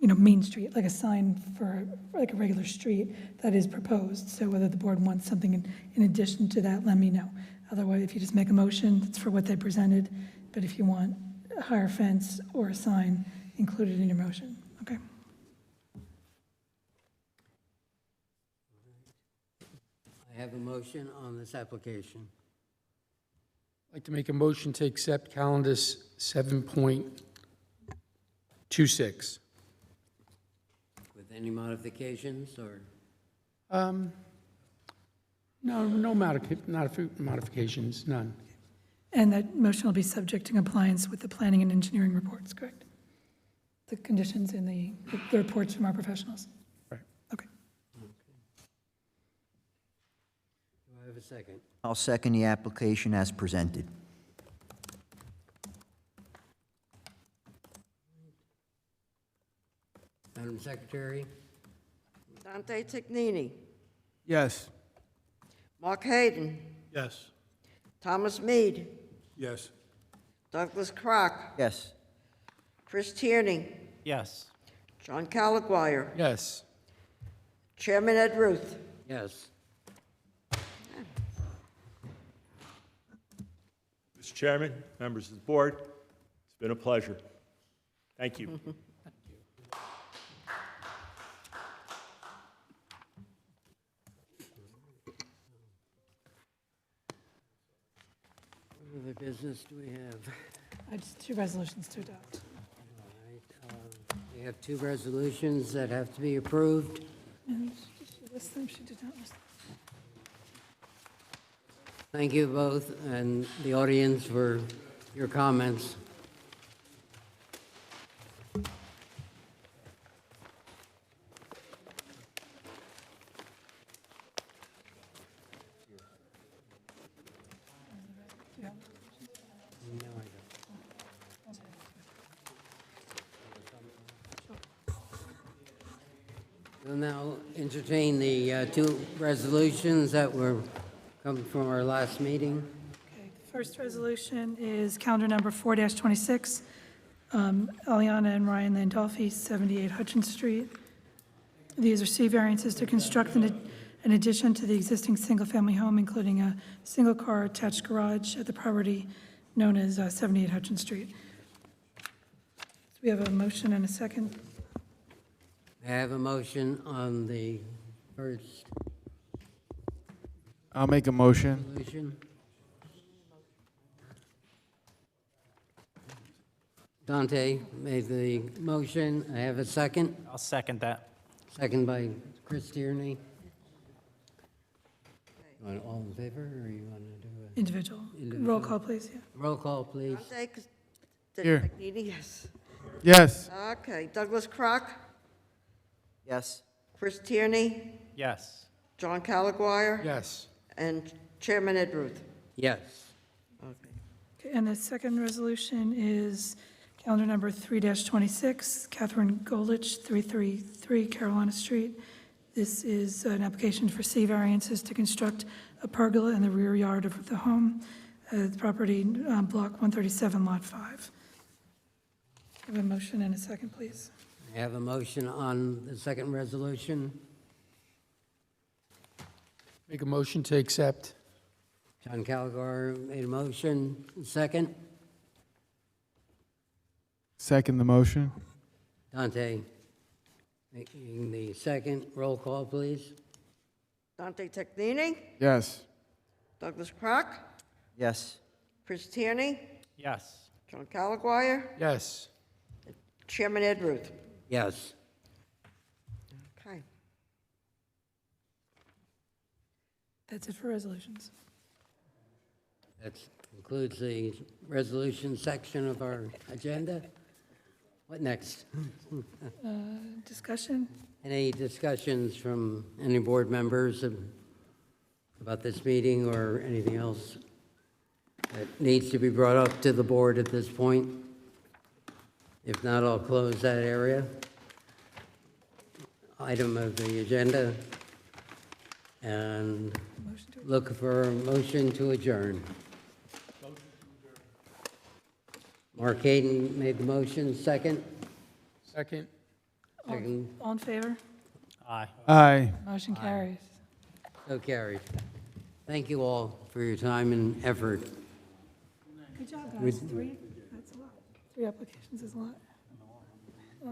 Main Street, like a sign for like a regular street that is proposed. So whether the board wants something in addition to that, let me know. Otherwise, if you just make a motion, it's for what they presented. But if you want a higher fence or a sign included in your motion, okay? I have a motion on this application. I'd like to make a motion to accept calendar 7.26. With any modifications, or? No modifications, none. And that motion will be subject to compliance with the planning and engineering reports, correct? The conditions in the reports from our professionals. Right. Okay. Do I have a second? I'll second the application as presented. Madam Secretary? Dante Tignini. Yes. Mark Hayden. Yes. Thomas Mead. Yes. Douglas Crock. Yes. Chris Tierney. Yes. John Calaguire. Yes. Chairman Ed Ruth. Yes. Mr. Chairman, members of the board, it's been a pleasure. Thank you. What other business do we have? Just 2 resolutions to adopt. All right, we have 2 resolutions that have to be approved. And did she list them? She did not list them. Thank you both and the audience for your comments. Yeah. No, I don't. We'll now entertain the 2 resolutions that were coming from our last meeting. Okay, the first resolution is calendar number 4-26, Aliana and Ryan Landolfi, 78 Hutchins Street. These are C variances to construct an addition to the existing single-family home, including a single-car attached garage at the property known as 78 Hutchins Street. So we have a motion and a second. I have a motion on the first I'll make a motion. resolution. Dante made the motion. I have a second. I'll second that. Second by Chris Tierney. You want all in favor, or you want to do a? Individual. Individual. Roll call, please, yeah. Roll call, please. Dante Here. Tignini, yes. Yes. Okay, Douglas Crock. Yes. Chris Tierney. Yes. John Calaguire. Yes. And Chairman Ed Ruth. Yes. Okay. Okay, and the second resolution is calendar number 3-26, Catherine Golich, 333 Carolina Street. This is an application for C variances to construct a pergola in the rear yard of the home, the property, block 137, lot 5. Have a motion and a second, please. I have a motion on the second resolution. Make a motion to accept. John Calaguire made a motion. Second. Second the motion. Dante making the second. Roll call, please. Dante Tignini. Yes. Douglas Crock. Yes. Chris Tierney. Yes. John Calaguire. Yes. Chairman Ed Ruth. Yes. Okay. That's it for resolutions. That concludes the resolution section of our agenda. What next? Discussion? Any discussions from any board members about this meeting or anything else that needs to be brought up to the board at this point? If not, I'll close that area. Item of the agenda. And look for a motion to adjourn. Mark Hayden made the motion, second. Second. Second. All in favor? Aye. Aye. Motion carries. So carried. Thank you all for your time and effort. Good job, guys. With- Three, that's a lot. 3 applications is a lot. Oh, yeah.